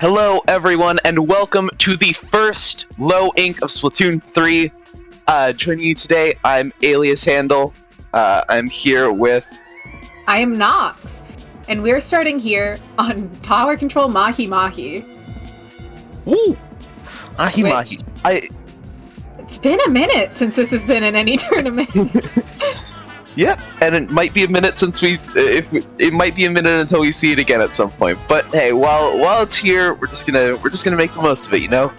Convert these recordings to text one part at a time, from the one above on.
Hello, everyone, and welcome to the first Low Ink of Splatoon 3. Joining you today, I'm Alias Handle. I'm here with... I am Nox, and we're starting here on Tower Control Mahi Mahi. Woo! Mahi Mahi. It's been a minute since this has been in any tournament. Yeah, and it might be a minute it might be a minute until we see it again at some point. But hey, while it's here, we're just gonna make the most of it, you know.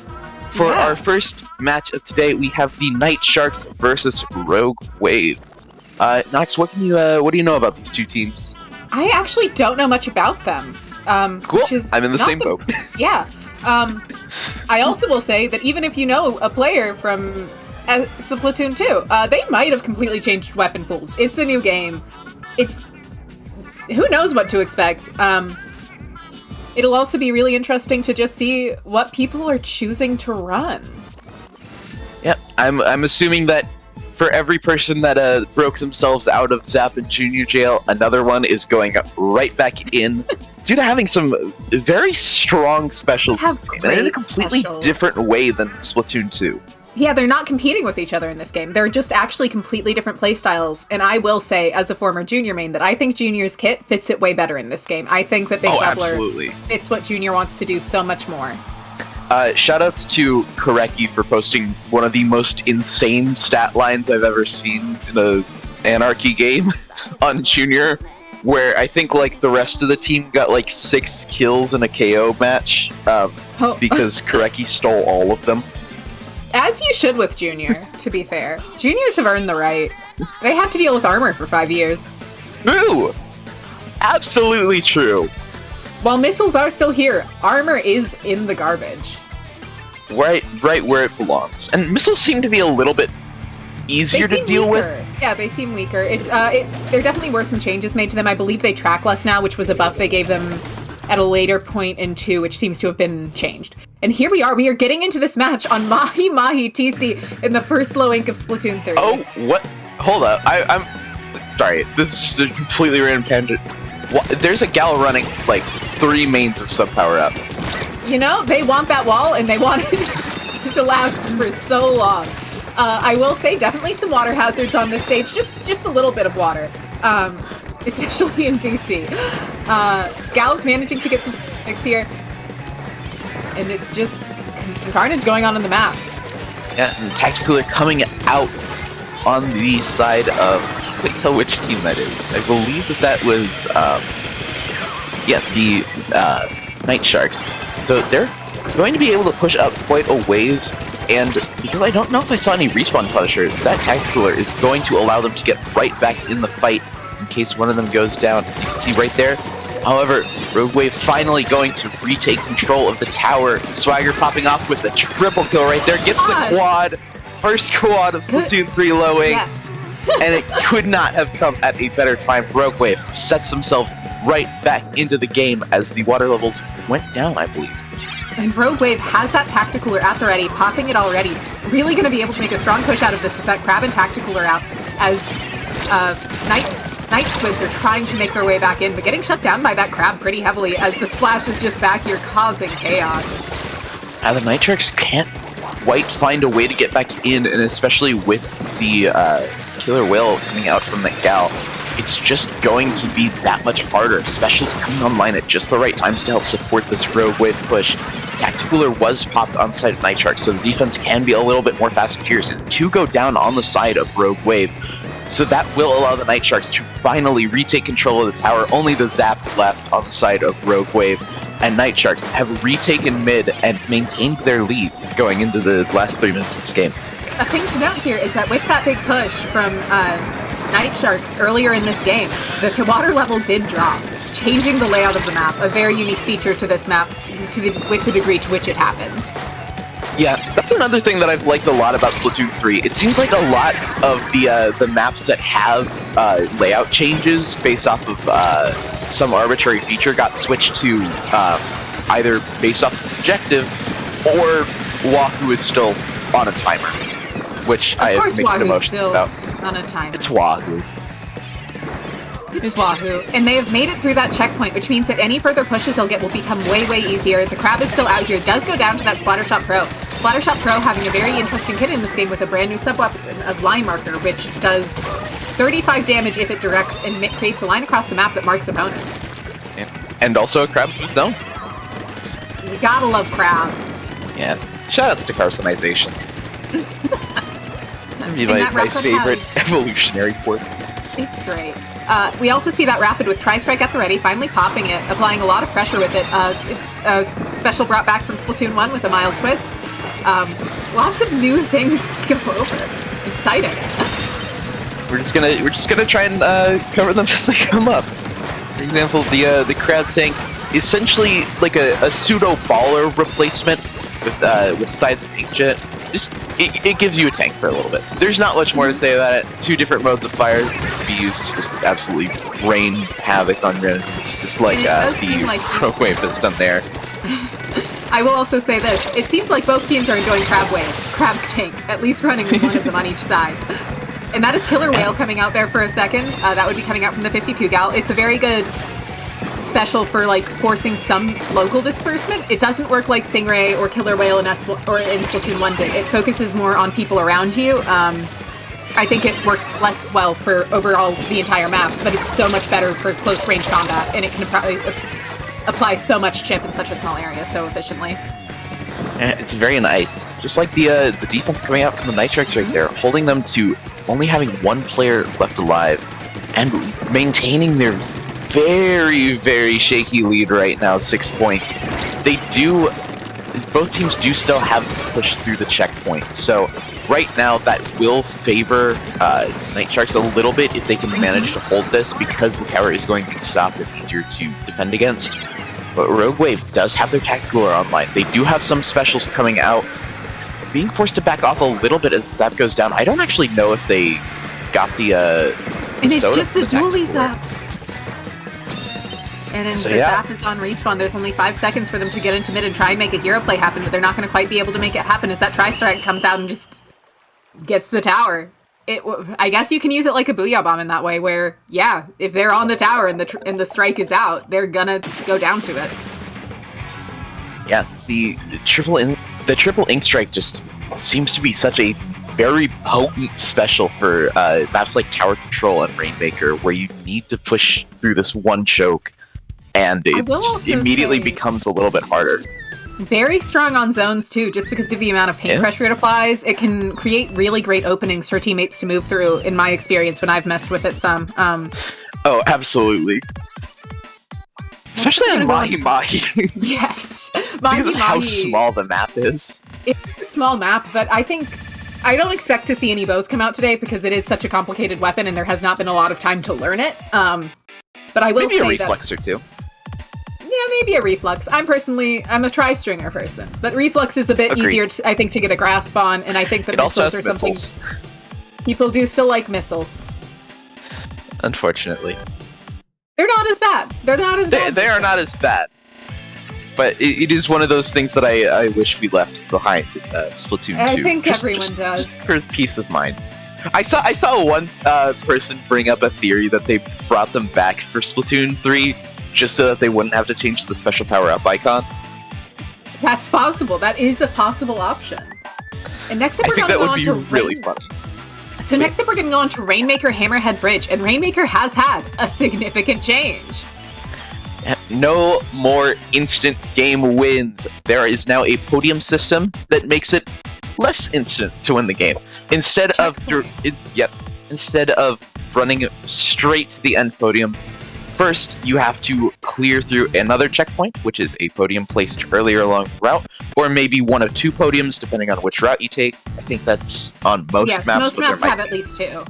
For our first match of today, we have the Night Sharks versus Rogue Wave. Nox, what do you know about these two teams? I actually don't know much about them. Cool. Which is I'm in the same boat. Yeah. I also will say that even if you know a player from Splatoon 2, they might have completely changed weapon pools. It's a new game. Who knows what to expect. It'll also be really interesting to just see what people are choosing to run. Yep, I'm assuming that for every person that broke themselves out of Zap and Junior Jail, another one is going right back in due to having some very strong specials in this game, and in a completely different way than Splatoon 2. Yeah, they're not competing with each other in this game. They're just actually completely different playstyles. And I will say, as a former Junior main, that I think Junior's kit fits it way better in this game. I think that Big Bubbler fits what Junior wants to do so much more. Shoutouts to Koreki for posting one of the most insane stat lines I've ever seen in an Anarchy game on Junior, where I think like the rest of the team got like 6 kills in a KO match because Koreki stole all of them. As you should with Junior, to be fair. Juniors have earned the right. They have to deal with armor for 5 years. True! Absolutely true. While missiles are still here, armor is in the garbage. Right where it belongs. And missiles seem to be a little bit easier to deal with. Yeah, they seem weaker. There definitely were some changes made to them. I believe they track less now, which was a buff they gave them at a later point in 2, which seems to have been changed. And here we are getting into this match on Mahi Mahi TC in the first Low Ink of Splatoon 3. Oh, what? Hold up. I'm sorry, this is just a completely random tangent. There's a gal running, like, 3 mains of sub power up. You know, they want that wall, and they want it to last for so long. I will say, definitely some water hazards on this stage, just a little bit of water. Especially in DC. Gal's managing to get some picks here. And it's just some carnage going on the map. Yeah, and Tactical are coming out on the side of... I can't tell which team that is. I believe that was... the Night Sharks. So they're going to be able to push up quite a ways, and because I don't know if I saw any respawn Punisher, that Tactical is going to allow them to get right back in the fight in case one of them goes down. You can see right there. However, Rogue Wave finally going to retake control of the tower. Swagger popping off with the triple kill right there. Gets the quad. First quad of Splatoon 3 Low Ink. Yeah. And it could not have come at a better time. Rogue Wave sets themselves right back into the game as the water levels went down, I believe. And Rogue Wave has that Tacticooler at the ready, popping it already. Really going to be able to make a strong push out of this with that Crab and Tacticooler out as Night Squids are trying to make their way back in, but getting shut down by that Crab pretty heavily as the Splash is just back here causing chaos. The Night Sharks can't quite find a way to get back in, and especially with the Killer Whale coming out from that gal, it's just going to be that much harder. Specials coming online at just the right times to help support this Rogue Wave push. Tacticooler was popped on the side of Night Sharks, so the defense can be a little bit more fast and furious, and 2 go down on the side of Rogue Wave. So that will allow the Night Sharks to finally retake control of the tower. Only the Zap left on the side of Rogue Wave, and Night Sharks have retaken mid and maintained their lead going into the last 3 minutes of this game. A thing to note here is that with that big push from Night Sharks earlier in this game, the water level did drop, changing the layout of the map, a very unique feature to this map with the degree to which it happens. Yeah, that's another thing that I've liked a lot about Splatoon 3. It seems like a lot of the maps that have layout changes based off of some arbitrary feature got switched to either based off of objective or Wahoo is still on a timer, which I have mixed emotions about. On a timer. It's Wahoo. It's Wahoo. And they have made it through that checkpoint, which means that any further pushes they'll get will become way, way easier. The crab is still out here. It does go down to that Splattershot Pro. Splattershot Pro having a very interesting hit in this game with a brand new sub-weapon of Line Marker, which does 35 damage if it directs and creates a line across the map that marks opponents. Yeah. And also a crab of its own. You gotta love crab. Yeah. Shoutouts to Carcinization. That'd be my favorite evolutionary port. It's great. We also see that Rapid with Tri-Strike at the ready, finally popping it, applying a lot of pressure with it. It's a special brought back from Splatoon 1 with a mild twist. Lots of new things to go over. Exciting. We're just gonna try and cover them as they come up. For example, the crab tank, essentially like a pseudo baller replacement with sides of inkjet. Just it gives you a tank for a little bit. There's not much more to say about it. Two different modes of fire to be used to just absolutely rain havoc on your enemies, just like the Rogue Wave has done there. I will also say this: it seems like both teams are enjoying crab tank, at least running with one of them on each side. And that is Killer Whale coming out there for a second. That would be coming out from the 52 gal. It's a very good special for like forcing some local disbursement. It doesn't work like Stingray or Killer Whale in Splatoon 1 did. It focuses more on people around you. I think it works less well for overall the entire map, but it's so much better for close range combat, and it can probably apply so much chip in such a small area so efficiently. And it's very nice. Just like the defense coming out from the Nitrox right there, holding them to only having one player left alive and maintaining their very, very shaky lead right now, 6 points. Both teams do still have to push through the checkpoint, so right now that will favor Night Sharks a little bit if they can manage to hold this, because the tower is going to be stopped and easier to defend against. But Rogue Wave does have their tactical online. They do have some specials coming out, being forced to back off a little bit as Zap goes down. I don't actually know if they got the and it's just the dually Zap. And then the Zap is on respawn. There's only 5 seconds for them to get into mid and try and make a hero play happen, but they're not going to quite be able to make it happen as that Tri-Strike comes out and just gets the tower. I guess you can use it like a Booyah Bomb in that way, where, yeah, if they're on the tower and the strike is out, they're gonna go down to it. Yeah, the triple Ink Strike just seems to be such a very potent special for maps like Tower Control and Rainmaker, where you need to push through this one choke, and it just immediately becomes a little bit harder. Very strong on zones too, just because of the amount of paint pressure it applies. It can create really great openings for teammates to move through, in my experience, when I've messed with it some. Oh, absolutely. Especially on Mahi Mahi. Yes. Because of how small the map is. It's a small map, but I don't expect to see any bows come out today because it is such a complicated weapon and there has not been a lot of time to learn it. But I will say maybe a reflex or two. Yeah, maybe a reflux. I'm a tri-stringer person, but reflux is a bit easier, I think, to get a grasp on, and I think that missiles are something people do still like missiles. Unfortunately, they're not as bad. They are not as bad. But it is one of those things that I wish we left behind in Splatoon 2. I think everyone does. Just for peace of mind. I saw one person bring up a theory that they brought them back for Splatoon 3 just so that they wouldn't have to change the special power-up icon. That's possible. That is a possible option. And next up, we're going to go on to really funny. So next up, we're going to go on to Rainmaker Hammerhead Bridge, and Rainmaker has had a significant change. No more instant game wins. There is now a podium system that makes it less instant to win the game. Instead of running straight to the end podium, first you have to clear through another checkpoint, which is a podium placed earlier along the route, or maybe one of two podiums, depending on which route you take. I think that's on most maps. Yes, most maps have at least two.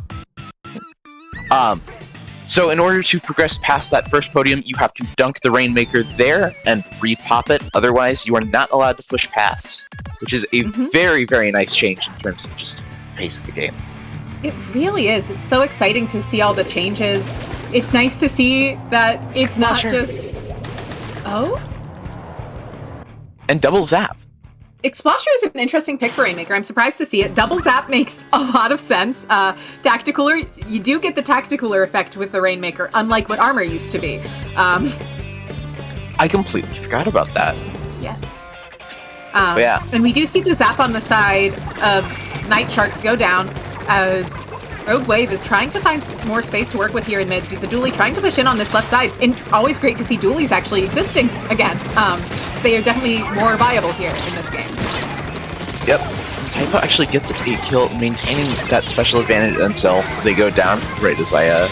So in order to progress past that first podium, you have to dunk the Rainmaker there and re-pop it. Otherwise, you are not allowed to push past, which is a very, very nice change in terms of just pace of the game. It really is. It's so exciting to see all the changes. It's nice to see that it's not just... Oh? And double zap. Explosion is an interesting pick for Rainmaker. I'm surprised to see it. Double Zap makes a lot of sense. Tacticooler, you do get the Tacticooler effect with the Rainmaker, unlike what Armor used to be. I completely forgot about that. Yes. Yeah. And we do see the Zap on the side of Night Sharks go down as Rogue Wave is trying to find more space to work with here in mid. The Dually trying to push in on this left side. And always great to see Dualies actually existing again. They are definitely more viable here in this game. Yep. Typo actually gets a kill, maintaining that special advantage until they go down, right as I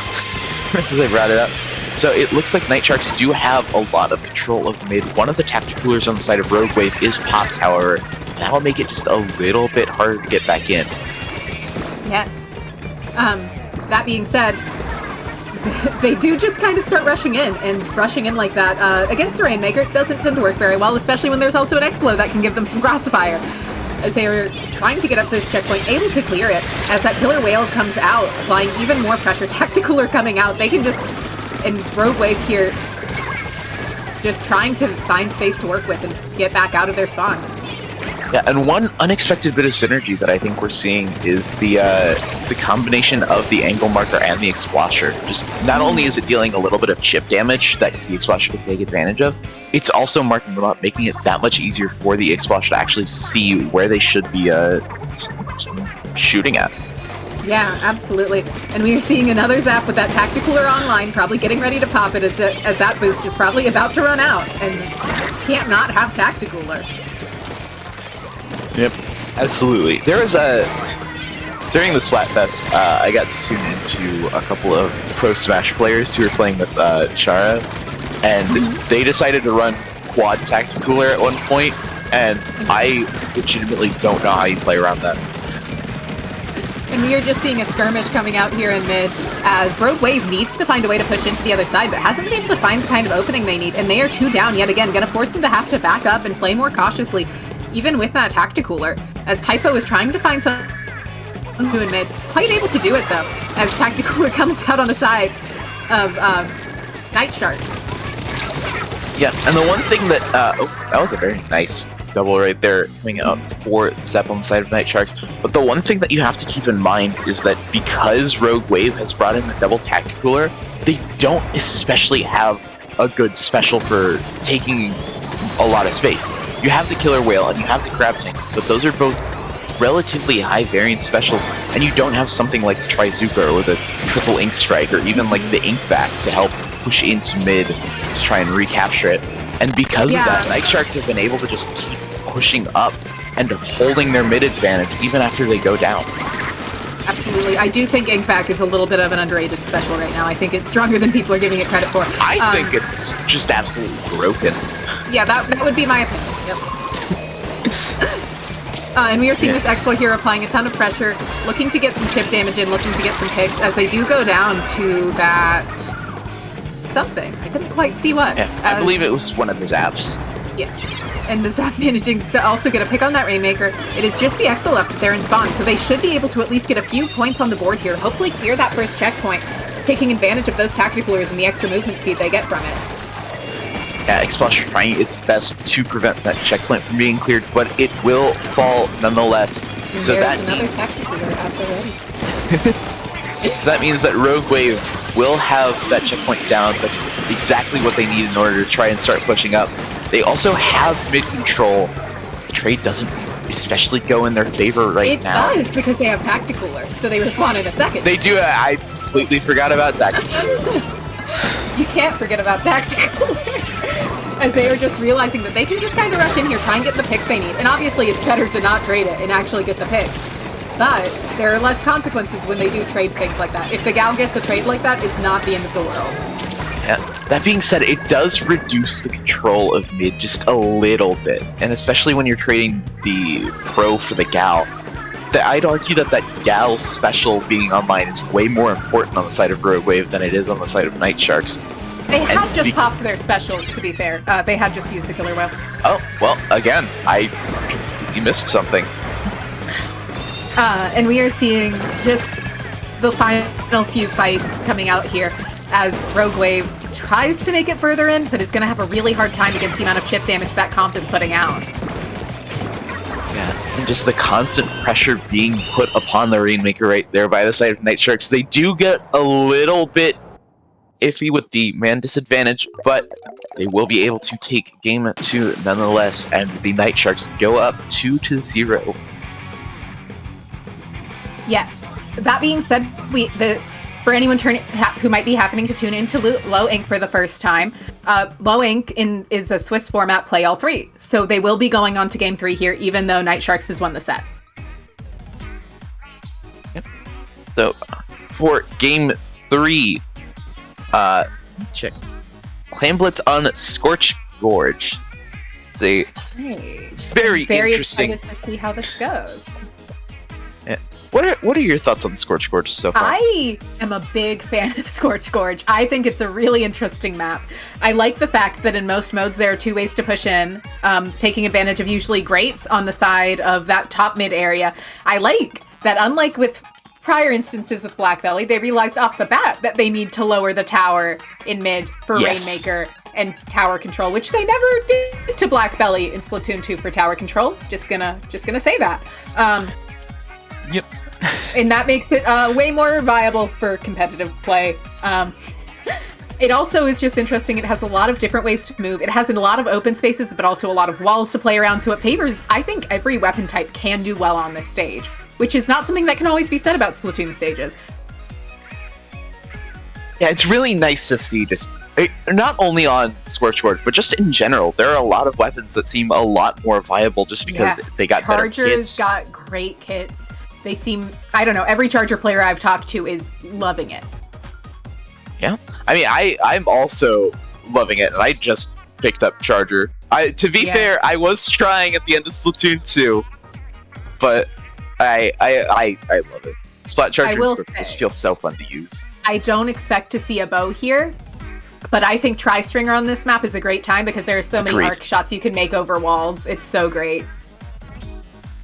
brought it up. So it looks like Night Sharks do have a lot of control of mid. One of the Tacticoolers on the side of Rogue Wave is popped, however. That will make it just a little bit harder to get back in. Yes. That being said, they do just kind of start rushing in, and rushing in like that against a Rainmaker doesn't tend to work very well, especially when there's also an Explo that can give them some crossfire. As they are trying to get up to this checkpoint, able to clear it, as that Killer Whale comes out, applying even more pressure. Tacticooler coming out, they can just, and Rogue Wave here, just trying to find space to work with and get back out of their spawn. Yeah, and one unexpected bit of synergy that I think we're seeing is the combination of the angle marker and the Explosher. Just not only is it dealing a little bit of chip damage that the Explosher can take advantage of, it's also marking them up, making it that much easier for the Explosher to actually see where they should be shooting at. Yeah, absolutely. And we are seeing another Zap with that Tacticooler online, probably getting ready to pop it as that boost is probably about to run out, and can't not have Tacticooler. Yep, absolutely. There was during the Splatfest, I got to tune into a couple of Pro Smash players who were playing with Chara, and they decided to run quad Tacticooler at one point, and I legitimately don't know how you play around that. And we are just seeing a skirmish coming out here in mid, as Rogue Wave needs to find a way to push into the other side, but hasn't been able to find the kind of opening they need, and they are 2 down yet again, gonna force them to have to back up and play more cautiously. Even with that Tacticooler, as Typo is trying to find some to admit, quite able to do it though, as Tacticooler comes out on the side of Night Sharks. Yeah, and the one thing that, that was a very nice double right there, coming out for Zep on the side of Night Sharks, but the one thing that you have to keep in mind is that because Rogue Wave has brought in the double Tacticooler, they don't especially have a good special for taking a lot of space. You have the Killer Whale and you have the Crab Tank, but those are both relatively high variant specials, and you don't have something like the Trizuka or the Triple Ink Strike or even like the Ink Back to help push into mid to try and recapture it. And because of that, Night Sharks have been able to just keep pushing up and holding their mid advantage even after they go down. Absolutely. I do think Ink Back is a little bit of an underrated special right now. I think it's stronger than people are giving it credit for. I think it's just absolutely broken. Yeah, that would be my opinion. Yep. And we are seeing this Explo here applying a ton of pressure, looking to get some chip damage in, looking to get some picks, as they do go down to that something. I couldn't quite see what. Yeah, I believe it was one of the Zaps. Yeah. And the Zap managing to also get a pick on that Rainmaker. It is just the Expo left there in spawn, so they should be able to at least get a few points on the board here, hopefully clear that first checkpoint, taking advantage of those Tacticoolers and the extra movement speed they get from it. Yeah, Explosion trying its best to prevent that checkpoint from being cleared, but it will fall nonetheless. And so that another means Tacticooler out there ready. so that means that Rogue Wave will have that checkpoint down. That's exactly what they need in order to try and start pushing up. They also have mid control. The trade doesn't especially go in their favor right now. It does, because they have Tacticooler, so they respawn in a second. They do. I completely forgot about Tacticooler. You can't forget about Tacticooler. As they are just realizing that they can just kind of rush in here, try and get the picks they need. And obviously it's better to not trade it and actually get the picks. But there are less consequences when they do trade things like that. If the Gal gets a trade like that, it's not the end of the world. Yeah. That being said, it does reduce the control of mid just a little bit. And especially when you're trading the Pro for the Gal. I'd argue that Gal special being online is way more important on the side of Rogue Wave than it is on the side of Night Sharks. They had just popped their special, to be fair. They had just used the Killer Whale. Oh, well, again, I completely missed something. And we are seeing just the final few fights coming out here as Rogue Wave tries to make it further in, but is going to have a really hard time against the amount of chip damage that comp is putting out. and just the constant pressure being put upon the Rainmaker right there by the side of Night Sharks. They do get a little bit iffy with the man disadvantage, but they will be able to take game 2 nonetheless, and the Night Sharks go up 2-0. Yes. That being said, for anyone who might be happening to tune into Low Ink for the first time, Low Ink is a Swiss format play all 3, so they will be going on to game 3 here, even though Night Sharks has won the set. Yep. So for game 3, check Clam Blitz on Scorch Gorge. It's a very interesting. Excited to see how this goes. Yeah. What are your thoughts on Scorch Gorge so far? I am a big fan of Scorch Gorge. I think it's a really interesting map. I like the fact that in most modes there are 2 ways to push in, taking advantage of usually grates on the side of that top mid area. I like that, unlike with prior instances with Black Belly, they realized off the bat that they need to lower the tower in mid for Rainmaker and tower control, which they never did to Black Belly in Splatoon 2 for tower control. Just gonna say that. Yep. And that makes it way more viable for competitive play. It also is just interesting. It has a lot of different ways to move. It has a lot of open spaces, but also a lot of walls to play around. So it favors, I think, every weapon type can do well on this stage, which is not something that can always be said about Splatoon stages. Yeah, it's really nice to see not only on Scorch Gorge, but just in general. There are a lot of weapons that seem a lot more viable just because they got better kits. Chargers got great kits. They seem, I don't know, every Charger player I've talked to is loving it. Yeah. I mean, I'm also loving it, and I just picked up Charger. To be fair, I was trying at the end of Splatoon 2, but I love it. Splat Charger just feels so fun to use. I don't expect to see a bow here, but I think Tri-Stringer on this map is a great time because there are so many arc shots you can make over walls. It's so great.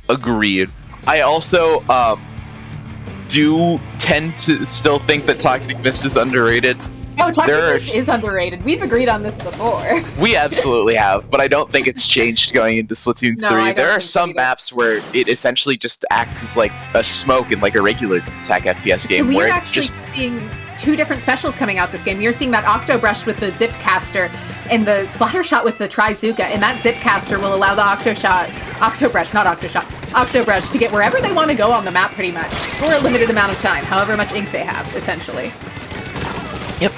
Agreed. I also do tend to still think that Toxic Mist is underrated. Oh, Toxic Mist is underrated. We've agreed on this before. We absolutely have, but I don't think it's changed going into Splatoon 3. There are some maps where it essentially just acts as like a smoke in like a regular attack FPS game. So we're actually seeing 2 different specials coming out this game. You're seeing that Octo Brush with the Zip Caster and the Splatter Shot with the Trizuka, and that Zip Caster will allow the Octo Brush to get wherever they want to go on the map pretty much, for a limited amount of time, however much ink they have, essentially. Yep.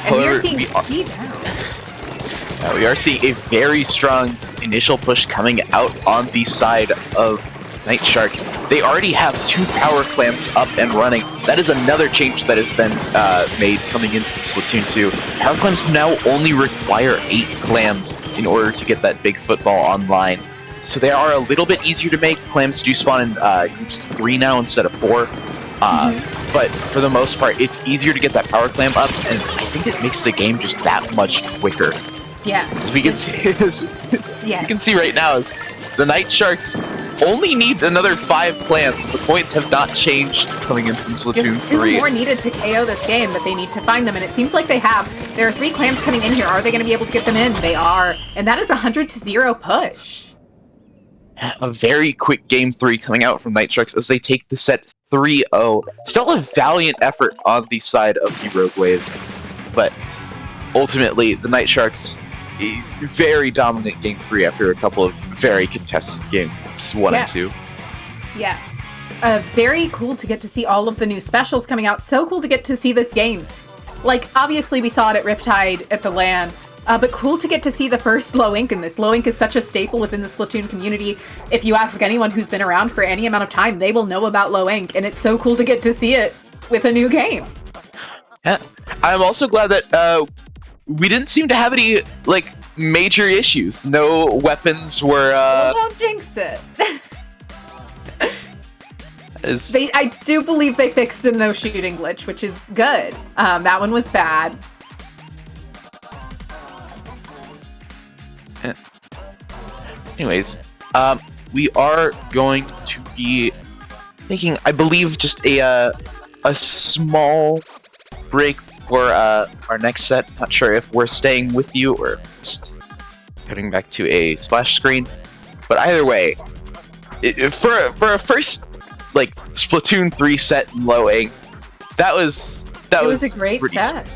And we are seeing speed down. We are seeing a very strong initial push coming out on the side of Night Sharks. They already have 2 power clamps up and running. That is another change that has been made coming in from Splatoon 2. Power clamps now only require 8 clams in order to get that big football online. So they are a little bit easier to make. Clams do spawn in groups of 3 now instead of 4. But for the most part, it's easier to get that power clam up, and I think it makes the game just that much quicker. Yes. As we can see, you can see right now, is the Night Sharks only need another 5 clams. The points have not changed coming in from Splatoon 3. Just 2 more needed to KO this game, but they need to find them, and it seems like they have. There are 3 clams coming in here. Are they going to be able to get them in? They are. And that is a 100-0 push. A very quick game 3 coming out from Night Sharks as they take the set 3-0. Still a valiant effort on the side of the Rogue Waves, but ultimately the Night Sharks, a very dominant game 3 after a couple of very contested games 1 and 2. Yes. Very cool to get to see all of the new specials coming out. So cool to get to see this game. Like, obviously we saw it at Riptide at the LAN, but cool to get to see the first Low Ink in this. Low Ink is such a staple within the Splatoon community. If you ask anyone who's been around for any amount of time, they will know about Low Ink, and it's so cool to get to see it with a new game. Yeah. I'm also glad that we didn't seem to have any, like, major issues. No weapons were, Well, don't jinx it. I do believe they fixed the no shooting glitch, which is good. That one was bad. Anyways, we are going to be taking, I believe, just a small break for our next set. Not sure if we're staying with you or just cutting back to a splash screen. But either way, For a first like Splatoon 3 set in low ink, that was a great pretty set.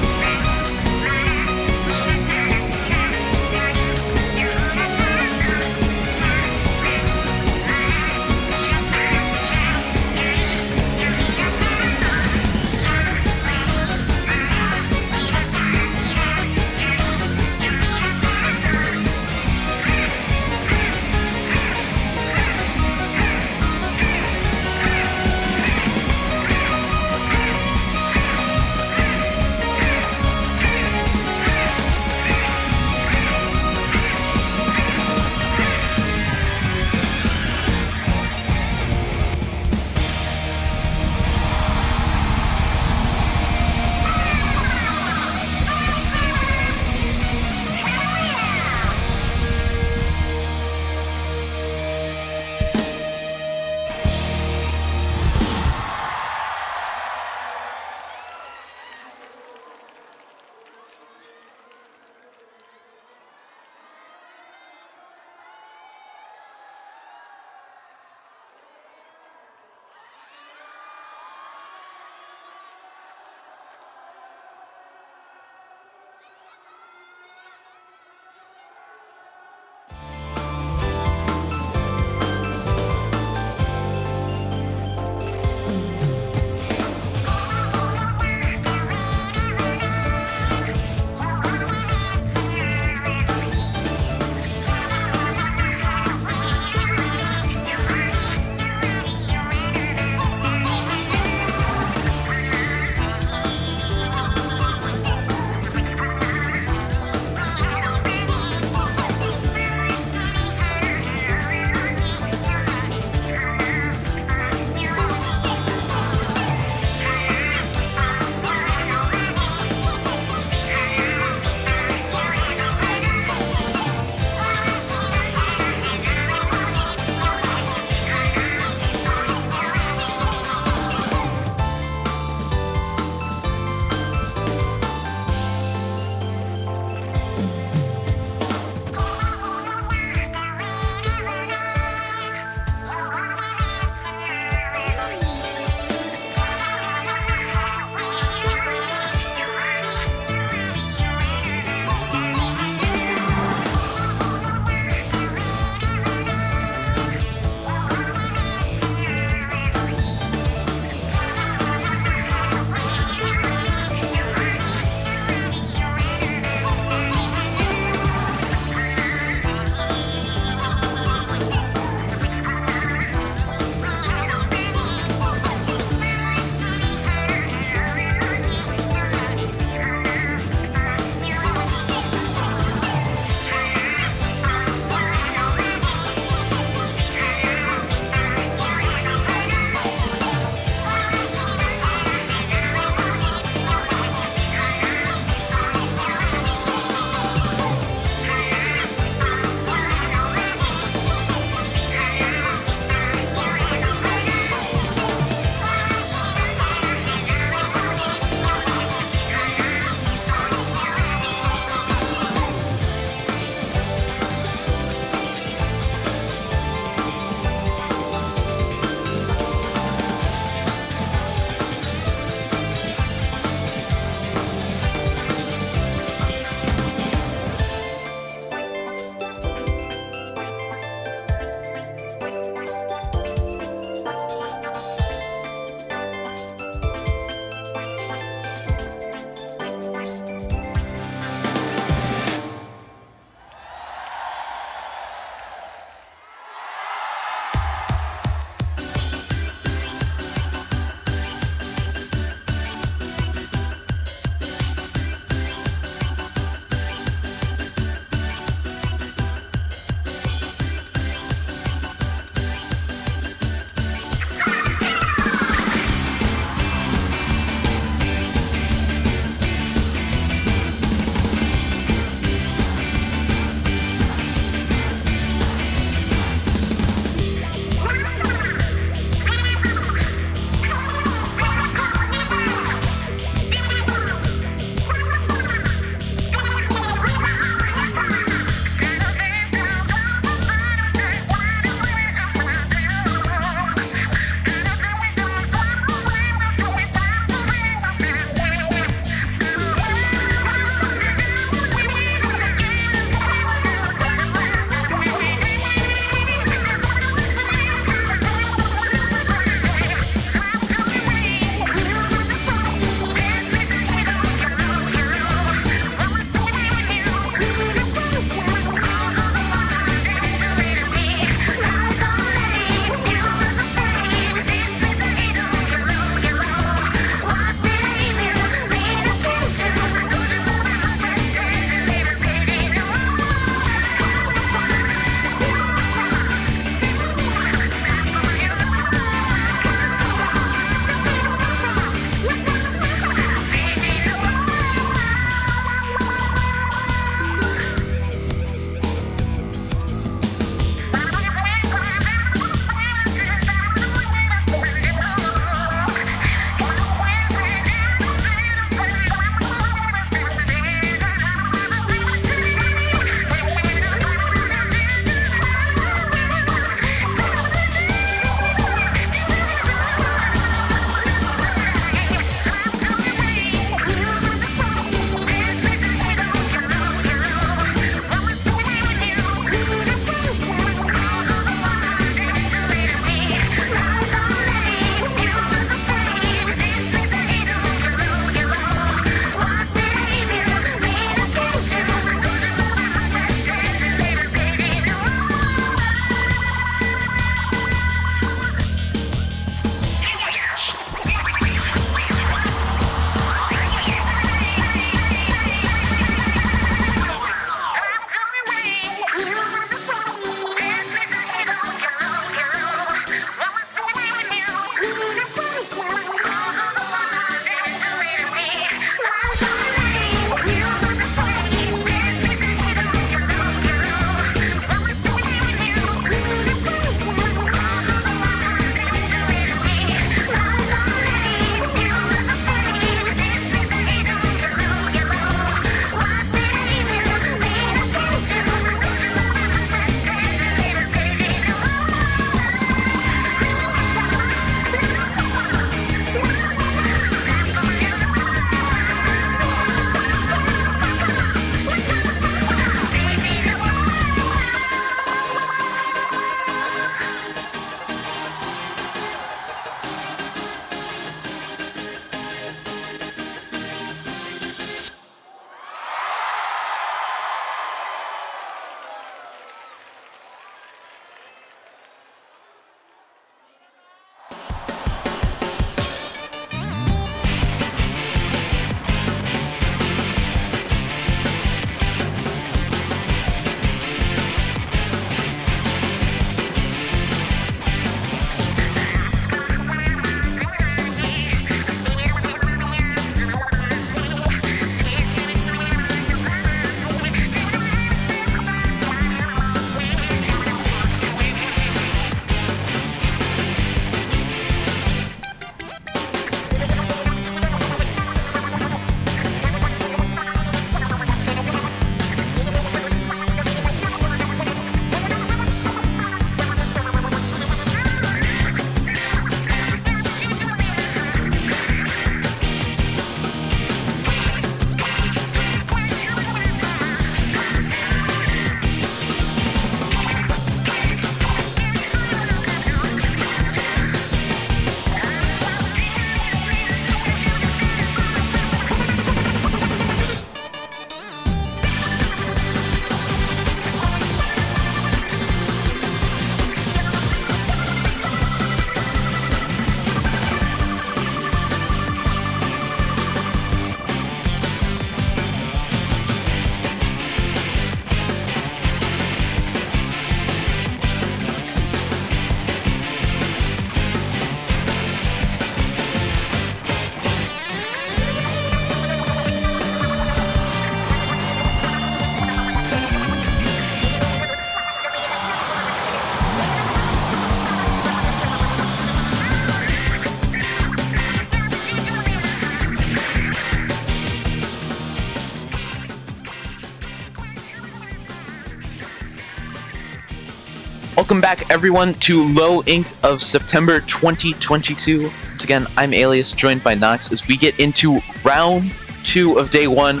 Welcome back, everyone, to Low Ink of September 2022. Once again, I'm Alias, joined by Nox. As we get into round 2 of day 1,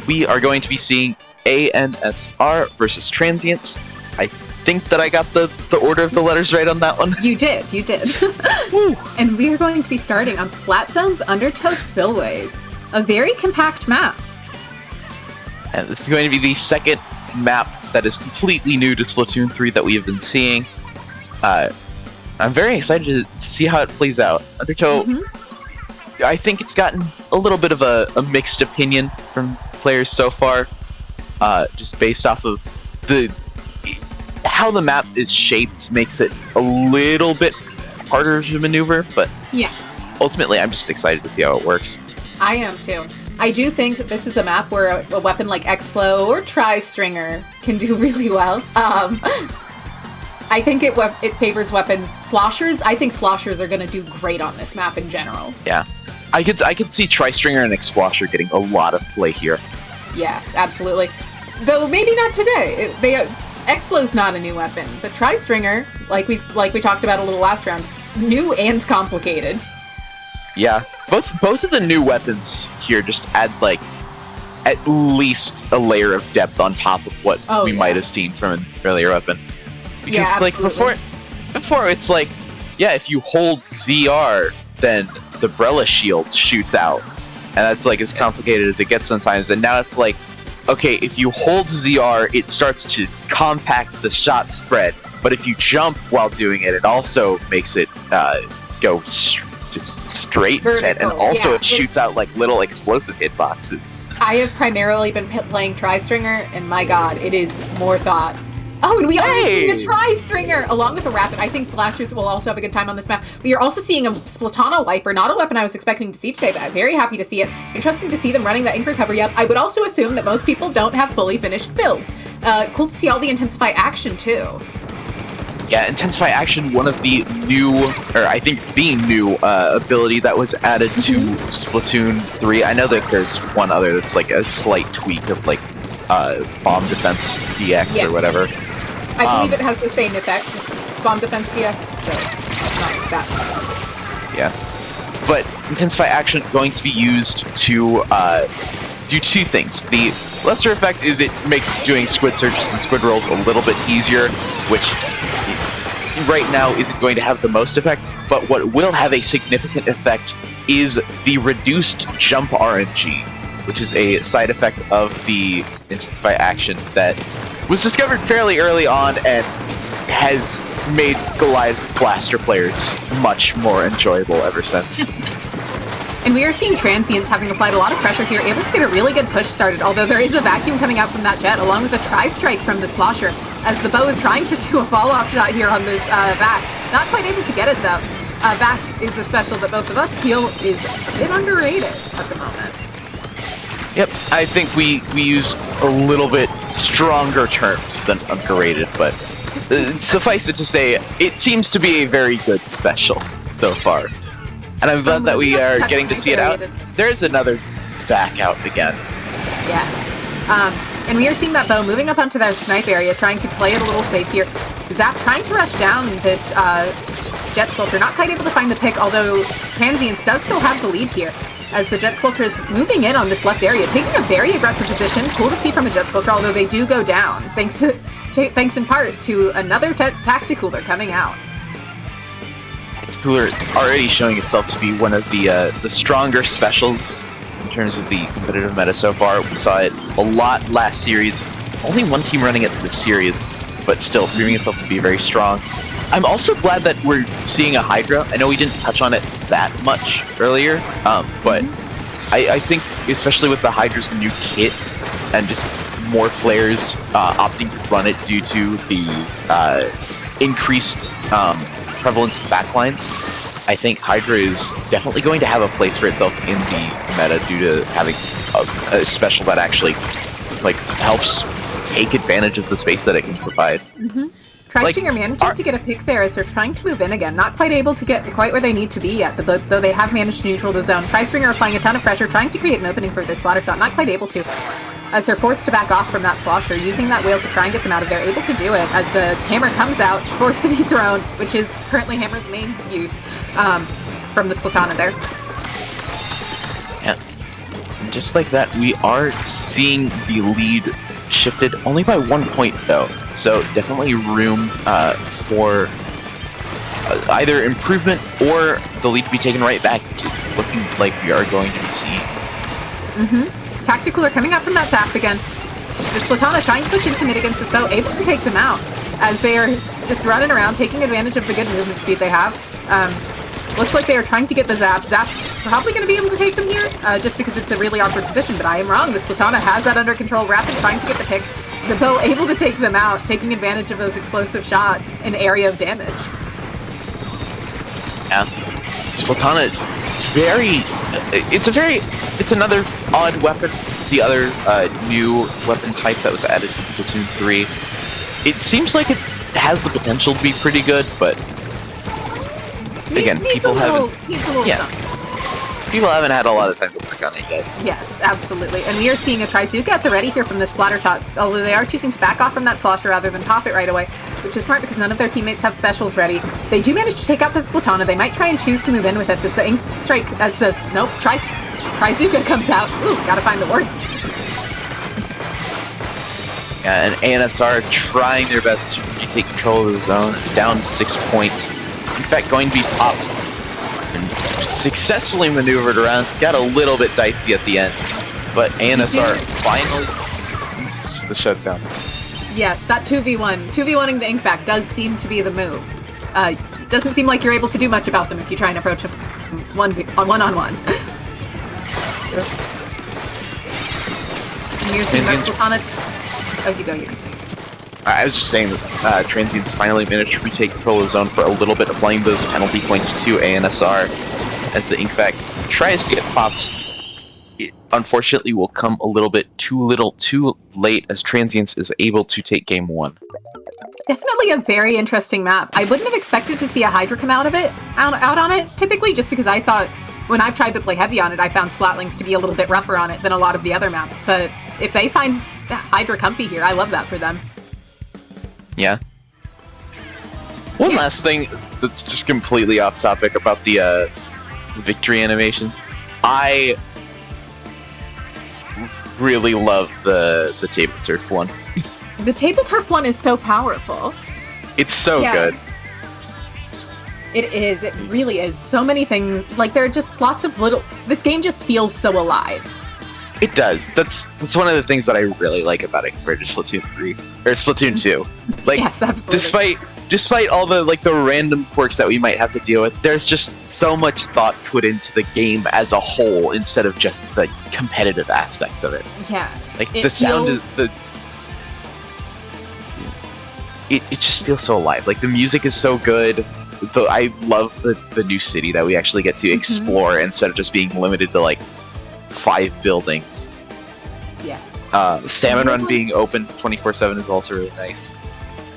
we are going to be seeing ANSR versus Transience. I think that I got the order of the letters right on that one. You did. And we are going to be starting on Splat Zone's Undertow Spillways, a very compact map. And this is going to be the second map that is completely new to Splatoon 3 that we have been seeing. I'm very excited to see how it plays out. Undertow, I think it's gotten a little bit of a mixed opinion from players so far, just based off of how the map is shaped makes it a little bit harder to maneuver, but yes, ultimately I'm just excited to see how it works. I am too. I do think that this is a map where a weapon like Explo or Tri-Stringer can do really well. I think it favors weapons. Sloshers, I think Sloshers are going to do great on this map in general. Yeah. I could see Tri-Stringer and Explosion getting a lot of play here. Yes, absolutely. Though maybe not today. Explo's not a new weapon, but Tri-Stringer, like we talked about a little last round, new and complicated. Yeah, both of the new weapons here just add like at least a layer of depth on top of what we might have seen from an earlier weapon. Because like before it's like, yeah, if you hold ZR, then the Brella shield shoots out, and that's like as complicated as it gets sometimes. And now it's like, okay, if you hold ZR, it starts to compact the shot spread, but if you jump while doing it, it also makes it go just straight, vertical, and also it shoots out like little explosive hitboxes. I have primarily been playing Tri-Stringer, and my god, it is more thought. Oh, and we are seeing a Tri-Stringer along with a Rapid. I think Blasters will also have a good time on this map. We are also seeing a Splatoon Wiper, not a weapon I was expecting to see today, but I'm very happy to see it. Interesting to see them running that ink recovery up. I would also assume that most people don't have fully finished builds. Cool to see all the Intensify action, too. Yeah, Intensify Action, one of the new, or I think the new ability that was added to Splatoon 3. I know that there's one other that's like a slight tweak of like Bomb Defense DX or whatever. I believe it has the same effects as Bomb Defense DX, so it's not that bad. Yeah. But Intensify Action going to be used to do two things. The lesser effect is it makes doing squid searches and squid rolls a little bit easier, which right now isn't going to have the most effect, but what will have a significant effect is the reduced jump RNG, which is a side effect of the Intensify Action that was discovered fairly early on and has made the lives of Blaster players much more enjoyable ever since. And we are seeing Transience having applied a lot of pressure here, able to get a really good push started, although there is a vacuum coming out from that jet, along with a Tri-Strike from the Slosher, as the bow is trying to do a fall-off shot here on this back. Not quite able to get it, though. Back is a special that both of us feel is a bit underrated at the moment. Yep, I think we used a little bit stronger terms than underrated, but suffice it to say, it seems to be a very good special so far. And I'm glad that we are getting to see it out. There's another vac out again. Yes. And we are seeing that bow moving up onto that snipe area, trying to play it a little safe here. Zap trying to rush down this Jet Sculpture, not quite able to find the pick, although Transience does still have the lead here, as the Jet Sculpture is moving in on this left area, taking a very aggressive position. Cool to see from a Jet Sculpture, although they do go down, thanks in part to another Tacticooler coming out. Tacticooler already showing itself to be one of the stronger specials in terms of the competitive meta so far. We saw it a lot last series. Only one team running it this series, but still proving itself to be very strong. I'm also glad that we're seeing a Hydra. I know we didn't touch on it that much earlier, but I think especially with the Hydra's new kit and just more players opting to run it due to the increased prevalence of backlines, I think Hydra is definitely going to have a place for itself in the meta due to having a special that actually like helps take advantage of the space that it can provide. Tri-Stringer managing to get a pick there as they're trying to move in again. Not quite able to get quite where they need to be yet, though they have managed to neutral the zone. Tri-Stringer applying a ton of pressure, trying to create an opening for this water shot. Not quite able to. as they're forced to back off from that slosher, using that whale to try and get them out of there, able to do it as the hammer comes out, forced to be thrown, which is currently Hammer's main use from the Splatalot there. Yeah. And just like that, we are seeing the lead shifted only by 1 point, though. So definitely room for either improvement or the lead to be taken right back. It's looking like we are going to be seeing. Tactical are coming out from that zap again. The Splatalot trying to push into mid against this bow, able to take them out as they are just running around, taking advantage of the good movement speed they have. Looks like they are trying to get the zap. Zap probably going to be able to take them here, just because it's a really awkward position, but I am wrong. The Splatalot has that under control. Rapid trying to get the pick. The bow able to take them out, taking advantage of those explosive shots in area of damage. Yeah. Splatalot, it's another odd weapon. The other new weapon type that was added to Splatoon 3. It seems like it has the potential to be pretty good, but again, people haven't had a lot of time to work on it yet. Yes, absolutely. And we are seeing a Trizuka at the ready here from the Splatalot, although they are choosing to back off from that slosher rather than pop it right away, which is smart because none of their teammates have specials ready. They do manage to take out the Splatalot. They might try and choose to move in with this as the Ink Strike, Trizuka comes out. Ooh, gotta find the words. Yeah, and ANSR trying their best to take control of the zone, down 6 points. In fact, going to be popped and successfully maneuvered around. Got a little bit dicey at the end, but ANSR finally just a shutdown. Yes, that 2v1ing the Inkvac does seem to be the move. It doesn't seem like you're able to do much about them if you try and approach them one-on-one. And you're seeing Splatalot. Oh, you go. I was just saying that Transience finally managed to retake control of the zone for a little bit, applying those penalty points to ANSR as the Inkvac tries to get popped. It unfortunately will come a little bit too late as Transience is able to take game 1. Definitely a very interesting map. I wouldn't have expected to see a Hydra come out on it, typically, just because I thought when I've tried to play heavy on it, I found Splatlings to be a little bit rougher on it than a lot of the other maps. But if they find Hydra comfy here, I love that for them. Yeah. One last thing that's just completely off topic about the victory animations. I really love the table turf one. The table turf one is so powerful. It's so good. It is. It really is. So many things. Like, there are just lots of little... This game just feels so alive. It does. That's one of the things that I really like about it compared to Splatoon 3 or Splatoon 2. Like, yes, absolutely. Despite all the the random quirks that we might have to deal with, there's just so much thought put into the game as a whole instead of just the competitive aspects of it. Yes. Like, the sound is the... It just feels so alive. Like, the music is so good. I love the new city that we actually get to explore instead of just being limited to, like, 5 buildings. Yes. Salmon Run being open 24/7 is also really nice.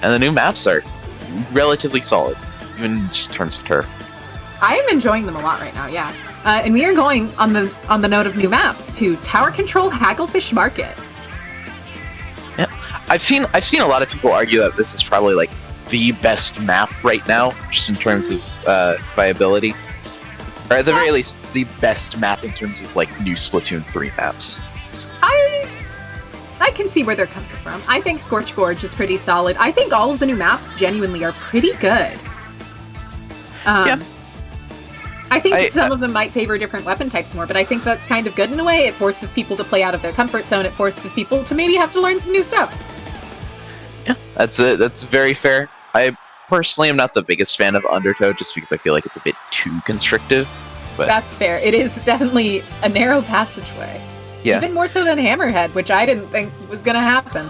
And the new maps are relatively solid, even in just terms of turf. I am enjoying them a lot right now, yeah. And we are going, on the note of new maps, to Tower Control Hagglefish Market. Yeah. I've seen a lot of people argue that this is probably, like, the best map right now, just in terms of viability. Or at the very least, it's the best map in terms of, like, new Splatoon 3 maps. I can see where they're coming from. I think Scorch Gorge is pretty solid. I think all of the new maps genuinely are pretty good. Yeah. I think some of them might favor different weapon types more, but I think that's kind of good in a way. It forces people to play out of their comfort zone. It forces people to maybe have to learn some new stuff. Yeah, that's very fair. I personally am not the biggest fan of Undertow, just because I feel like it's a bit too constrictive. But that's fair. It is definitely a narrow passageway. Yeah. Even more so than Hammerhead, which I didn't think was going to happen.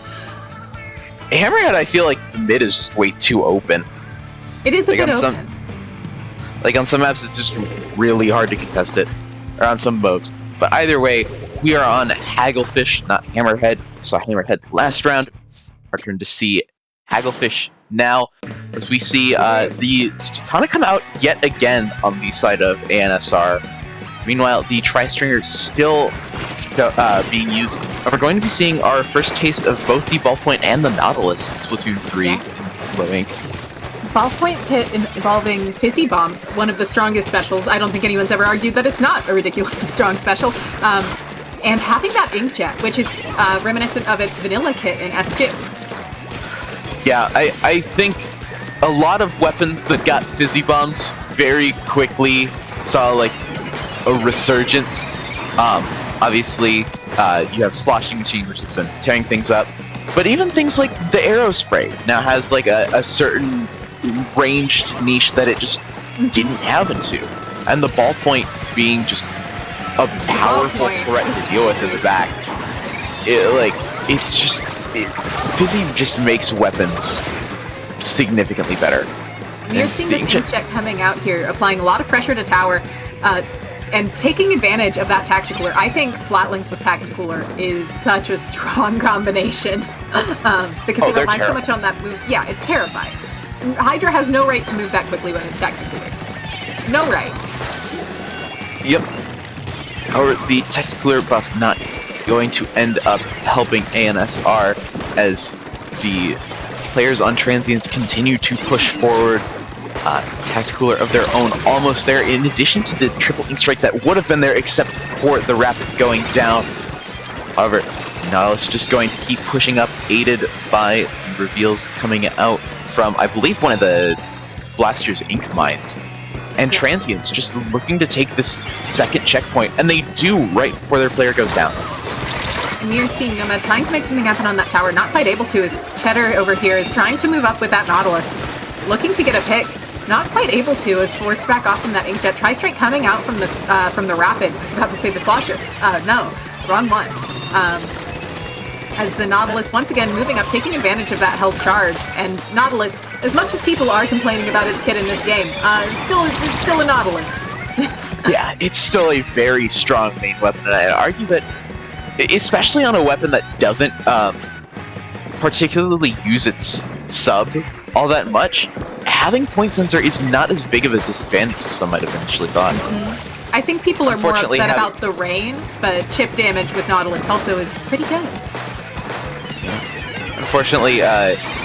Hammerhead, I feel like the mid is just way too open. It is a bit open. Like, on some maps, it's just really hard to contest it. Or on some modes. But either way, we are on Hagglefish, not Hammerhead. Saw Hammerhead last round. It's our turn to see Hagglefish now, as we see the Splatoon come out yet again on the side of ANSR. Meanwhile, the Tri-Stringer still being used. And we're going to be seeing our first taste of both the Ballpoint and the Nautilus in Splatoon 3 in Low Ink. Ballpoint kit involving Fizzy Bomb, one of the strongest specials. I don't think anyone's ever argued that it's not a ridiculously strong special. And having that inkjet, which is reminiscent of its vanilla kit in S2. Yeah, I think a lot of weapons that got Fizzy Bombs very quickly saw like a resurgence. Obviously, you have Sloshing Machine, which has been tearing things up. But even things like the Arrow Spray now has like a certain ranged niche that it just didn't have into. And the Ballpoint being just a powerful threat to deal with in the back. Fizzy just makes weapons significantly better. We're seeing this inkjet coming out here, applying a lot of pressure to tower, and taking advantage of that Tacticooler. I think Splatlinks with Tacticooler is such a strong combination, because they rely so much on that move. Yeah, it's terrifying. Hydra has no right to move that quickly when it's Tacticooler. No right. Yep. However, the Tacticooler buff not going to end up helping ANSR as the players on Transience continue to push forward. Tacticooler of their own almost there, in addition to the triple ink strike that would have been there except for the rapid going down. However, Nautilus just going to keep pushing up, aided by reveals coming out from, I believe, one of the Blaster's ink mines. And Transience just looking to take this second checkpoint, and they do right before their player goes down. And we are seeing Nomad trying to make something happen on that tower, not quite able to, as Cheddar over here is trying to move up with that Nautilus, looking to get a pick. Not quite able to, is forced back off from that inkjet. Tri-Strike coming out from the rapid. I was about to say the slosher. No, wrong one. As the Nautilus once again moving up, taking advantage of that held charge. And Nautilus, as much as people are complaining about its kit in this game, it's still a Nautilus. Yeah, it's still a very strong main weapon, and I'd argue that, especially on a weapon that doesn't particularly use its sub all that much, having point sensor is not as big of a disadvantage as some might have initially thought. I think people are more upset about the rain, but chip damage with Nautilus also is pretty good. Yeah. Unfortunately,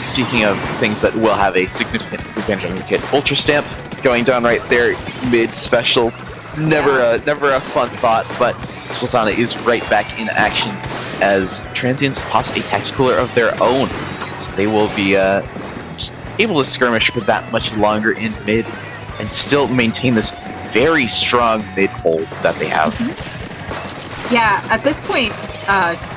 speaking of things that will have a significant disadvantage on the kit, Ultra Stamp going down right there mid-special. Never a fun thought, but Splatoon is right back in action as Transience pops a Tacticooler of their own. So they will be able to skirmish for that much longer in mid and still maintain this very strong mid hold that they have. Yeah, at this point,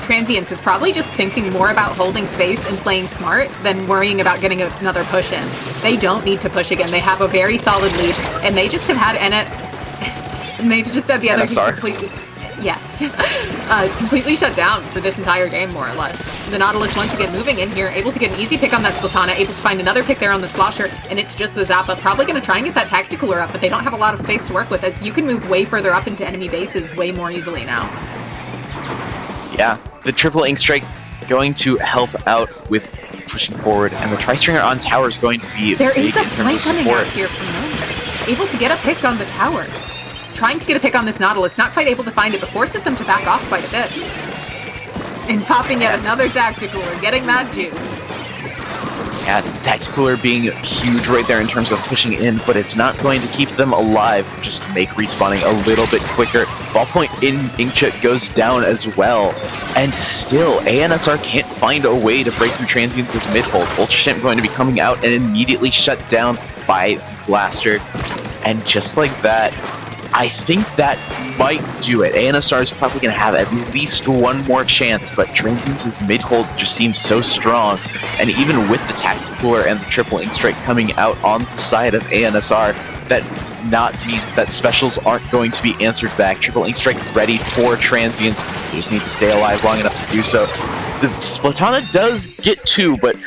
Transience is probably just thinking more about holding space and playing smart than worrying about getting another push in. They don't need to push again. They have a very solid lead, and they just have had and they've just had the other team completely... Yes. Completely shut down for this entire game, more or less. The Nautilus once again moving in here, able to get an easy pick on that Splatana, able to find another pick there on the Slosher, and it's just the Zappa. Probably going to try and get that Tacticooler up, but they don't have a lot of space to work with, as you can move way further up into enemy bases way more easily now. Yeah, the triple ink strike going to help out with pushing forward, and the Tri-Stringer on tower is going to be there big is a in terms flank of coming support. out here from Mermaid. Able to get a pick on the tower. Trying to get a pick on this Nautilus, not quite able to find it, but forces them to back off quite a bit. And popping yet another Tacticooler, getting that juice. Yeah, Tacticooler being huge right there in terms of pushing in, but it's not going to keep them alive, just make respawning a little bit quicker. Ballpoint in Inkjet goes down as well, and still, ANSR can't find a way to break through Transience's mid-hold. Ultra going to be coming out and immediately shut down by Blaster, and just like that, I think that might do it. ANSR is probably going to have at least one more chance, but Transience's mid-hold just seems so strong, and even with the Tacticooler and the triple ink strike coming out on the side of ANSR, that does not mean that specials aren't going to be answered back. Triple ink strike ready for Transience. They just need to stay alive long enough to do so. The Splatana does get two, but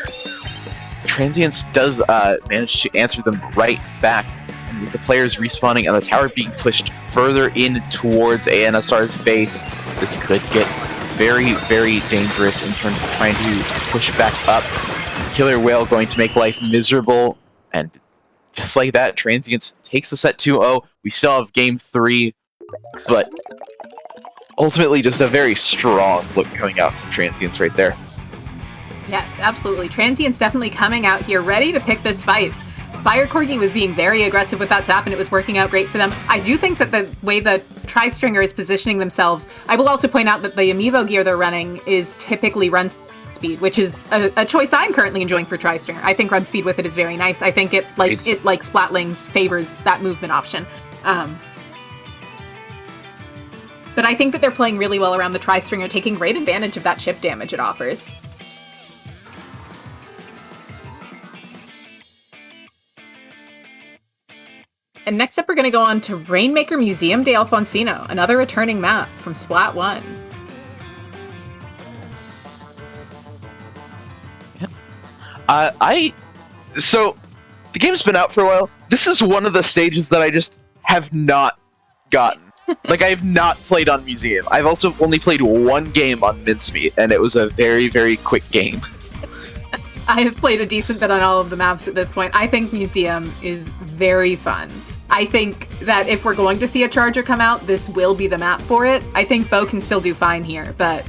Transience does manage to answer them right back. And with the players respawning and the tower being pushed further in towards ANSR's base, this could get very, very dangerous in terms of trying to push back up. Killer Whale going to make life miserable, and just like that, Transience takes the set 2-0. We still have game 3, but ultimately just a very strong look coming out from Transience right there. Yes, absolutely. Transience definitely coming out here, ready to pick this fight. Fire Corgi was being very aggressive with that zap, and it was working out great for them. I do think that the way the Tri-Stringer is positioning themselves, I will also point out that the Amiibo gear they're running is typically run speed, which is a choice I'm currently enjoying for Tri-Stringer. I think run speed with it is very nice. I think it like Splatlings favors that movement option. But I think that they're playing really well around the Tri-Stringer, taking great advantage of that chip damage it offers. And next up, we're going to go on to Rainmaker Museum de Alfonsino, another returning map from Splat 1. Yeah. So, the game's been out for a while. This is one of the stages that I just have not gotten. Like, I have not played on Museum. I've also only played one game on Mincemeat, and it was a very, very quick game. I have played a decent bit on all of the maps at this point. I think Museum is very fun. I think that if we're going to see a Charger come out, this will be the map for it. I think Bo can still do fine here, but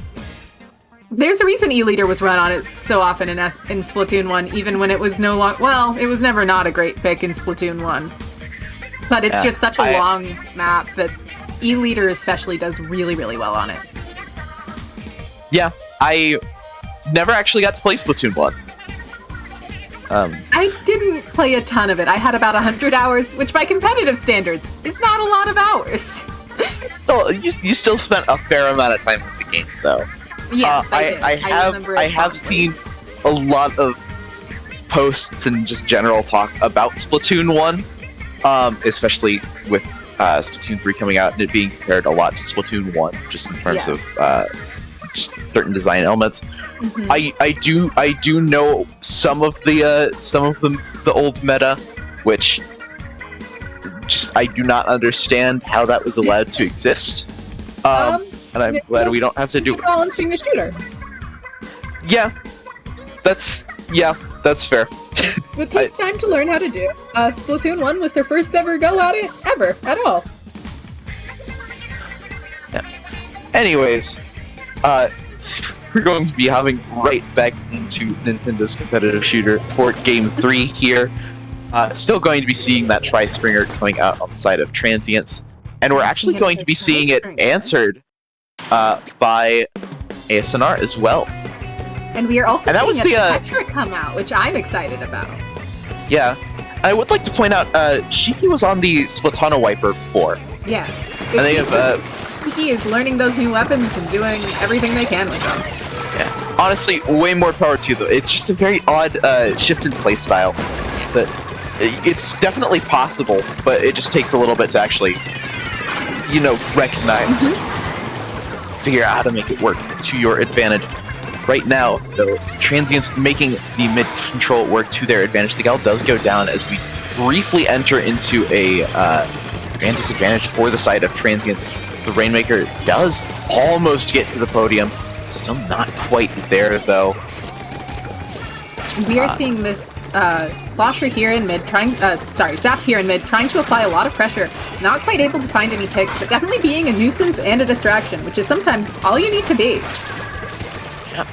there's a reason E-Leader was run on it so often in Splatoon 1, even when it was no long. Well, it was never not a great pick in Splatoon 1. But it's just such a long map that E-Leader especially does really, really well on it. Yeah, I never actually got to play Splatoon 1. I didn't play a ton of it. I had about 100 hours, which by competitive standards is not a lot of hours. So you still spent a fair amount of time with the game, though. Yes, I did. I have seen a lot of posts and just general talk about Splatoon 1, especially with Splatoon 3 coming out and it being compared a lot to Splatoon 1, just in terms of just certain design elements. Mm-hmm. I do know some of the old meta, which just I do not understand how that was allowed to exist. And I'm glad we don't have to do it. Balancing the shooter. Yeah, that's fair. It takes time to learn how to do. Splatoon 1 was their first ever go at it ever at all. Yeah. Anyways, we're going to be hopping right back into Nintendo's competitive shooter for Game 3 here. Still going to be seeing that Tri-Stringer coming out on the side of Transience. And we're actually going to be seeing it answered by ANSR as well. And we are also seeing a Tetra come out, which I'm excited about. Yeah. I would like to point out, Shiki was on the Splatana wiper before. Yes. And they have... Shiki is learning those new weapons and doing everything they can with them. Yeah. Honestly, way more power to them. It's just a very odd shift in playstyle. That it's definitely possible, but it just takes a little bit to actually, recognize. Mm-hmm. Figure out how to make it work to your advantage. Right now, though, Transience making the mid-control work to their advantage. The gal does go down as we briefly enter into a grand disadvantage for the side of Transience. The Rainmaker does almost get to the podium. Still not quite there, though. We are seeing this Slosher here in mid, Zap here in mid, trying to apply a lot of pressure. Not quite able to find any ticks, but definitely being a nuisance and a distraction, which is sometimes all you need to be. Yeah.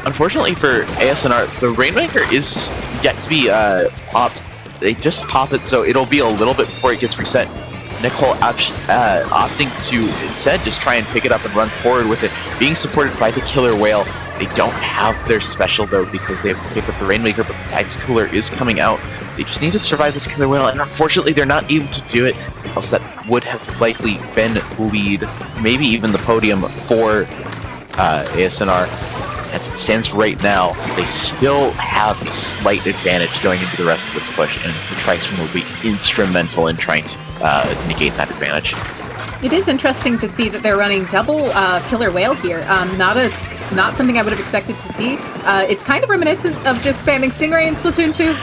Unfortunately for ANSR, the Rainmaker is yet to be popped. They just pop it, so it'll be a little bit before it gets reset. Nicole opting to instead just try and pick it up and run forward with it, being supported by the Killer Whale. They don't have their special, though, because they have to pick up the Rainmaker, but the Tactical Cooler is coming out. They just need to survive this Killer Whale, and unfortunately they're not able to do it, else that would have likely been lead, maybe even the podium for ANSR. As it stands right now, they still have a slight advantage going into the rest of this push, and the Tri-Stringer will be instrumental in trying to negate that advantage. It is interesting to see that they're running double Killer Whale here. Not something I would have expected to see. It's kind of reminiscent of just spamming Stingray in Splatoon 2,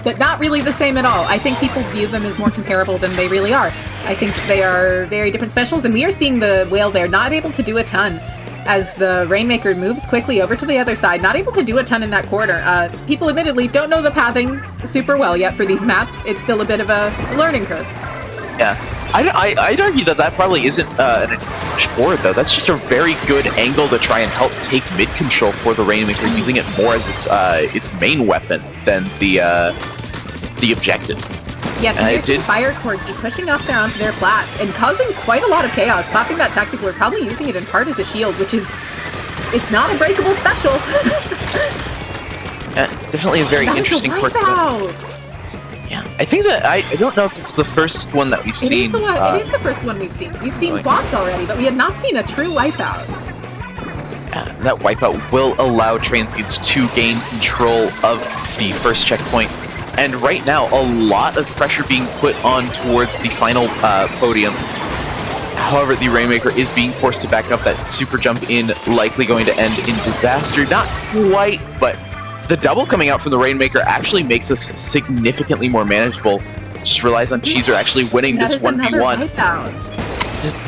but not really the same at all. I think people view them as more comparable than they really are. I think they are very different specials, and we are seeing the Whale there not able to do a ton as the Rainmaker moves quickly over to the other side, not able to do a ton in that corner. People admittedly don't know the pathing super well yet for these maps. It's still a bit of a learning curve. Yeah, I'd argue that probably isn't an attempt to push forward, though. That's just a very good angle to try and help take mid control for the Rainmaker, using it more as its main weapon than the objective. Yes, and here's Fire Corgi pushing up there onto their plat and causing quite a lot of chaos. Popping that tactical, or probably using it in part as a shield, which is, it's not a breakable special. Definitely a very interesting quirk. Yeah, I think that I don't know if it's the first one that we've seen. It is the first one we've seen. We've seen bots already, but we had not seen a true wipeout. That wipeout will allow Transience to gain control of the first checkpoint. And right now, a lot of pressure being put on towards the final podium. However, the Rainmaker is being forced to back up. That super jump in likely going to end in disaster. Not quite, but the double coming out from the Rainmaker actually makes us significantly more manageable. Just relies on Cheezer actually winning this 1v1.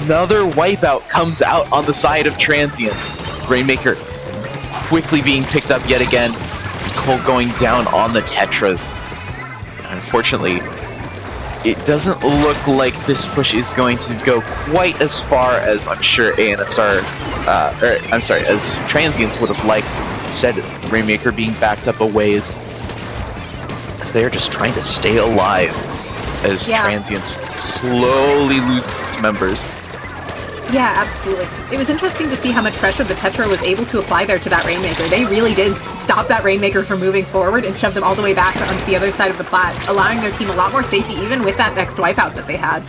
Another wipeout comes out on the side of Transience. Rainmaker quickly being picked up yet again. Cole going down on the Tetras. Unfortunately, it doesn't look like this push is going to go quite as far as I'm sure ANSR, as Transience would have liked. Instead, Rainmaker being backed up a ways, as they're just trying to stay alive as Transience slowly loses its members. Yeah, absolutely. It was interesting to see how much pressure the Tetra was able to apply there to that Rainmaker. They really did stop that Rainmaker from moving forward and shove them all the way back onto the other side of the plat, allowing their team a lot more safety, even with that next wipeout that they had.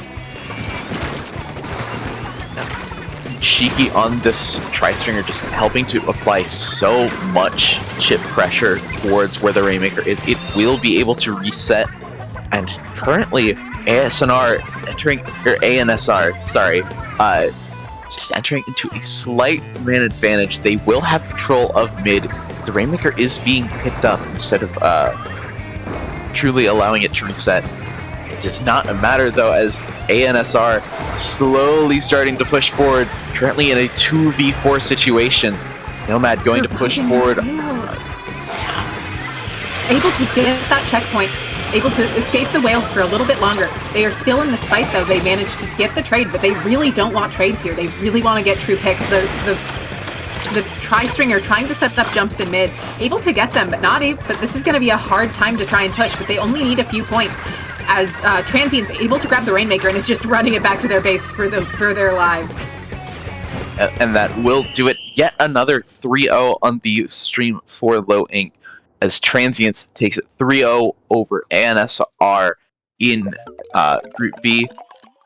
Cheeky on this Tri-Stringer, just helping to apply so much chip pressure towards where the Rainmaker is. It will be able to reset, and currently ANSR, just entering into a slight man advantage. They will have control of mid. The Rainmaker is being picked up instead of truly allowing it to reset. It does not matter though, as ANSR slowly starting to push forward, currently in a 2v4 situation. Nomad going to push forward. Able to get that checkpoint, able to escape the whale for a little bit longer. They are still in this fight though. They managed to get the trade, but they really don't want trades here. They really want to get true picks. The Tri-Stringer trying to set up jumps in mid, able to get them, but not able. But this is going to be a hard time to try and push, but they only need a few points, as Transient's able to grab the Rainmaker and is just running it back to their base for their lives. And that will do it. Yet another 3-0 on the stream for Low Ink, as Transience takes it 3-0 over ANSR in Group B.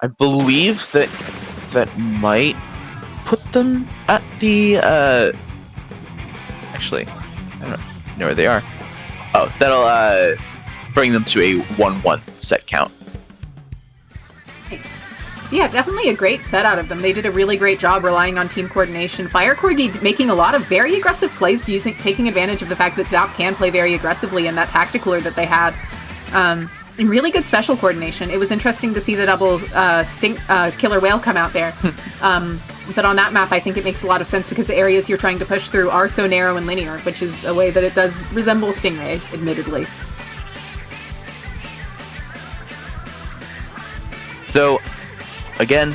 I believe that might put them at the actually, I don't know where they are. Oh, that'll bring them to a 1-1 set count. Thanks. Yeah, definitely a great set out of them. They did a really great job relying on team coordination. Fire Corgi making a lot of very aggressive plays, taking advantage of the fact that Zap can play very aggressively in that tacticaler that they had. And really good special coordination. It was interesting to see the double killer whale come out there. But on that map, I think it makes a lot of sense because the areas you're trying to push through are so narrow and linear, which is a way that it does resemble Stingray, admittedly. So, again,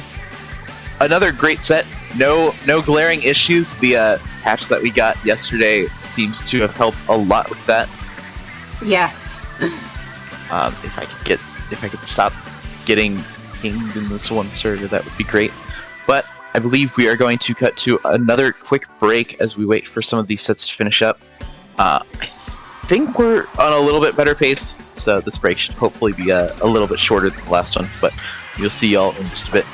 another great set. No glaring issues. The patch that we got yesterday seems to have helped a lot with that. Yes. If I could stop getting pinged in this one server, that would be great. But I believe we are going to cut to another quick break as we wait for some of these sets to finish up. I think we're on a little bit better pace, so this break should hopefully be a little bit shorter than the last one, but you'll see y'all in just a bit.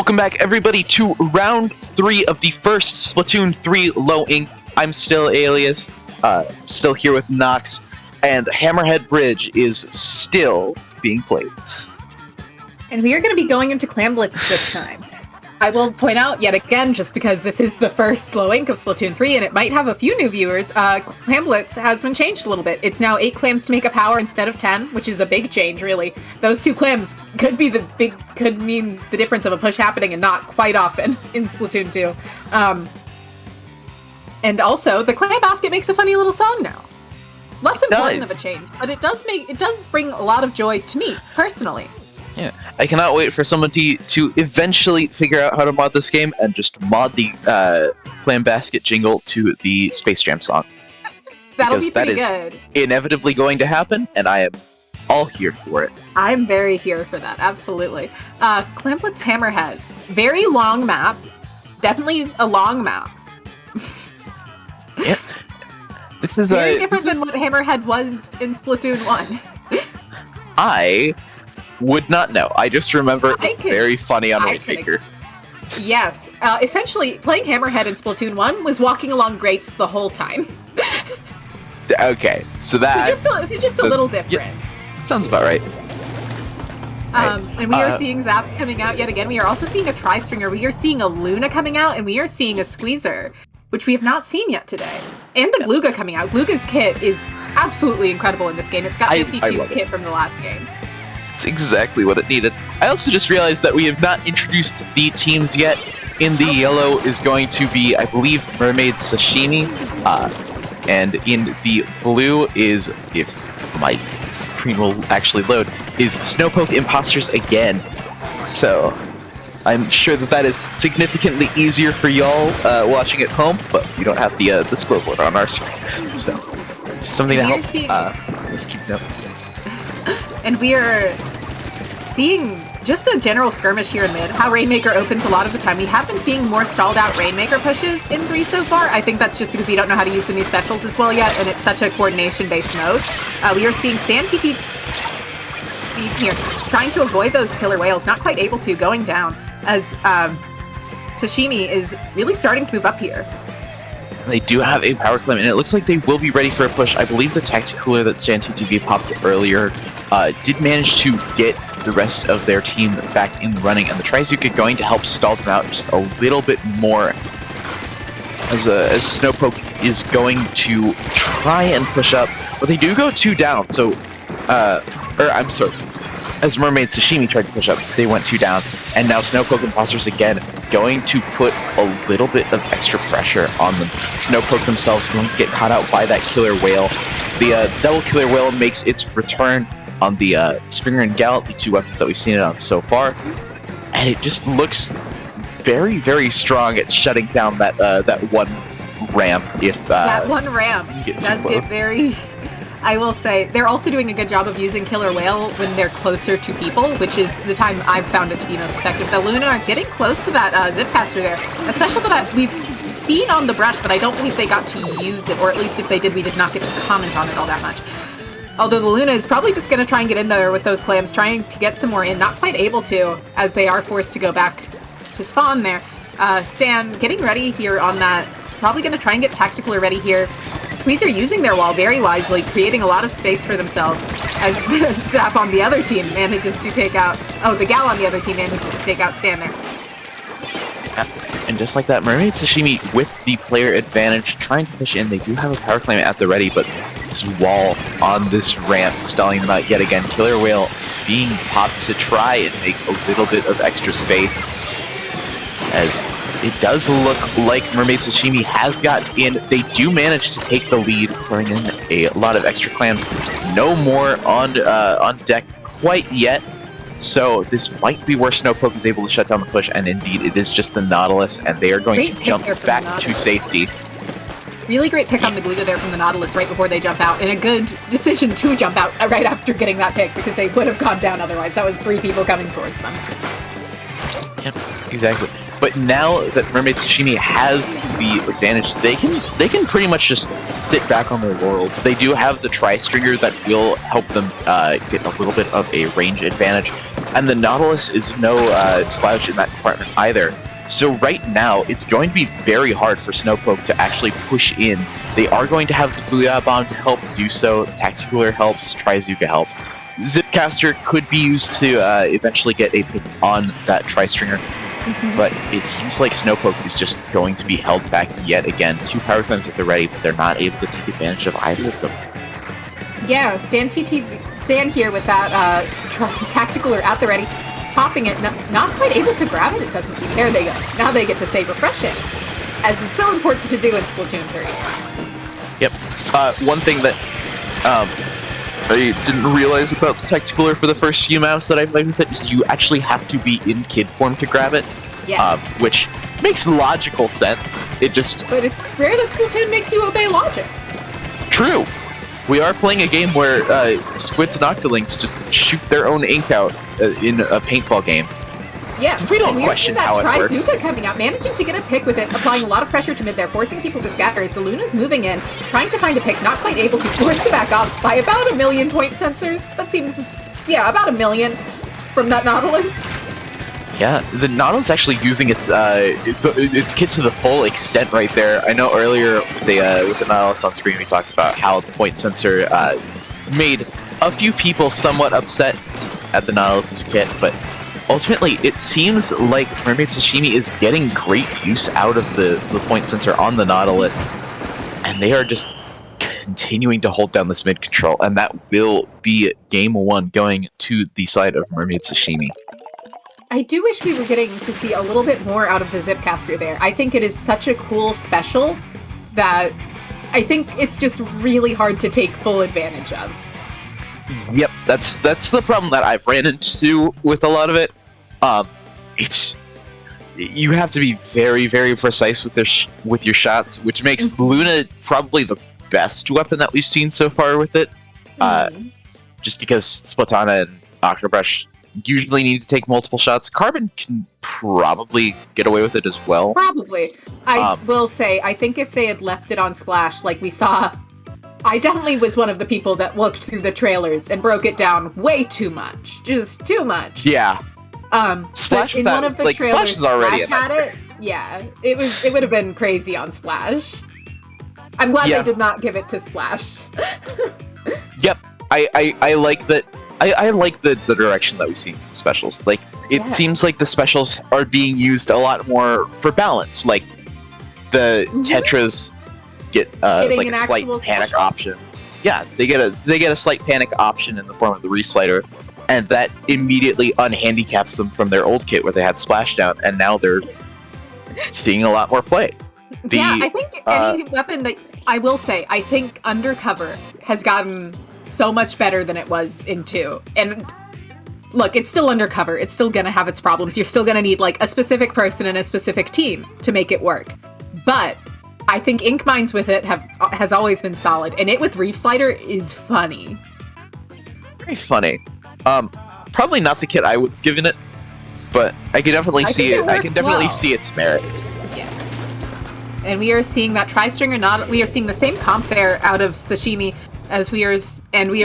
Welcome back, everybody, to round 3 of the first Splatoon 3 low ink. I'm still Alias, still here with Nox, and Hammerhead Bridge is still being played. And we are going to be going into Clamblitz this time. I will point out yet again, just because this is the first low ink of Splatoon 3, and it might have a few new viewers, Clamblitz has been changed a little bit. It's now 8 clams to make a power instead of 10, which is a big change, really. Those 2 clams could mean the difference of a push happening and not quite often in Splatoon 2. And also, the clam basket makes a funny little song now. Less important of a change, but it does bring a lot of joy to me, personally. Yeah, I cannot wait for someone to eventually figure out how to mod this game and just mod the clam basket jingle to the Space Jam song. That'll be pretty good. Inevitably going to happen, and I am all here for it. I'm very here for that, absolutely. Clamblitz Hammerhead. Very long map. Definitely a long map. Yeah. This is very different than what Hammerhead was in Splatoon 1. I would not know. I just remember it was very funny on Rainmaker. Yes. Essentially, playing Hammerhead in Splatoon 1 was walking along grates the whole time. Okay, so that... So just a little different. Yeah, sounds about right. And we are seeing Zaps coming out yet again. We are also seeing a Tri-Stringer. We are seeing a Luna coming out, and we are seeing a Squeezer, which we have not seen yet today. And the Gluga coming out. Gluga's kit is absolutely incredible in this game. It's got 52's kit from the last game. It's exactly what it needed. I also just realized that we have not introduced the teams yet. In the yellow is going to be, I believe, Mermaid Sashimi. And in the blue is, if my screen will actually load, is Snowpoke Imposters again. So I'm sure that is significantly easier for y'all watching at home, but we don't have the scoreboard on our screen. So something to help us keep note. And we are seeing just a general skirmish here in mid, how Rainmaker opens a lot of the time. We have been seeing more stalled out Rainmaker pushes in 3 so far. I think that's just because we don't know how to use the new specials as well yet, and it's such a coordination-based mode. We are seeing Stan TT here, trying to avoid those killer whales, not quite able to, going down, as Sashimi is really starting to move up here. They do have a power climb, and it looks like they will be ready for a push. I believe the tactic cooler that Stan TTV popped earlier did manage to get the rest of their team back in the running, and the Trizuka going to help stall them out just a little bit more, as Snowpoke is going to try and push up, but they do go 2 down, so, I'm sorry, as Mermaid Sashimi tried to push up, they went 2 down, and now Snowpoke Imposters again going to put a little bit of extra pressure on them. Snowpoke themselves going to get caught out by that killer whale. The double killer whale makes its return on the Springer and Gallop, the 2 weapons that we've seen it on so far, and it just looks very, very strong at shutting down that one ramp. If that one ramp does get very. I will say, they're also doing a good job of using Killer Whale when they're closer to people, which is the time I've found it to be most effective. The Luna are getting close to that Zip Caster there, a special that we've seen on the brush, but I don't believe they got to use it, or at least if they did, we did not get to comment on it all that much. Although the Luna is probably just going to try and get in there with those clams, trying to get some more in, not quite able to, as they are forced to go back to spawn there. Stan getting ready here on that, probably going to try and get Tactical ready here. Squeezer using their wall very wisely, creating a lot of space for themselves, as the Zap on the other team manages to take out... Oh, the Gal on the other team manages to take out Stan there. And just like that, Mermaid Sashimi with the player advantage, trying to push in. They do have a power climb at the ready, but this wall on this ramp stalling them out yet again. Killer Whale being popped to try and make a little bit of extra space, as it does look like Mermaid Sashimi has gotten in. They do manage to take the lead, throwing in a lot of extra clams. No more on deck quite yet. So this might be where Snowpoke is able to shut down the push, and indeed it is just the Nautilus, and they are going to jump back to safety. Really great pick on the Gluga there from the Nautilus right before they jump out, and a good decision to jump out right after getting that pick, because they would have gone down otherwise. That was 3 people coming towards them. Yep, exactly. But now that Mermaid Sashimi has the advantage, they can pretty much just sit back on their laurels. They do have the Tri-Stringer that will help them get a little bit of a range advantage. and the Nautilus is no slouch in that department either. So right now, it's going to be very hard for Snowpoke to actually push in. They are going to have the Booyah Bomb to help do so. Tacticular helps, Trizuka helps. Zipcaster could be used to eventually get a pick on that Tri-Stringer, but it seems like Snowpoke is just going to be held back yet again. 2 Power Cleanses at the ready, but they're not able to take advantage of either of them. Yeah, stand here with that Tacticular at the ready, popping it, not quite able to grab it, it doesn't seem. There they go. Now they get to say refreshing, as is so important to do in Splatoon 3. Yep. One thing that I didn't realize about the Tacticular for the first few maps that I played with it is you actually have to be in kid form to grab it. Yes. Which makes logical sense. But it's rare that Splatoon makes you obey logic. True. We are playing a game where Squids and Octolings just shoot their own ink out in a paintball game. Yeah, we don't question how it works. Trizuka coming out, managing to get a pick with it, applying a lot of pressure to mid there, forcing people to scatter as the Luna's moving in, trying to find a pick, not quite able to, forced to back off by about 1 million point sensors. That seems, yeah, about 1 million from that Nautilus. Yeah, the Nautilus actually using its kit to the full extent right there. I know earlier with the Nautilus on screen we talked about how the point sensor made a few people somewhat upset at the Nautilus's kit, but ultimately it seems like Mermaid Sashimi is getting great use out of the point sensor on the Nautilus, and they are just continuing to hold down this mid control, and that will be game 1 going to the side of Mermaid Sashimi. I do wish we were getting to see a little bit more out of the Zipcaster there. I think it is such a cool special that I think it's just really hard to take full advantage of. Yep, that's the problem that I've ran into with a lot of it. It's you have to be very, very precise with your shots, which makes Luna probably the best weapon that we've seen so far with it. Just because Splatana and Octobrush usually need to take multiple shots. Carbon can probably get away with it as well. Probably. I will say, I think if they had left it on Splash, like we saw, I definitely was one of the people that looked through the trailers and broke it down way too much. Just too much. Yeah. Splash in one of the trailers, Splash is already Splash had it. Yeah, it would have been crazy on Splash. I'm glad they did not give it to Splash. Yep. I like that. I like the direction that we see in specials. Like, it seems like the specials are being used a lot more for balance. Like, the Tetras get like a slight panic option. Yeah, they get a slight panic option in the form of the Reslider, and that immediately unhandicaps them from their old kit where they had Splashdown, and now they're seeing a lot more play. I think any weapon that I will say, I think Undercover has gotten so much better than it was in 2. And look, it's still Undercover. It's still gonna have its problems. You're still gonna need like a specific person and a specific team to make it work. But I think Ink Mines with it has always been solid, and it with Reef Slider is funny. Very funny. Probably not the kit I would have given it, but I can definitely see it. I can definitely see its merits. Yes. And we are seeing that Tri-Stringer we are seeing the same comp there out of Sashimi as we are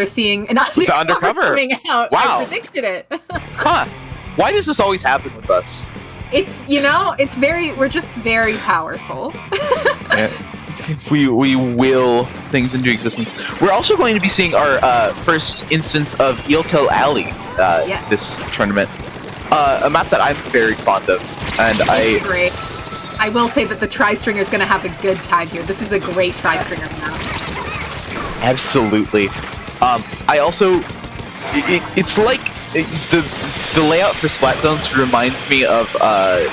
seeing an Undercover coming out. Wow. I predicted it. Huh. Why does this always happen with us? It's, we're just very powerful. Yeah. We will things into existence. We're also going to be seeing our first instance of Eeltail Alley this tournament. A map that I'm very fond of, and it's great. I will say that the Tri-Stringer is going to have a good time here. This is a great Tri-Stringer map. Absolutely. I also, it's like the layout for Splat Zones reminds me of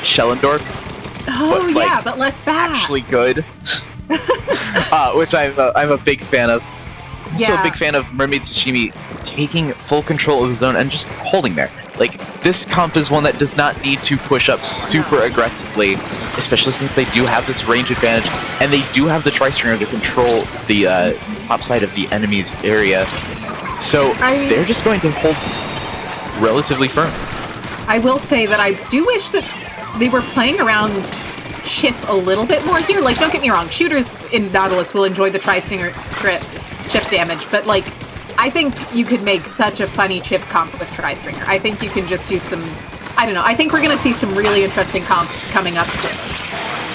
Schellendorf. Oh but less bad. Actually good. Which I'm a big fan of. Also a big fan of Mermaid Sashimi taking full control of the zone and just holding there. Like, this comp is one that does not need to push up super aggressively, especially since they do have this range advantage, and they do have the Tri-Stringer to control the top side of the enemy's area. So they're just going to hold relatively firm. I will say that I do wish that they were playing around chip a little bit more here. Like, don't get me wrong, shooters in Nautilus will enjoy the Tri-Stringer chip damage, but like, I think you could make such a funny chip comp with Tri-Stringer. I think you can just do some... I don't know. I think we're going to see some really interesting comps coming up soon.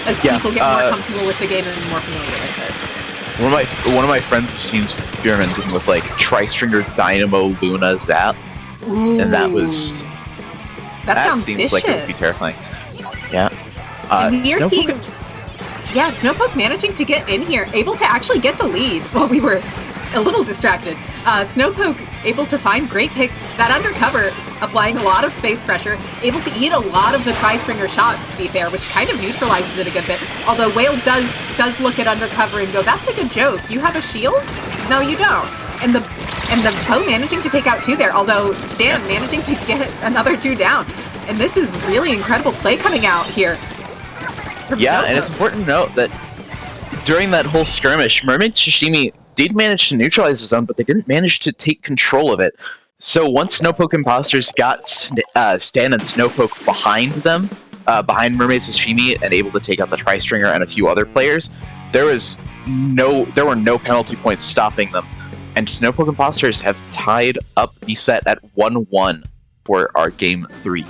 As people get more comfortable with the game and more familiar with it. One of my friends' teams was experimenting with like Tri-Stringer Dynamo Luna Zap. Ooh. And that was... That sounds seems vicious. like it would be terrifying. Yeah. And we're seeing... Yeah, Snowpoke managing to get in here, able to actually get the lead while we were a little distracted. Snowpoke able to find great picks, that undercover applying a lot of space pressure, able to eat a lot of the Tri-Stringer shots, to be fair, which kind of neutralizes it a good bit. Although Whale does look at undercover and go, that's a good joke. You have a shield? No, you don't. And the Poe managing to take out 2 there, although Stan managing to get another 2 down. And this is really incredible play coming out here. Yeah, and it's important to note that during that whole skirmish, Mermaid Sashimi did manage to neutralize the zone, but they didn't manage to take control of it. So once Snowpoke Imposters got Stan and Snowpoke behind them, behind Mermaid Sashimi, and able to take out the Tri-Stringer and a few other players, there were no penalty points stopping them. And Snowpoke Imposters have tied up the set at 1-1 for our Game 3.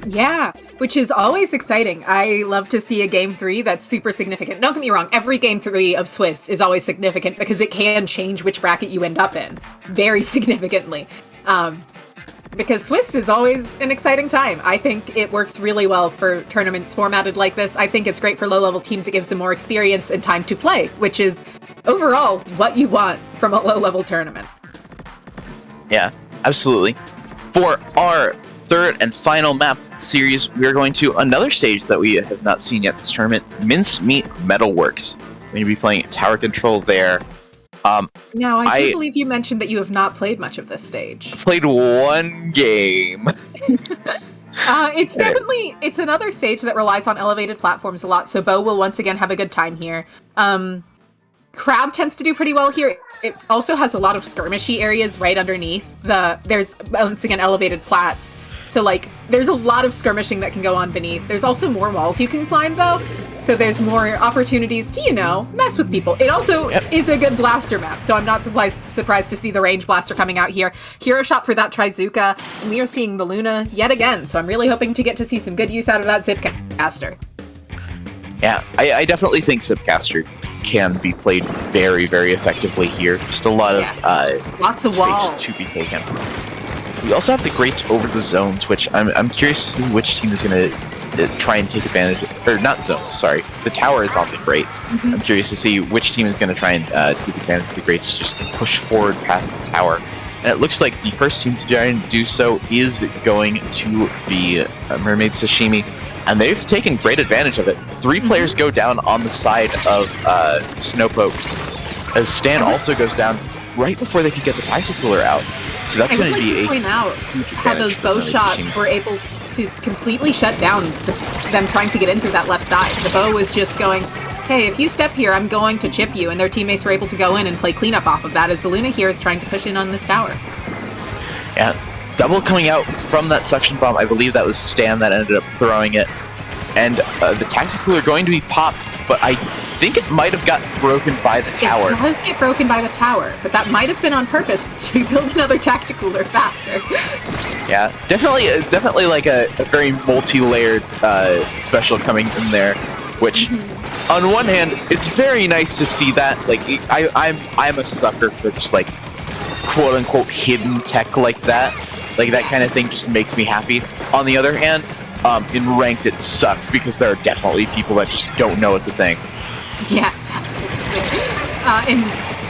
Yeah, which is always exciting. I love to see a Game 3 that's super significant. Don't get me wrong, every Game 3 of Swiss is always significant because it can change which bracket you end up in very significantly. Because Swiss is always an exciting time. I think it works really well for tournaments formatted like this. I think it's great for low-level teams. It gives them more experience and time to play, which is overall what you want from a low-level tournament. Yeah, absolutely. For our third and final map series, we are going to another stage that we have not seen yet this tournament, Mincemeat Metalworks. We're going to be playing Tower Control there. Now, I do believe you mentioned that you have not played much of this stage. Played 1 game. It's another stage that relies on elevated platforms a lot, so Bo will once again have a good time here. Crab tends to do pretty well here. It also has a lot of skirmishy areas right underneath. There's, once again, elevated plats. So, like, there's a lot of skirmishing that can go on beneath. There's also more walls you can climb, though. So there's more opportunities to, mess with people. It also is a good blaster map, so I'm not surprised to see the range blaster coming out here. Hero shot for that Trizuka, and we are seeing the Luna yet again, so I'm really hoping to get to see some good use out of that Zipcaster. Yeah, I definitely think Zipcaster can be played very, very effectively here. Just a lot of lots of space walls to be taken. We also have the grates over the zones, which I'm curious to see which team is going to try and take advantage of, or not zones, sorry. The tower is on the grates. Mm-hmm. I'm curious to see which team is going to try and take advantage of the grates to just push forward past the tower. And it looks like the first team to try and do so is going to be Mermaid Sashimi, and they've taken great advantage of it. 3 players go down on the side of Snowpoke, as Stan also goes down right before they can get the Tacticooler out. So that's going to be a point out how those bow shots were able to completely shut down them trying to get in through that left side. The bow was just going, hey, if you step here, I'm going to chip you, and their teammates were able to go in and play cleanup off of that as the Luna here is trying to push in on this tower. Yeah, double coming out from that suction bomb. I believe that was Stan that ended up throwing it. And the Tacticooler going to be popped, but I think it might have got broken by the tower. It does get broken by the tower, but that might have been on purpose to build another Tacticooler faster. Yeah, definitely like a very multi-layered special coming in there, which on one hand, it's very nice to see that. Like, I'm a sucker for just like quote-unquote hidden tech like that. Like, that kind of thing just makes me happy. On the other hand, in ranked it sucks because there are definitely people that just don't know it's a thing. Yes, absolutely. And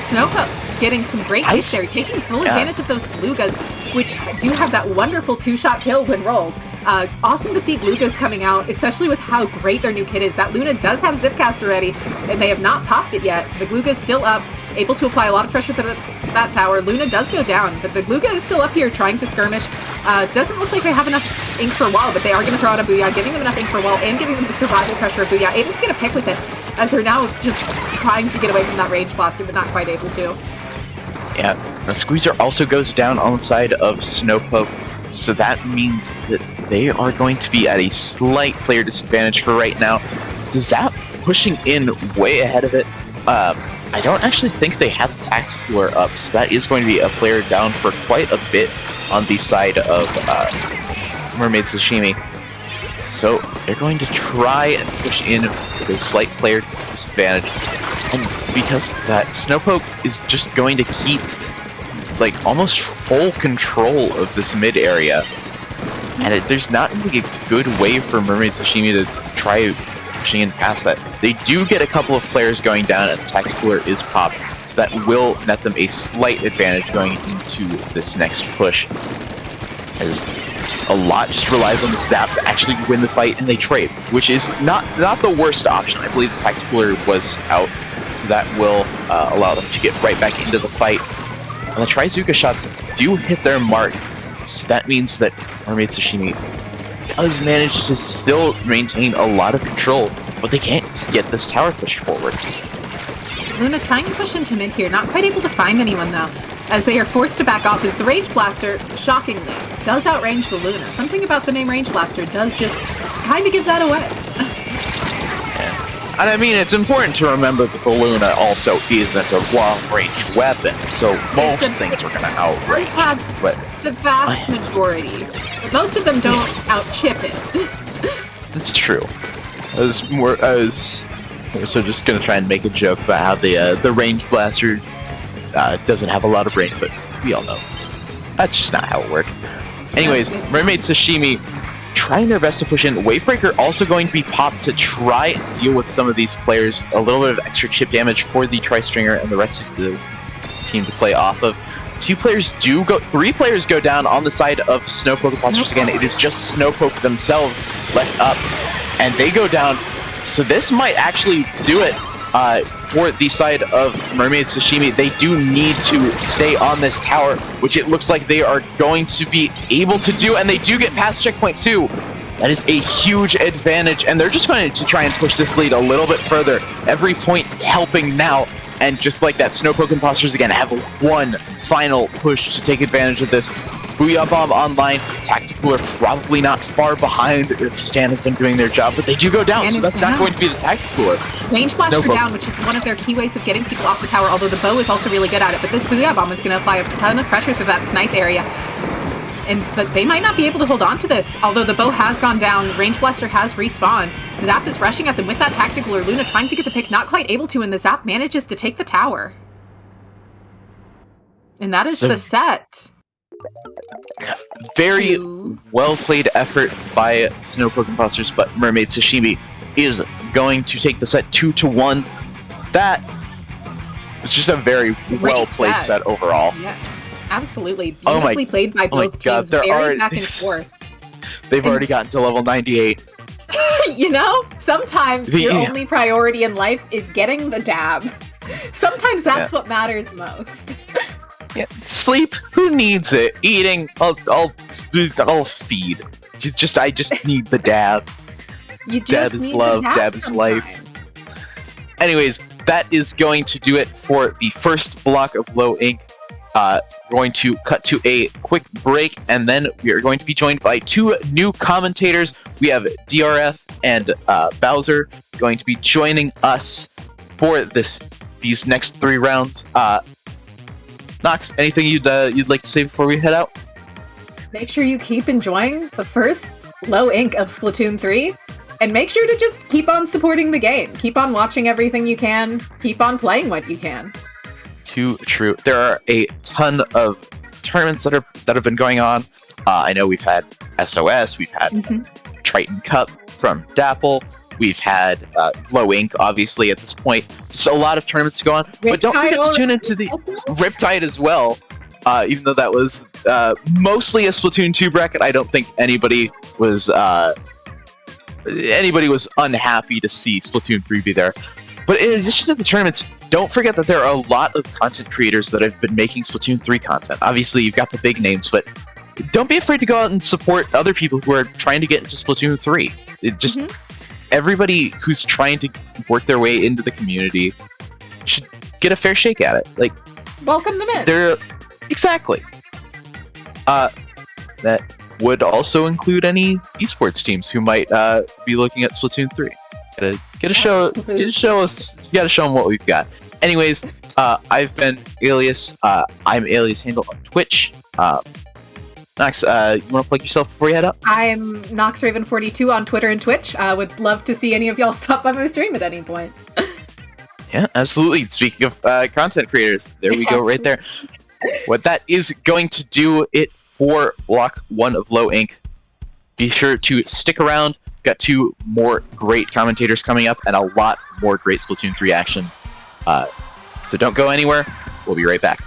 Snowpoke getting some great hits there, taking full advantage of those Belugas, which do have that wonderful 2-shot kill when rolled. Awesome to see Belugas coming out, especially with how great their new kit is. That Luna does have Zipcast already, and they have not popped it yet. The Beluga's still up, able to apply a lot of pressure to that tower. Luna does go down, but the Beluga is still up here trying to skirmish. Doesn't look like they have enough ink for a wall, but they are going to throw out a Booyah, giving them enough ink for a wall, and giving them the survival pressure of Booyah. Able to get a pick with it, as they're now just trying to get away from that range blaster, but not quite able to. Yeah, the Squeezer also goes down on the side of Snowpoke, so that means that they are going to be at a slight player disadvantage for right now. Zap pushing in way ahead of it. I don't actually think they have the Tacticooler up, so that is going to be a player down for quite a bit on the side of Mermaid Sashimi. So they're going to try and push in with a slight player disadvantage. And because that Snowpoke is just going to keep like almost full control of this mid area. And there's not really a good way for Mermaid Sashimi to try pushing in past that. They do get a couple of players going down and the Tacticooler is popped. So that will net them a slight advantage going into this next push. As a lot just relies on the Zap to actually win the fight, and they trade, which is not the worst option. I believe the Tacticooler was out, so that will allow them to get right back into the fight. And the Trizuka shots do hit their mark, so that means that Mermaid Sashimi does manage to still maintain a lot of control, but they can't get this tower pushed forward. Luna trying to push into mid here, not quite able to find anyone though, as they are forced to back off as the Rage Blaster, shockingly, does outrange the Luna. Something about the name Rage Blaster does just kind of give that away. Yeah. And I mean, it's important to remember that the Luna also isn't a long-range weapon, so most things are going to outrange. But the vast majority. But most of them don't outchip it. That's true. I was also just going to try and make a joke about how the Range Blaster doesn't have a lot of range, but we all know that's just not how it works. Anyways, Mermaid Sashimi trying their best to push in. Wavebreaker also going to be popped to try and deal with some of these players. A little bit of extra chip damage for the Tri-Stringer and the rest of the team to play off of. Three players go down on the side of Snowpoke Imposters again. It is just Snowpoke themselves left up, and they go down. So this might actually do it for the side of Mermaid Sashimi. They do need to stay on this tower, which it looks like they are going to be able to do, and they do get past checkpoint 2. That is a huge advantage, and they're just going to try and push this lead a little bit further. Every point helping now, and just like that, Snowpoke Imposters again have one final push to take advantage of this. Booyah Bomb online. Tacticooler probably not far behind if Stan has been doing their job, but they do go down, so that's not going to be the Tacticooler. Range Blaster down, which is one of their key ways of getting people off the tower, although the bow is also really good at it, but this Booyah Bomb is going to apply a ton of pressure through that snipe area. But they might not be able to hold on to this, although the bow has gone down, Range Blaster has respawned. The Zap is rushing at them with that Tacticooler. Luna trying to get the pick, not quite able to, and the Zap manages to take the tower. And that is the set. Very well-played effort by Snowpoke Imposters, but Mermaid Sashimi is going to take the set 2-1. That was just a very well-played set overall. Yeah, absolutely. Beautifully played by both teams. Very back and forth. They've already gotten to level 98. You know, sometimes your only priority in life is getting the dab. Sometimes that's what matters most. Yeah, sleep. Who needs it? Eating. I'll feed. I just need the dab. Dab is love. Dab is life. Anyways, that is going to do it for the first block of Low Ink. We're going to cut to a quick break, and then we are going to be joined by two new commentators. We have DRF and Bowser going to be joining us for these next 3 rounds. Nox, anything you'd like to say before we head out? Make sure you keep enjoying the first Low Ink of Splatoon 3, and make sure to just keep on supporting the game. Keep on watching everything you can. Keep on playing what you can. Too true. There are a ton of tournaments that have been going on. I know we've had SOS, we've had Triton Cup from Dapple. We've had Low Ink, obviously, at this point. Just a lot of tournaments to go on. But don't forget to tune into the Riptide as well. Even though that was mostly a Splatoon 2 bracket, I don't think anybody was unhappy to see Splatoon 3 be there. But in addition to the tournaments, don't forget that there are a lot of content creators that have been making Splatoon 3 content. Obviously, you've got the big names, but don't be afraid to go out and support other people who are trying to get into Splatoon 3. Everybody who's trying to work their way into the community should get a fair shake at it. Like, welcome them in. Exactly. That would also include any esports teams who might be looking at Splatoon 3. You gotta show them what we've got. Anyways, I've been Alias. I'm Alias Handle on Twitch. Max, you want to plug yourself before you head up? I'm NoxRaven42 on Twitter and Twitch. Would love to see any of y'all stop by my stream at any point. Yeah, absolutely. Speaking of content creators, there we go right there. What that is going to do it for Block 1 of Low Ink. Be sure to stick around. We've got 2 more great commentators coming up and a lot more great Splatoon 3 action. So don't go anywhere. We'll be right back.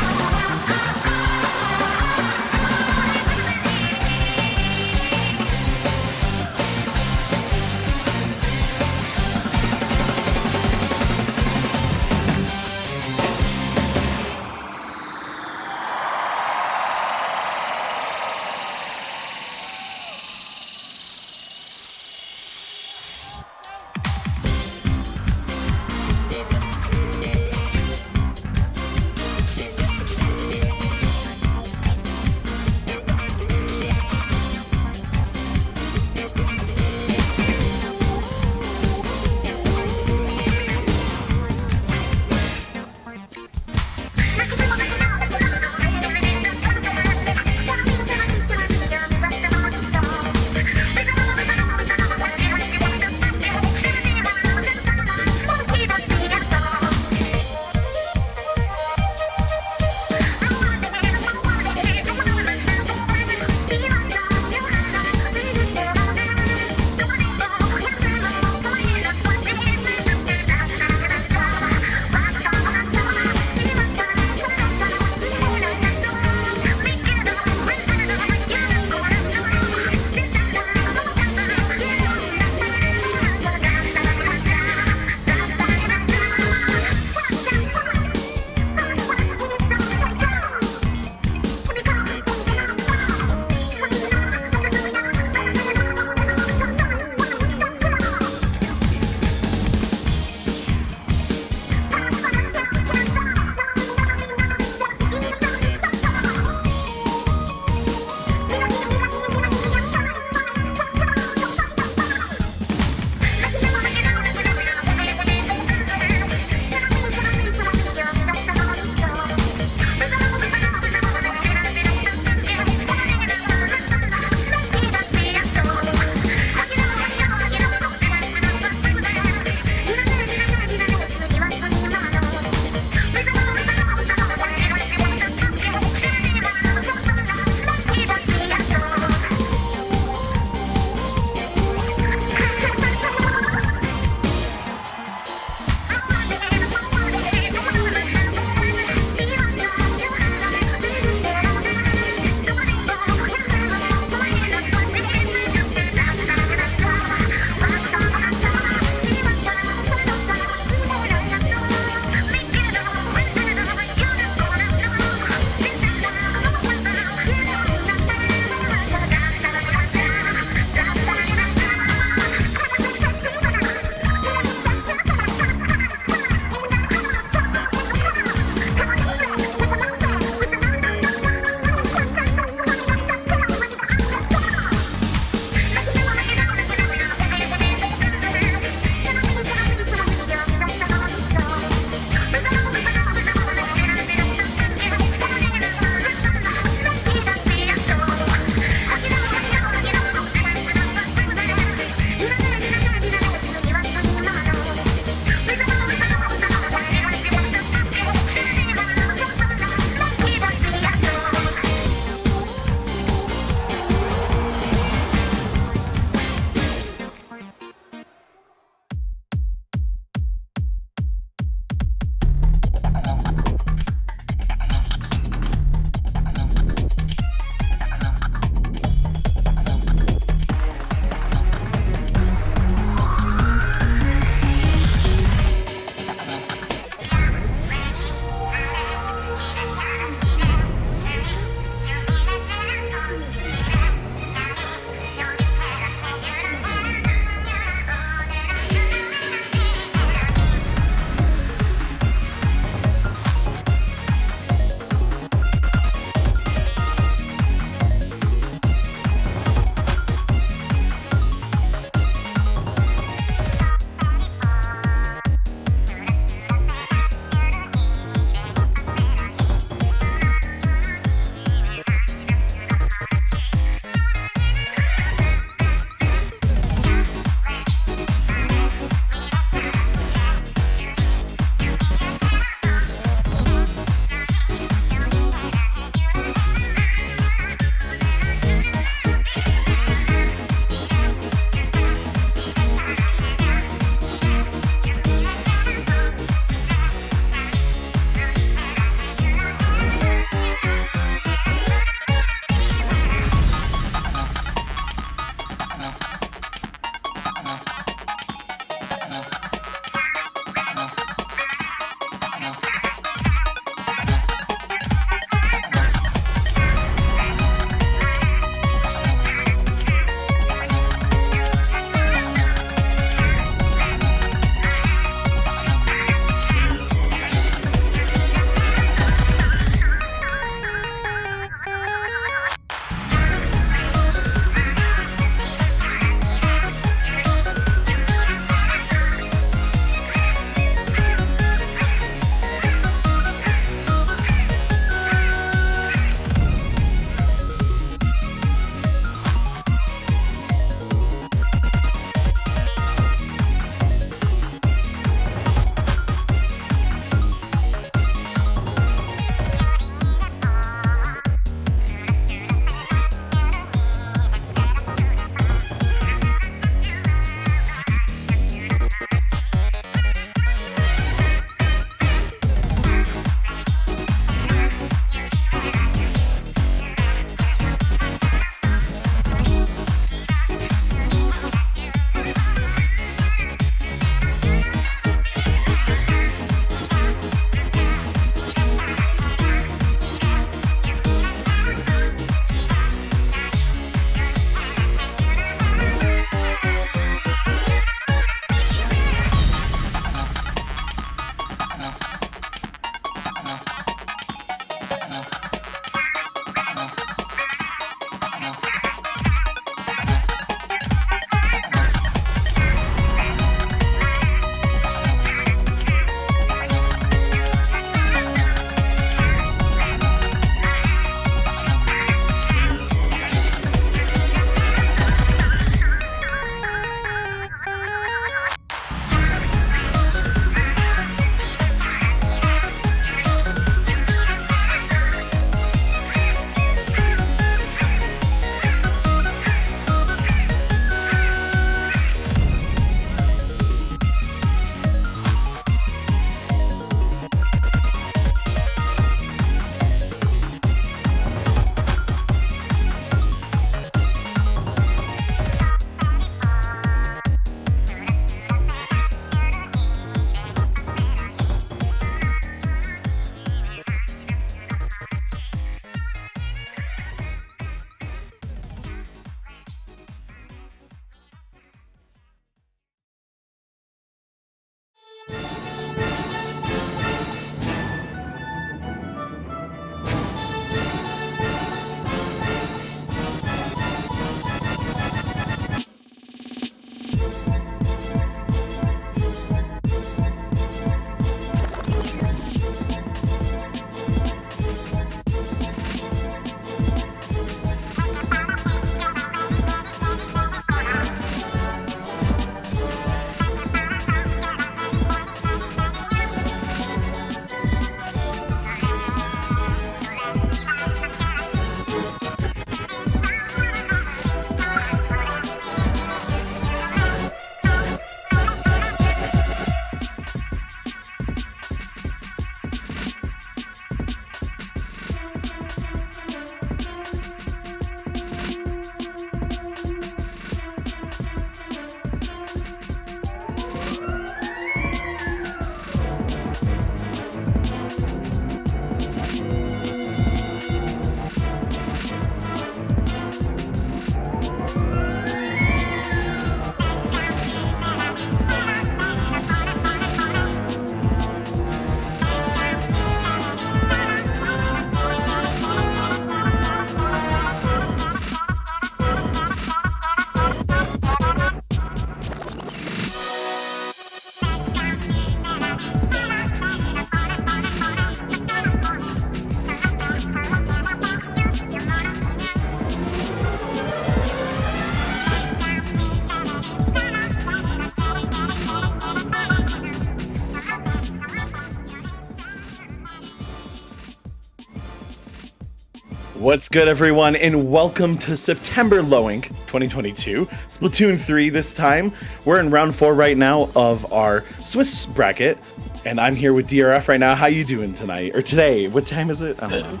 What's good, everyone, and welcome to September Lowing 2022, Splatoon 3 this time. We're in round 4 right now of our Swiss bracket, and I'm here with DRF right now. How you doing tonight? Or today? What time is it? I don't know.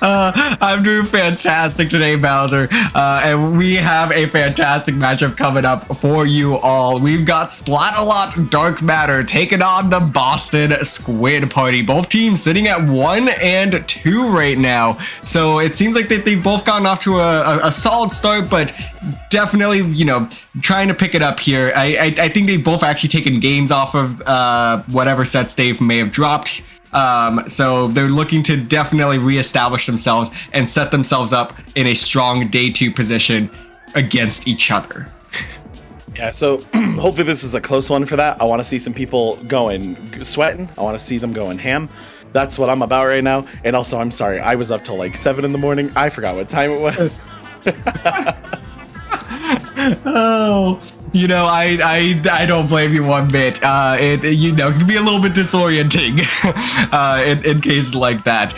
I'm doing fantastic today, Bowser, and we have a fantastic matchup coming up for you all. We've got Splatalot Dark Matter taking on the Boston Squid Party. Both teams sitting at 1 and 2 right now, so it seems like they've both gotten off to a solid start, but definitely, trying to pick it up here. I think they've both actually taken games off of whatever sets they may have dropped. So they're looking to definitely reestablish themselves and set themselves up in a strong day 2 position against each other. Yeah, so hopefully this is a close one for that. I want to see some people going sweating. I want to see them going ham. That's what I'm about right now. And also, I'm sorry, I was up till like 7 in the morning. I forgot what time it was. Oh, I don't blame you one bit. It can be a little bit disorienting in cases like that.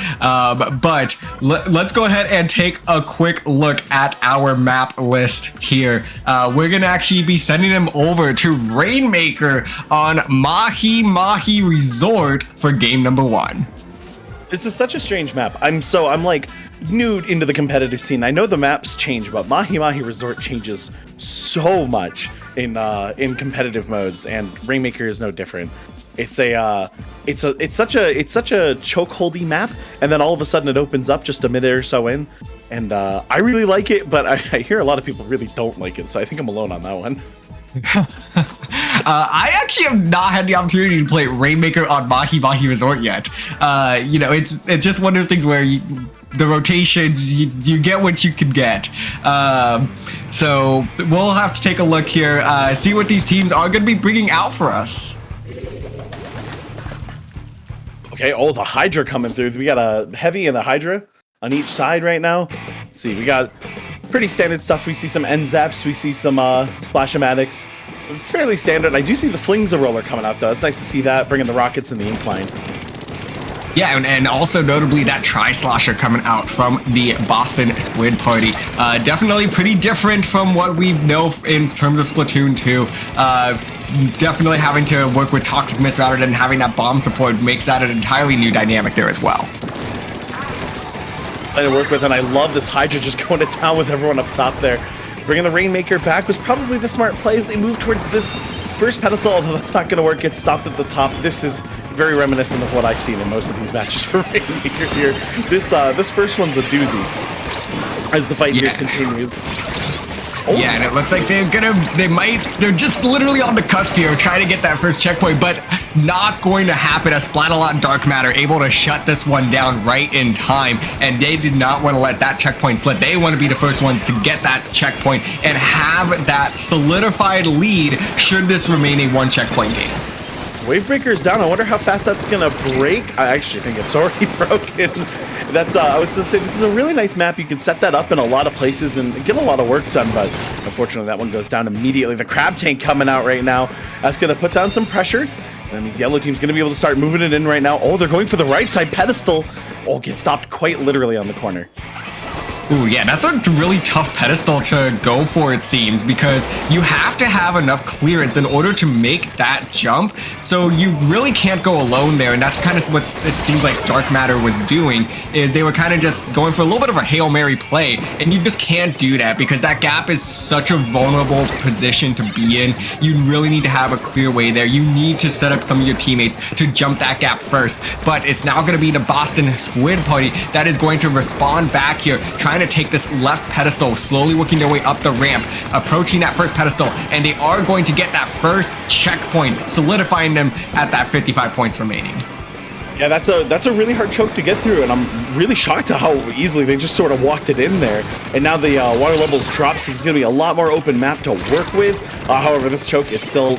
But let's go ahead and take a quick look at our map list here. We're gonna actually be sending them over to Rainmaker on Mahi Mahi Resort for game number 1. This is such a strange map. I'm like new into the competitive scene. I know the maps change, but Mahi Mahi Resort changes so much in competitive modes, and Rainmaker is no different. It's such a chokeholdy map, and then all of a sudden it opens up just a minute or so in, and I really like it, but I hear a lot of people really don't like it, so I think I'm alone on that one. I actually have not had the opportunity to play Rainmaker on Mahi Mahi Resort yet. It's just one of those things where the rotations, you get what you can get. So we'll have to take a look here, see what these teams are going to be bringing out for us. Okay, the Hydra coming through. We got a Heavy and a Hydra on each side right now. Let's see, we got pretty standard stuff. We see some end zaps, we see some Splash-O-Matics. Fairly standard. I do see the Flings-A Roller coming out, though. It's nice to see that, bringing the rockets and the incline. Yeah, and also notably that Tri-Slosher coming out from the Boston Squid Party. Definitely pretty different from what we know in terms of Splatoon 2. Definitely having to work with Toxic Mist rather than having that bomb support makes that an entirely new dynamic there as well. To work with, and I love this Hydra just going to town with everyone up top there. Bringing the Rainmaker back was probably the smart play as they move towards this first pedestal, although that's not going to work. Gets stopped at the top. This is very reminiscent of what I've seen in most of these matches for Rainmaker here. This first one's a doozy as the fight here continues. Yeah, and it looks like they're just literally on the cusp here trying to get that first checkpoint, but not going to happen as Splatalot Dark Matter able to shut this one down right in time, and they did not want to let that checkpoint slip. They want to be the first ones to get that checkpoint and have that solidified lead should this remain a 1 checkpoint game. Wavebreaker is down. I wonder how fast that's gonna break. I actually think it's already broken. That's I was gonna say this is a really nice map. You can set that up in a lot of places and get a lot of work done, but unfortunately that one goes down immediately. The Crab Tank coming out right now. That's gonna put down some pressure. That means Yellow Team's gonna be able to start moving it in right now. They're going for the right side pedestal. Get stopped quite literally on the corner. Ooh, yeah, that's a really tough pedestal to go for, it seems, because you have to have enough clearance in order to make that jump. So you really can't go alone there, and that's kind of what it seems like Dark Matter was doing, is they were kind of just going for a little bit of a Hail Mary play, and you just can't do that because that gap is such a vulnerable position to be in. You really need to have a clear way there. You need to set up some of your teammates to jump that gap first, but it's now going to be the Boston Squid Party that is going to respond back here, trying to take this left pedestal, slowly working their way up the ramp, approaching that first pedestal, and they are going to get that first checkpoint, solidifying them at that 55 points remaining. Yeah, that's a really hard choke to get through, and I'm really shocked at how easily they just sort of walked it in there. And now the water levels drop, so it's going to be a lot more open map to work with. However, this choke is still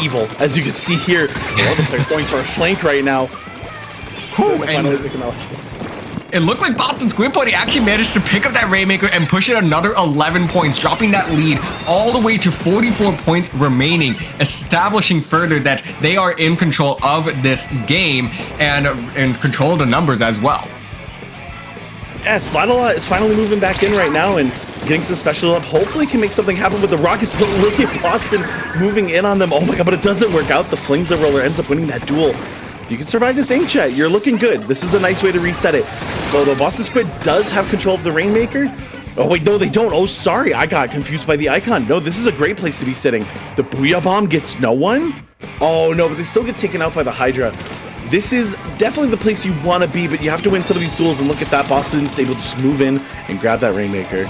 evil, as you can see here. They're going for a flank right now. Whew, it looked like Boston Squid Party actually managed to pick up that Rainmaker and push it another 11 points, dropping that lead all the way to 44 points remaining, establishing further that they are in control of this game and in control of the numbers as well. Yeah, Splatalot is finally moving back in right now and getting some special up. Hopefully can make something happen with the Rockets, but look at Boston moving in on them. Oh my god, but it doesn't work out. The Flings the Roller ends up winning that duel. You can survive this ink chat. You're looking good. This is a nice way to reset it. So the Boston Squid does have control of the Rainmaker. Oh wait, no, they don't. Oh, sorry, I got confused by the icon. No, this is a great place to be sitting. The Booyah Bomb gets no one? Oh no, but they still get taken out by the Hydra. This is definitely the place you want to be, but you have to win some of these duels, and look at that. Boston's able to just move in and grab that Rainmaker.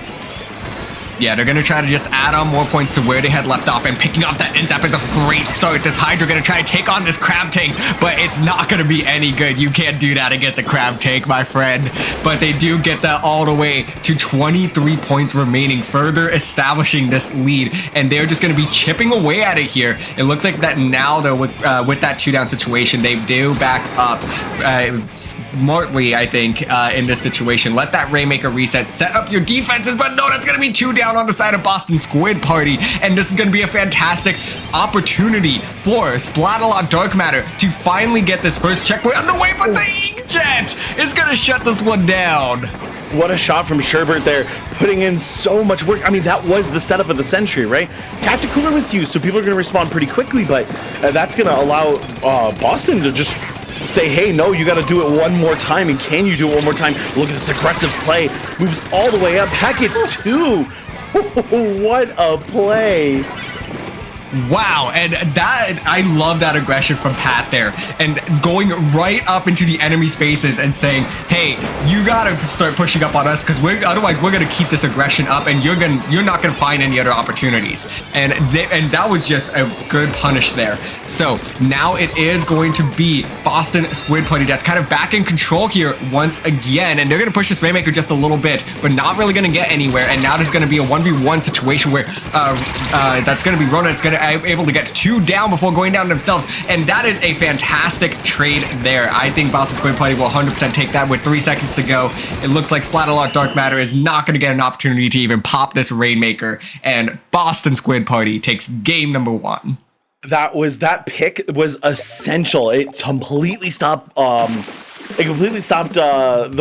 Yeah, they're going to try to just add on more points to where they had left off, and picking off that NZAP is a great start. This Hydra going to try to take on this Crab Tank, but it's not going to be any good. You can't do that against a Crab Tank, my friend. But they do get that all the way to 23 points remaining, further establishing this lead, and they're just going to be chipping away at it here. It looks like that now, though, with that 2-down situation, they do back up smartly, I think, in this situation. Let that Rainmaker reset, set up your defenses, but no, that's going to be 2 down on the side of Boston Squid Party, and this is going to be a fantastic opportunity for Splatalot Dark Matter to finally get this first checkpoint on the way, but the Inkjet is going to shut this one down. What a shot from Sherbert there, putting in so much work. I mean, that was the setup of the Sentry, right? Tactic Cooler was used, so people are going to respond pretty quickly, but that's going to allow Boston to just say, hey, no, you got to do it one more time, and can you do it one more time? Look at this aggressive play. Moves all the way up. Packets 2. What a play. Wow, and that, I love that aggression from Pat there, and going right up into the enemy spaces and saying, hey, you gotta start pushing up on us, because otherwise we're gonna keep this aggression up, and you're not gonna find any other opportunities. And that was just a good punish there. So now it is going to be Boston Squid Party that's kind of back in control here once again, and they're gonna push this Rainmaker just a little bit, but not really gonna get anywhere. And now there's gonna be a 1v1 situation where that's gonna be Rona. It's gonna able to get 2 down before going down themselves, and that is a fantastic trade there. I think Boston Squid Party will 100% take that with 3 seconds to go. It looks like Splatalot Dark Matter is not going to get an opportunity to even pop this Rainmaker, and Boston Squid Party takes game number 1. That pick was essential. It completely stopped the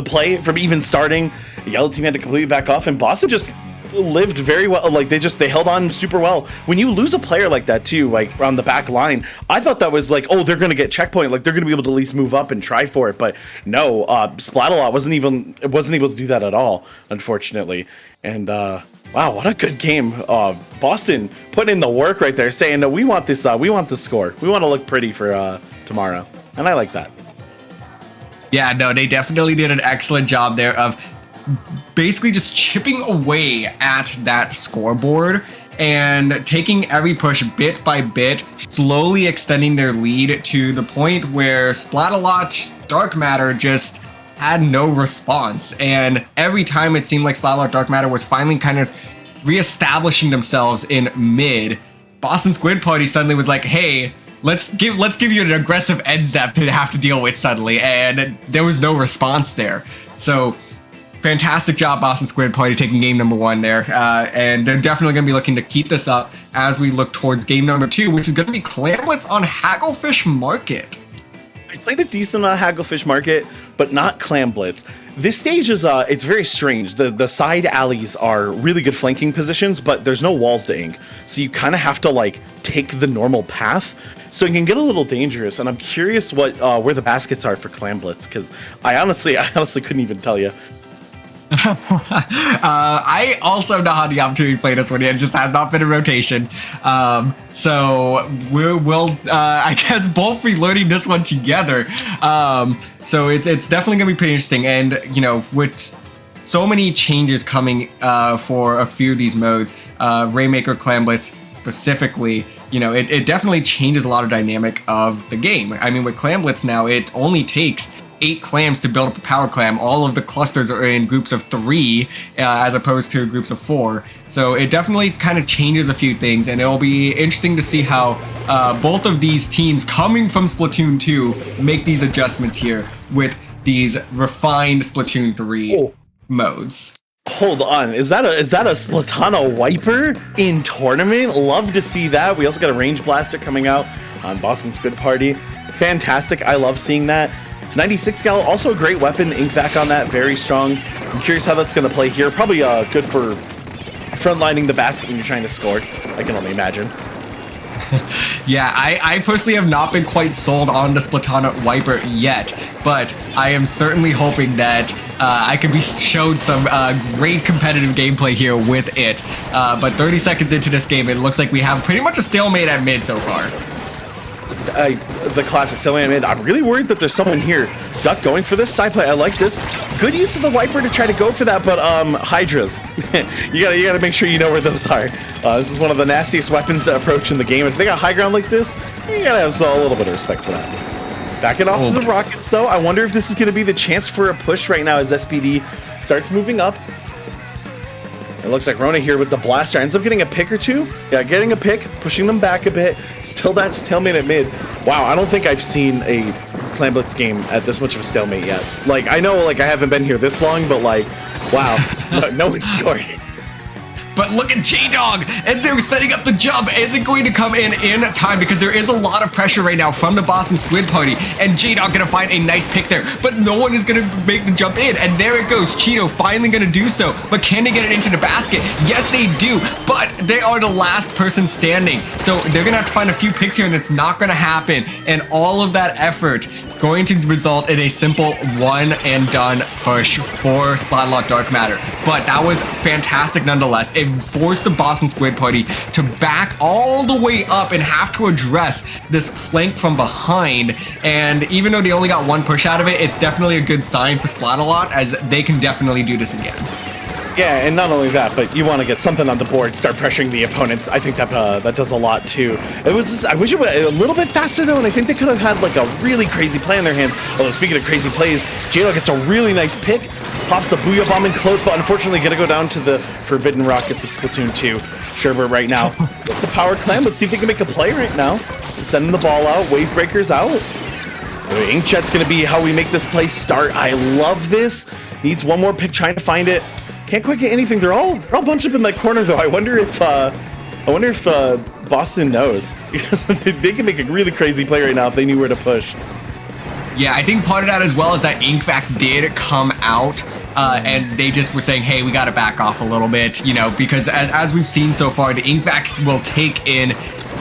play from even starting. The yellow team had to completely back off, and Boston just lived very well. Like they held on super well. When you lose a player like that too, like around the back line, I thought that was like, oh, they're gonna get checkpoint, like they're gonna be able to at least move up and try for it. But no, Splatalot wasn't able to do that at all, unfortunately. And wow, what a good game. Boston putting in the work right there, saying, no, we want this score. We want to look pretty for tomorrow, and I like that. Yeah, no, they definitely did an excellent job there of basically just chipping away at that scoreboard and taking every push bit by bit, slowly extending their lead to the point where Splatalot Dark Matter just had no response. And every time it seemed like Splatalot Dark Matter was finally kind of reestablishing themselves in mid, Boston Squid Party suddenly was like, hey, let's give you an aggressive NZAP to have to deal with suddenly, and there was no response there. So fantastic job, Boston Squid Party, taking game number 1 there. And they're definitely going to be looking to keep this up as we look towards game number 2, which is going to be Clamblitz on Hagglefish Market. I played a decent Hagglefish Market, but not Clamblitz. This stage is it's very strange. The side alleys are really good flanking positions, but there's no walls to ink. So you kind of have to like take the normal path. So it can get a little dangerous, and I'm curious what where the baskets are for Clamblitz, because I honestly couldn't even tell you. I also not had the opportunity to play this one yet. It just has not been in rotation. So we'll I guess both be learning this one together. So it's definitely gonna be pretty interesting. And you know, with so many changes coming for a few of these modes, Rainmaker, Clamblitz specifically, you know, it definitely changes a lot of dynamic of the game. I mean, with Clamblitz now, it only takes 8 clams to build up a power clam. All of the clusters are in groups of 3 as opposed to groups of 4. So it definitely kind of changes a few things, and it'll be interesting to see how both of these teams coming from Splatoon 2 make these adjustments here with these refined Splatoon 3 modes. Hold on, is that a Splatana wiper in tournament? Love to see that. We also got a range blaster coming out on Boston Squid Party. Fantastic. I love seeing that. 96 gal, also a great weapon. Ink Vac on that, very strong. I'm curious how that's going to play here. Probably good for frontlining the basket when you're trying to score. I can only imagine. Yeah, I personally have not been quite sold on the Splatalot Wiper yet, but I am certainly hoping that I can be showed some great competitive gameplay here with it. But 30 seconds into this game, it looks like we have pretty much a stalemate at mid so far. The classic stalemate at mid. I'm really worried that there's someone here. Duck going for this side play. I like this. Good use of the Wiper to try to go for that, but Hydras. you gotta make sure you know where those are. This is one of the nastiest weapons to approach in the game. If they got high ground like this, you gotta have a little bit of respect for that. Back it off to the Rockets, though. I wonder if this is gonna be the chance for a push right now as SPD starts moving up. It looks like Rona here with the blaster ends up getting a pick or two. Yeah, getting a pick, pushing them back a bit. Still that stalemate at mid. Wow, I don't think I've seen a Clan Blitz game at this much of a stalemate yet. Like, I know, like, I haven't been here this long, but like, wow, no one's scoring. But look at J-Dog, and they're setting up the jump. Is it going to come in time? Because there is a lot of pressure right now from the Boston Squid party, and J-Dog gonna find a nice pick there, but no one is gonna make the jump in, and there it goes. Cheeto finally gonna do so, but can they get it into the basket? Yes, they do, but they are the last person standing, so they're gonna have to find a few picks here, and it's not gonna happen, and all of that effort going to result in a simple one and done push for Splatalot Dark Matter. But that was fantastic nonetheless. It forced the Boston Squid party to back all the way up and have to address this flank from behind. And even though they only got one push out of it, it's definitely a good sign for Splatalot, as they can definitely do this again. Yeah, and not only that, but you want to get something on the board, start pressuring the opponents. I think that that does a lot too. It was just, I wish it was a little bit faster though, and I think they could have had like a really crazy play in their hands. Although speaking of crazy plays, J-Lo gets a really nice pick, pops the Booyah Bomb in close, but unfortunately gonna go down to the Forbidden Rockets of Splatoon 2. Sherbert right now. It's a power clam. Let's see if they can make a play right now. Sending the ball out, Wave Breakers out. Inkjet's gonna be how we make this play start. I love this. Needs one more pick, trying to find it. Can't quite get anything. They're all bunched up in that corner though. I wonder if Boston knows, because they can make a really crazy play right now if they knew where to push. Yeah, I think part of that as well is that Ink Vac did come out, and they just were saying, hey, we got to back off a little bit, you know, because as we've seen so far, the Ink Vac will take in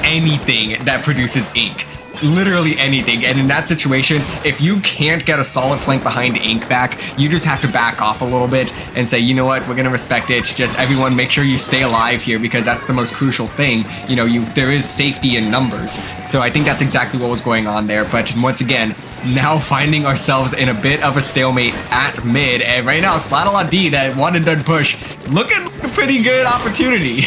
anything that produces ink. Literally anything, and in that situation, if you can't get a solid flank behind Ink Vac, you just have to back off a little bit and say, you know what, we're gonna respect it. Just everyone, make sure you stay alive here, because that's the most crucial thing. You know, there is safety in numbers. So I think that's exactly what was going on there. But once again, now finding ourselves in a bit of a stalemate at mid, and right now Splatalot D, that one and done push, looking like a pretty good opportunity.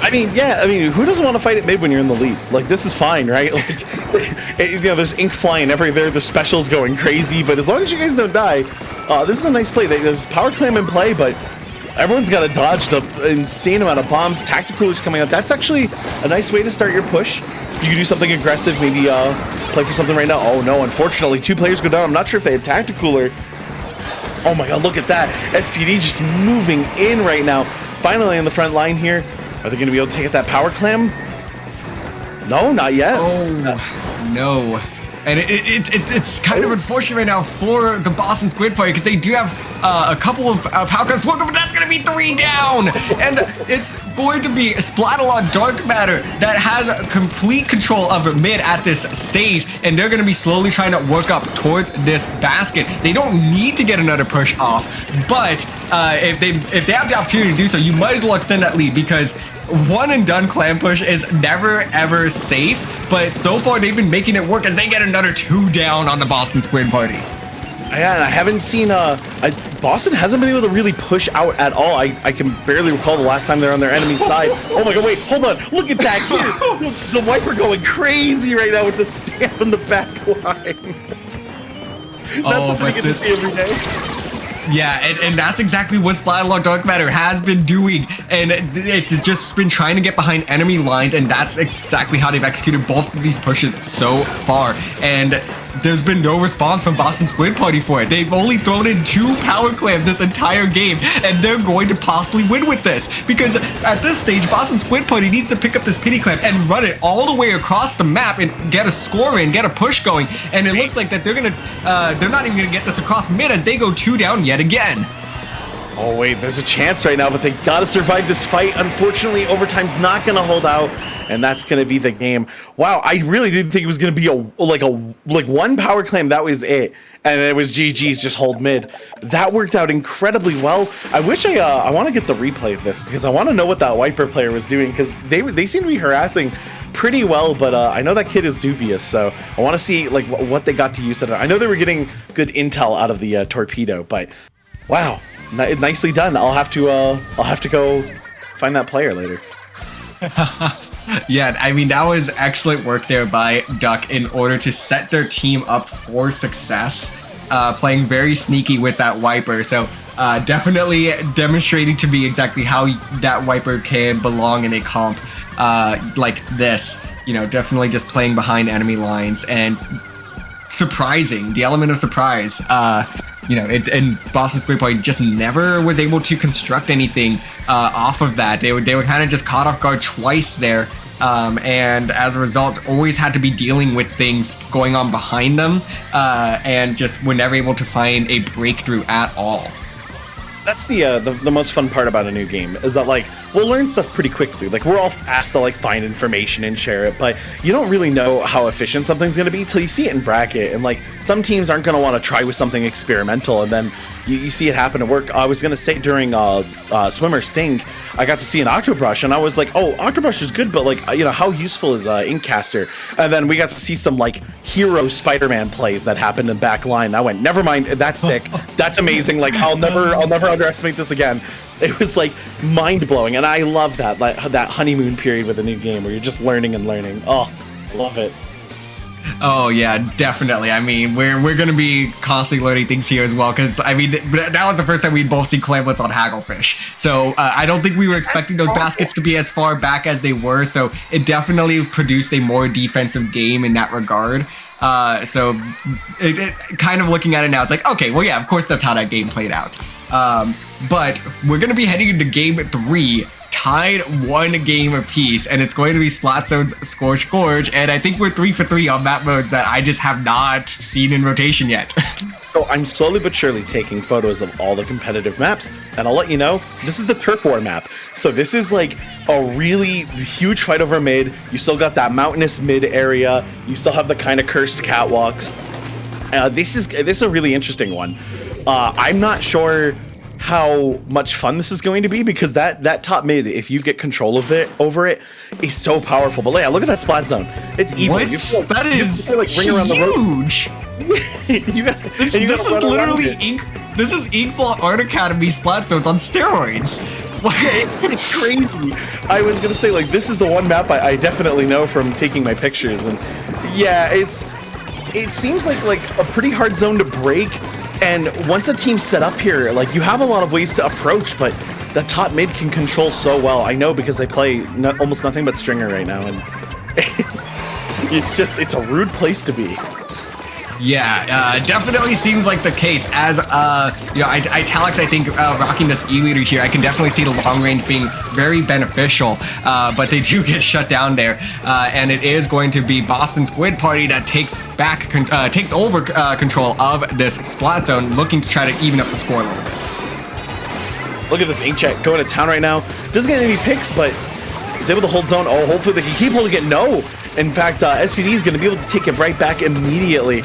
I mean, yeah, I mean, who doesn't want to fight at mid when you're in the lead? Like, this is fine, right? Like, you know, there's ink flying everywhere, the specials going crazy, but as long as you guys don't die, this is a nice play. There's power clam in play, but everyone's got to dodge the insane amount of bombs. Tactical coolers coming out. That's actually a nice way to start your push. You can do something aggressive, maybe play for something right now. Oh no, unfortunately, 2 players go down. I'm not sure if they had tactical cooler. Oh my god, look at that. SPD just moving in right now. Finally on the front line here. Are they going to be able to take out that power clam? No, not yet. Oh, no. And it's kind of unfortunate right now for the Boston Squid Party, because they do have a couple of power clams, but that's going to be 3 down. And it's going to be Splatalot Dark Matter that has complete control of mid at this stage, and they're going to be slowly trying to work up towards this basket. They don't need to get another push off, but if they have the opportunity to do so, you might as well extend that lead, because one and done clam push is never ever safe, but so far they've been making it work as they get another 2 down on the Boston Squid Party. Yeah, and I haven't seen Boston hasn't been able to really push out at all. I can barely recall the last time they're on their enemy's side. Oh my god, wait, hold on, look at that here. The Wiper going crazy right now with the stamp in the back line. That's something you get to see every day. Yeah, and that's exactly what Splatalot Dark Matter has been doing, and it's just been trying to get behind enemy lines, and that's exactly how they've executed both of these pushes so far. And there's been no response from Boston Squid Party for it. They've only thrown in 2 power clams this entire game, and they're going to possibly win with this. Because at this stage, Boston Squid Party needs to pick up this pity clam and run it all the way across the map and get a score in, get a push going. And it looks like that they're not even gonna get this across mid as they go 2 down yet again. Oh wait, there's a chance right now, but they gotta survive this fight. Unfortunately, overtime's not gonna hold out, and that's gonna be the game. Wow, I really didn't think it was gonna be like one power clam. That was it, and it was GG's. Just hold mid. That worked out incredibly well. I wish I want to get the replay of this because I want to know what that Wiper player was doing because they seem to be harassing pretty well, but I know that kid is dubious, so I want to see like what they got to use out of it. I know they were getting good intel out of the torpedo, but wow. Nicely done. I'll have to go find that player later. Yeah, I mean, that was excellent work there by Duck in order to set their team up for success, playing very sneaky with that Wiper. So definitely demonstrating to me exactly how that Wiper can belong in a comp like this. You know, definitely just playing behind enemy lines and surprising, the element of surprise. You know, and Boston Squid Party just never was able to construct anything off of that. They were kind of just caught off guard twice there, and as a result, always had to be dealing with things going on behind them, and just were never able to find a breakthrough at all. That's the most fun part about a new game is that like we'll learn stuff pretty quickly. Like we're all asked to like find information and share it, but you don't really know how efficient something's going to be till you see it in bracket. And like some teams aren't going to want to try with something experimental, and then you see it happen to work. I was going to say during Swimmer Sing, I got to see an Octobrush, and I was like, oh, Octobrush is good, but like you know how useful is Inkcaster? And then we got to see some like hero Spider-Man plays that happened in back line. I went, never mind, that's sick, that's amazing. Like I'll never underestimate this again. It was like mind-blowing, and I love that that honeymoon period with a new game where you're just learning and learning. Oh, love it. Oh yeah, definitely. I mean, we're gonna be constantly learning things here as well, because I mean that was the first time we'd both seen clamlets on Hagglefish. So I don't think we were expecting those baskets to be as far back as they were. So it definitely produced a more defensive game in that regard. So it kind of looking at it now, it's like, okay, well yeah, of course that's how that game played out. But we're gonna be heading into game 3. Tied 1 game apiece, and it's going to be Splatzone's Scorch Gorge, and I think we're 3 for 3 on map modes that I just have not seen in rotation yet. So I'm slowly but surely taking photos of all the competitive maps, and I'll let you know, this is the Turf War map. So this is like a really huge fight over mid. You still got that mountainous mid area. You still have the kind of cursed catwalks. This is a really interesting one. I'm not sure how much fun this is going to be because that top mid, if you get control of it over it, is so powerful. But yeah, look at that splat zone. It's evil. What? That is like ring around huge. This is literally ink. This is Inkblot Art Academy splat zones on steroids. It's crazy. I was gonna say like this is the one map I definitely know from taking my pictures, and yeah, it seems like a pretty hard zone to break. And once a team's set up here, like you have a lot of ways to approach, but the top mid can control so well. I know because I play almost nothing but Stringer right now, and it's a rude place to be. Yeah, definitely seems like the case. As you know, Italics, I think rocking this E-leader here, I can definitely see the long range being very beneficial. But they do get shut down there, and it is going to be Boston Squid Party that takes over control of this splat zone, looking to try to even up the score a little bit. Look at this Inkjet going to town right now. Doesn't get any picks, but he's able to hold zone. Oh, hopefully they can keep holding it. No. In fact, SPD is going to be able to take it right back immediately.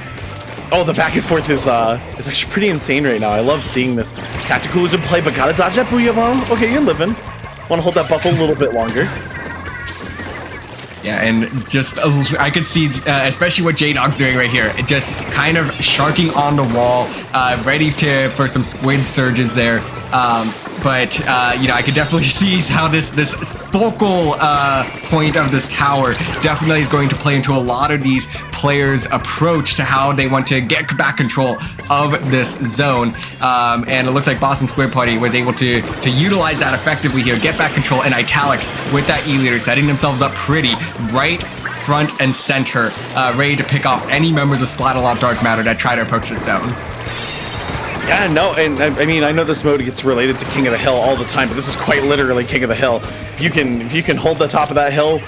Oh, the back and forth is actually pretty insane right now. I love seeing this. Tactical is in play, but gotta dodge that Booyah Bomb. Okay, you're living. Want to hold that buff a little bit longer. Yeah, and just I could see, especially what J-Dog's doing right here, just kind of sharking on the wall, ready for some squid surges there. But you know, I could definitely see how this focal point of this tower definitely is going to play into a lot of these players' approach to how they want to get back control of this zone. And it looks like Boston Squid Party was able to utilize that effectively here, get back control, and Italics with that E-leader setting themselves up pretty right front and center, ready to pick off any members of Splatalot Dark Matter that try to approach the zone. Yeah, no, and I mean, I know this mode gets related to King of the Hill all the time, but this is quite literally King of the Hill. If you can hold the top of that hill,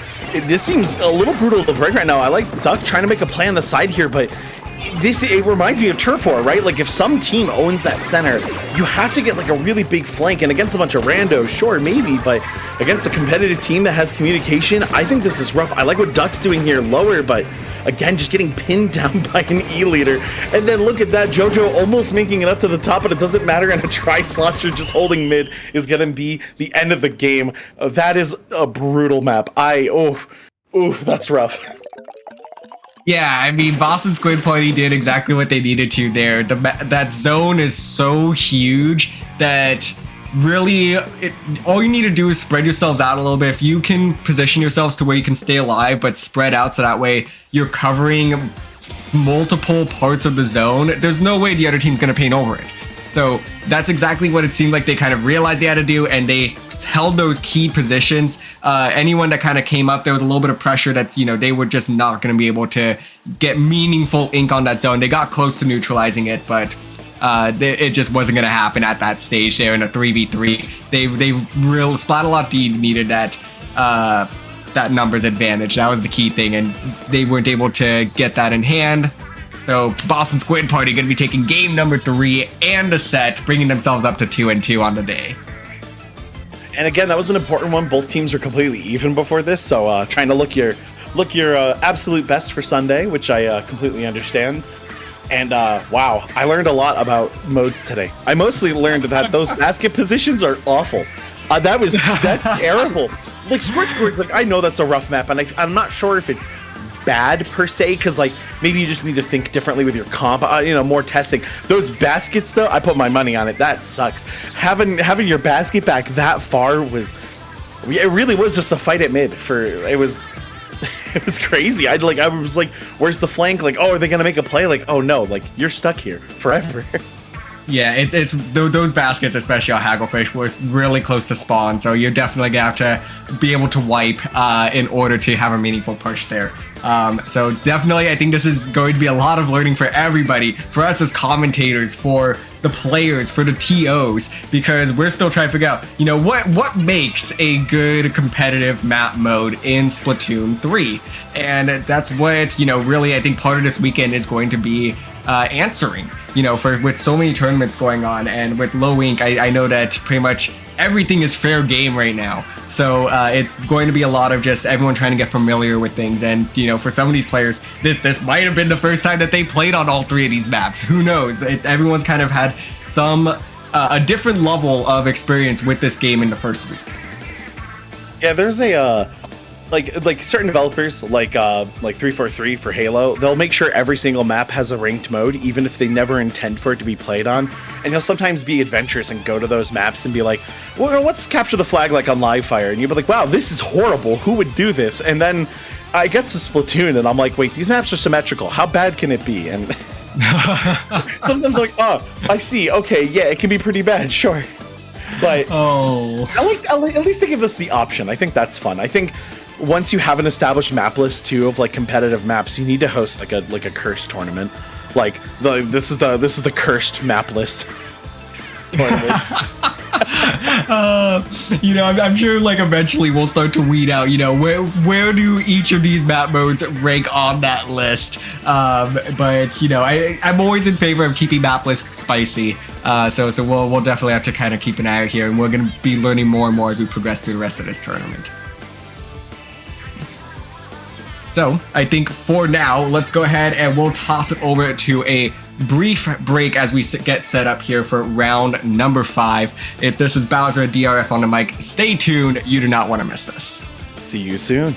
this seems a little brutal to break right now. I like Duck trying to make a play on the side here, but it reminds me of Turf War, right? Like if some team owns that center, you have to get like a really big flank, and against a bunch of randos, sure, maybe, but against a competitive team that has communication, I think this is rough. I like what Duck's doing here lower, but again, just getting pinned down by an E-leader. And then look at that, JoJo almost making it up to the top, but it doesn't matter, and a Tri-Slosher just holding mid is gonna be the end of the game. That is a brutal map. That's rough. Yeah, I mean, Boston Squid Party did exactly what they needed to there. That zone is so huge that really, all you need to do is spread yourselves out a little bit. If you can position yourselves to where you can stay alive, but spread out so that way you're covering multiple parts of the zone, there's no way the other team's going to paint over it. So that's exactly what it seemed like they kind of realized they had to do, and they held those key positions. Anyone that kind of came up, there was a little bit of pressure that, you know, they were just not going to be able to get meaningful ink on that zone. They got close to neutralizing it, but it just wasn't going to happen at that stage there in a 3v3. Splatalot D needed that numbers advantage. That was the key thing, and they weren't able to get that in hand. So Boston Squid Party going to be taking game number 3 and a set, bringing themselves up to 2-2 on the day. And again, that was an important one. Both teams were completely even before this, so trying to look your absolute best for Sunday, which I completely understand. And wow, I learned a lot about modes today. I mostly learned that those basket positions are awful. That's terrible. Like Squirt, like I know that's a rough map, and I'm not sure if it's bad per se, because like maybe you just need to think differently with your comp, more testing. Those baskets though, I put my money on it. That sucks. Having your basket back that far it really was just a fight at mid. It was crazy. I was like, where's the flank? Like, oh, are they gonna make a play? Like, oh no, like you're stuck here forever. Yeah, it's those baskets, especially on Hagglefish, was really close to spawn, so you're definitely gonna have to be able to wipe in order to have a meaningful push there. So definitely, I think this is going to be a lot of learning for everybody, for us as commentators, for the players, for the TOs, because we're still trying to figure out, what makes a good competitive map mode in Splatoon 3, and that's what really I think part of this weekend is going to be answering. With so many tournaments going on, and with low ink, I know that pretty much everything is fair game right now. So it's going to be a lot of just everyone trying to get familiar with things. And, for some of these players, this might have been the first time that they played on all 3 of these maps. Who knows? Everyone's kind of had a different level of experience with this game in the first week. Yeah, there's a like certain developers like 343 for Halo, they'll make sure every single map has a ranked mode, even if they never intend for it to be played on. And he'll sometimes be adventurous and go to those maps and be like, well, what's capture the flag like on live fire? And you'll be like, wow, this is horrible. Who would do this? And then I get to Splatoon and I'm like, wait, these maps are symmetrical. How bad can it be? And sometimes I'm like, oh, I see. Okay, yeah, it can be pretty bad, sure. But I like at least they give us the option. I think that's fun. I think once you have an established map list too of like competitive maps, you need to host like a cursed tournament. Like this is the cursed map list tournament. I'm sure like eventually we'll start to weed out, where do each of these map modes rank on that list. But I'm always in favor of keeping map lists spicy. So we'll definitely have to kind of keep an eye out here, and we're going to be learning more and more as we progress through the rest of this tournament. So I think for now, let's go ahead and we'll toss it over to a brief break as we get set up here for round number 5. If this is Bowser and DRF on the mic, stay tuned. You do not want to miss this. See you soon.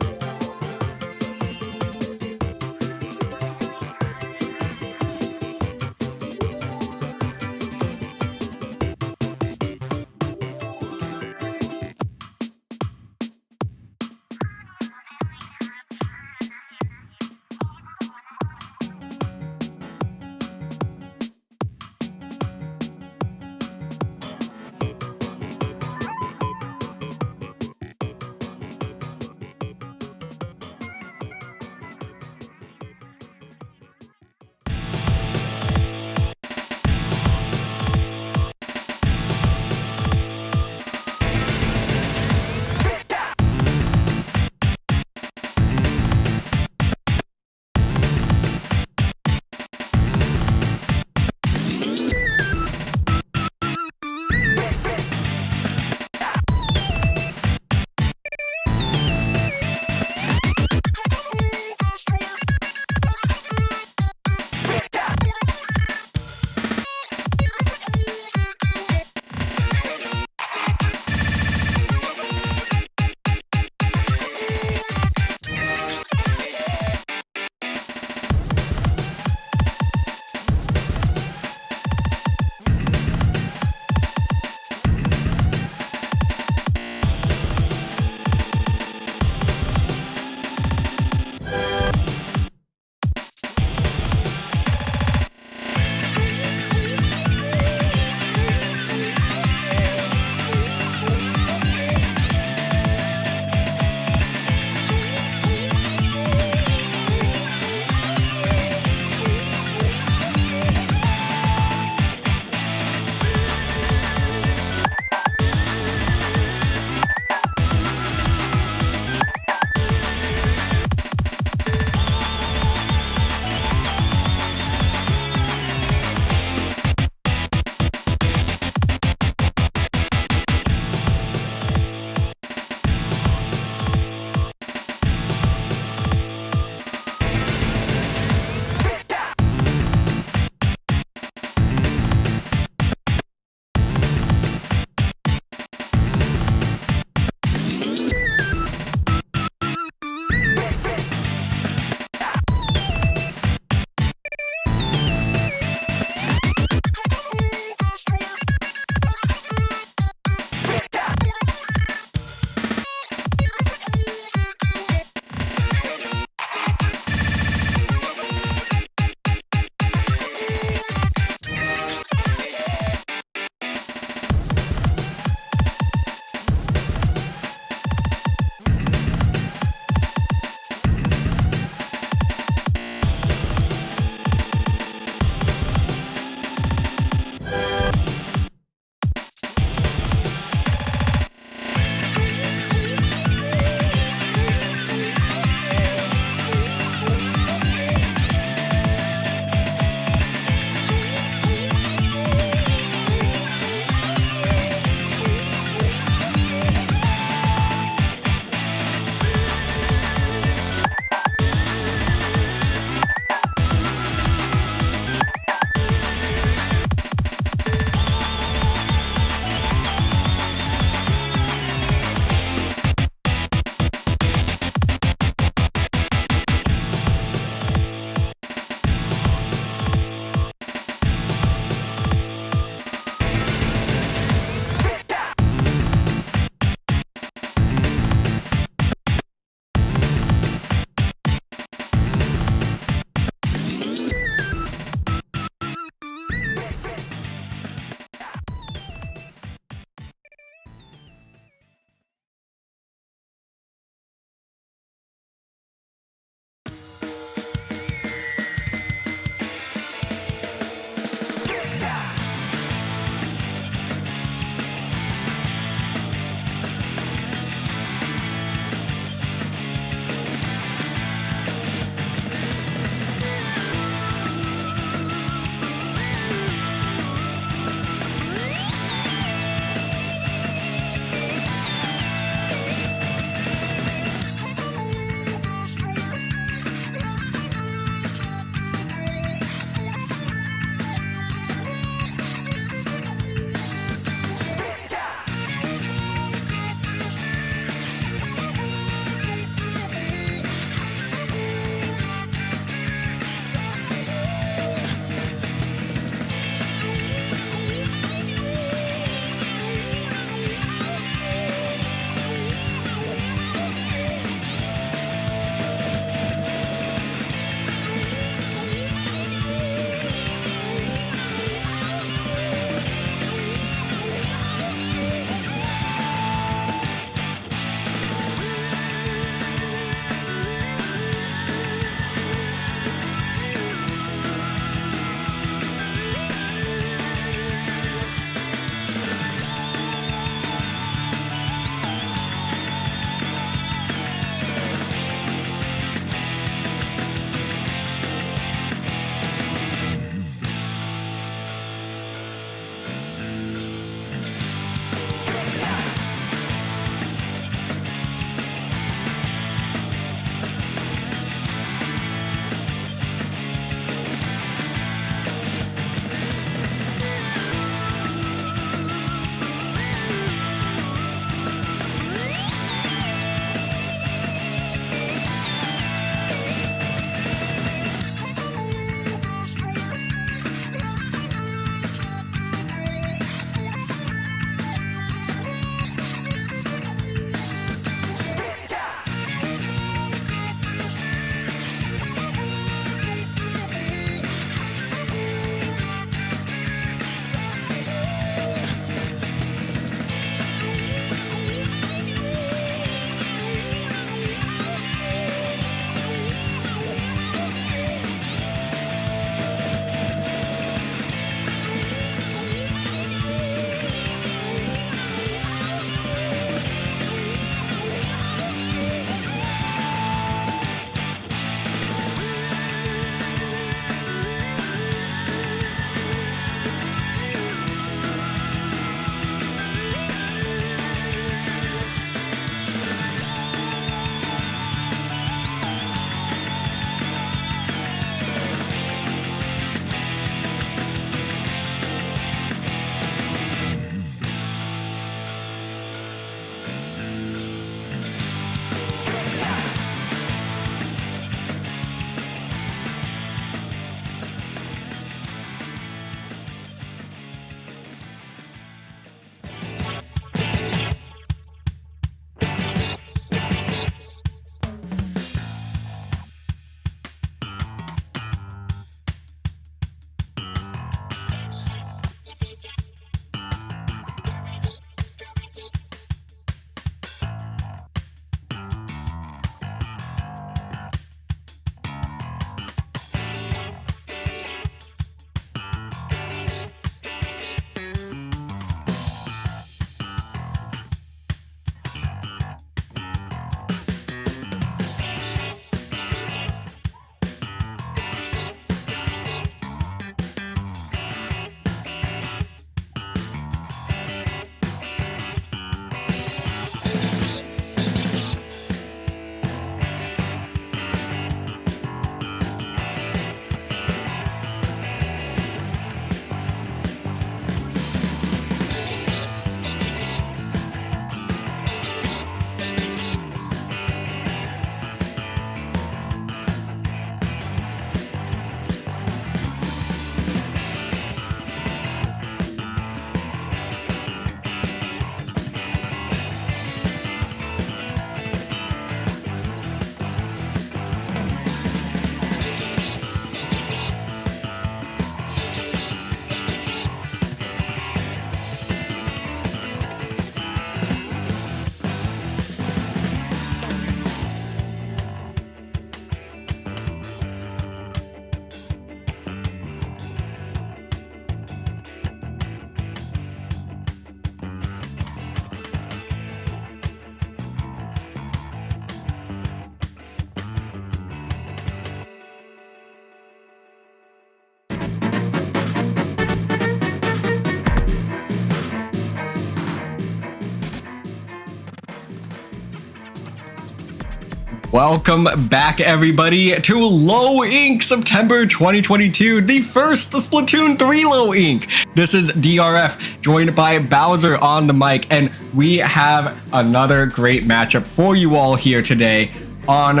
Welcome back, everybody, to Low Ink September 2022, the first Splatoon 3 Low Ink. This is DRF, joined by Bowser on the mic, and we have another great matchup for you all here today on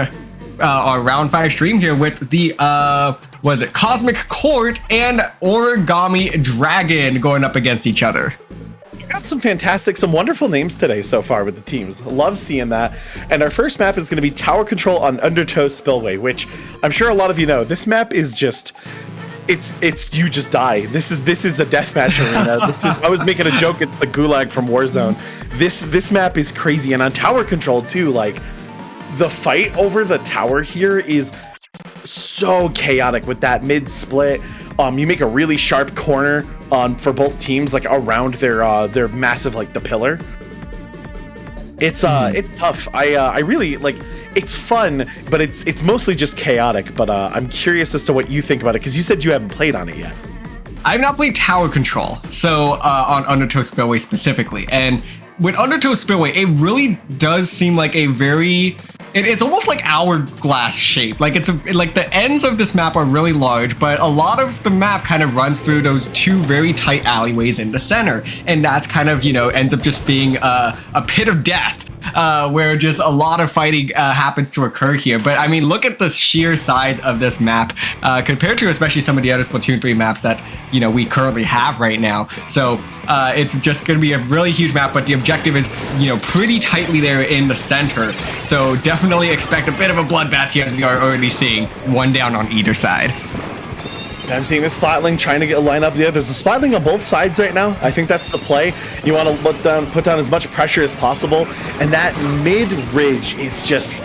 our Round 5 stream here with the, Cosmic Court and Origami Dragon going up against each other. Got some wonderful names today so far with the teams. Love seeing that. And our first map is going to be Tower Control on Undertow Spillway, which I'm sure a lot of you know. This map is just, it's you just die. This is a deathmatch arena. I was making a joke at the Gulag from Warzone. This map is crazy, and on Tower Control too. Like the fight over the tower here is so chaotic with that mid split. You make a really sharp corner for both teams, like around their massive, like the pillar. It's tough. I really like. It's fun, but it's mostly just chaotic. But I'm curious as to what you think about it, because you said you haven't played on it yet. I've not played Tower Control, so on Undertow Spillway specifically, and with Undertow Spillway, it really does seem like a very it's almost like hourglass shape. Like like the ends of this map are really large, but a lot of the map kind of runs through those two very tight alleyways in the center, and that's kind of ends up just being a pit of death. Where just a lot of fighting happens to occur here. But I mean, look at the sheer size of this map compared to especially some of the other Splatoon 3 maps that we currently have right now. So it's just going to be a really huge map, but the objective is pretty tightly there in the center. So definitely expect a bit of a bloodbath here, as we are already seeing. One down on either side. I'm seeing the Splatling trying to get a line up. Yeah, there's a Splatling on both sides right now. I think that's the play. You want to put down as much pressure as possible, and that mid ridge is just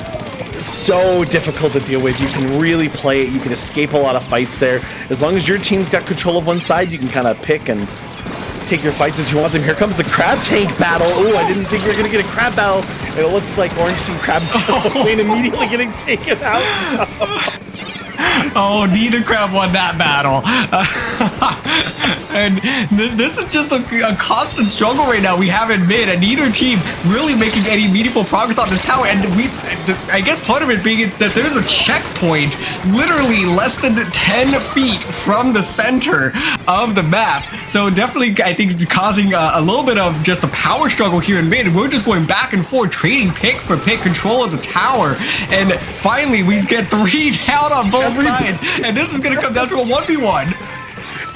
so difficult to deal with. You can really play it. You can escape a lot of fights there. As long as your team's got control of one side, you can kind of pick and take your fights as you want them. Here comes the crab tank battle. Oh, I didn't think we were going to get a crab battle. And it looks like Orange Team Crab's going immediately getting taken out. Oh, neither crab won that battle. And this is just a constant struggle right now we have in mid, and neither team really making any meaningful progress on this tower. And I guess part of it being that there's a checkpoint literally less than 10 feet from the center of the map. So definitely, I think, causing a little bit of just a power struggle here in mid. We're just going back and forth, trading pick for pick control of the tower. And finally, we get 3 down on both sides. And this is going to come down to a 1v1.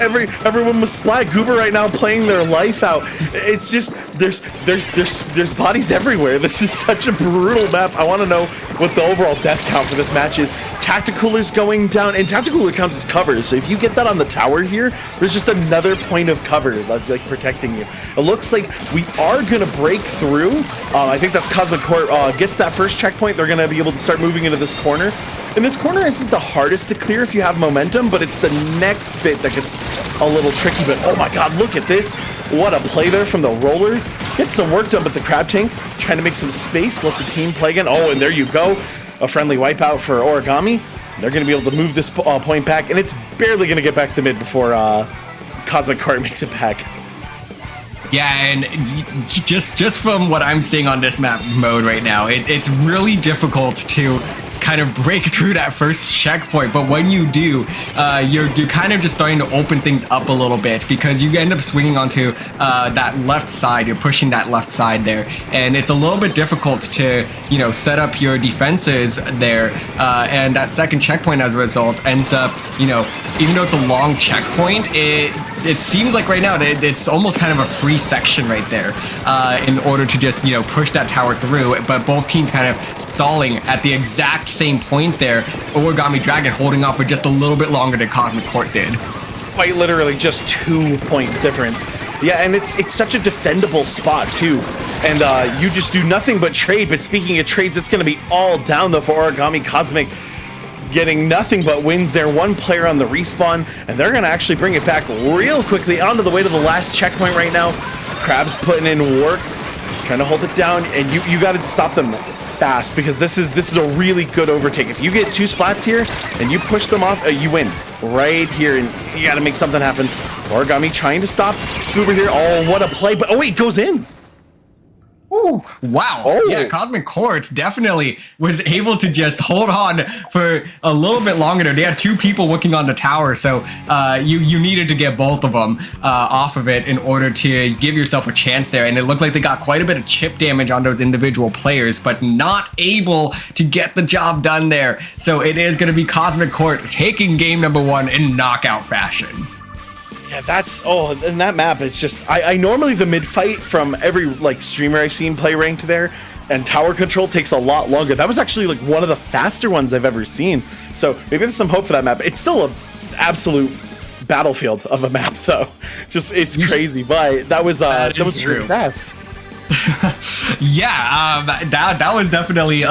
Everyone was Splat Goober right now playing their life out. It's just there's bodies everywhere. This is such a brutal map. I want to know what the overall death count for this match is. Tacticooler's going down, and Tacticooler counts as cover. So if you get that on the tower here, there's just another point of cover like protecting you. It looks like we are gonna break through. I think that's Cosmic Court gets that first checkpoint. They're gonna be able to start moving into this corner. And this corner isn't the hardest to clear if you have momentum, but it's the next bit that gets a little tricky. But oh my god, look at this. What a play there from the roller. Get some work done with the crab tank, trying to make some space, let the team play again. Oh, and there you go. A friendly wipeout for Origami. They're going to be able to move this point back, and it's barely going to get back to mid before Cosmic Court makes it back. Yeah, and just from what I'm seeing on this map mode right now, it's really difficult to kind of break through that first checkpoint, but when you do, you're kind of just starting to open things up a little bit, because you end up swinging onto that left side. You're pushing that left side there, and it's a little bit difficult to set up your defenses there, and that second checkpoint as a result ends up even though it's a long checkpoint, it seems like right now that it's almost kind of a free section right there in order to just push that tower through, but both teams kind of stalling at the exact same point there. Origami Dragon holding off for just a little bit longer than Cosmic Court did. Quite literally just 2 point difference. Yeah, and it's such a defendable spot too, and you just do nothing but trade. But speaking of trades, it's going to be all down though for Origami. Cosmic getting nothing but wins there. 1 player on the respawn, and they're going to actually bring it back real quickly onto the way to the last checkpoint right now. Crab's putting in work, trying to hold it down, and you got to stop them fast, because this is a really good overtake. If you get 2 splats here and you push them off, you win right here, and you got to make something happen. Origami trying to stop Goober here. Oh, what a play! But oh wait, goes in. Ooh, wow. Oh. Yeah, Cosmic Court definitely was able to just hold on for a little bit longer there. They had 2 people working on the tower, so you needed to get both of them off of it in order to give yourself a chance there. And it looked like they got quite a bit of chip damage on those individual players, but not able to get the job done there. So it is going to be Cosmic Court taking game number 1 in knockout fashion. Yeah, that's and that map, it's just I normally the mid fight from every like streamer I've seen play ranked there, and tower control takes a lot longer. That was actually like one of the faster ones I've ever seen. So maybe there's some hope for that map. It's still a absolute battlefield of a map though. Just it's crazy, but that was true. really fast. Yeah, that was definitely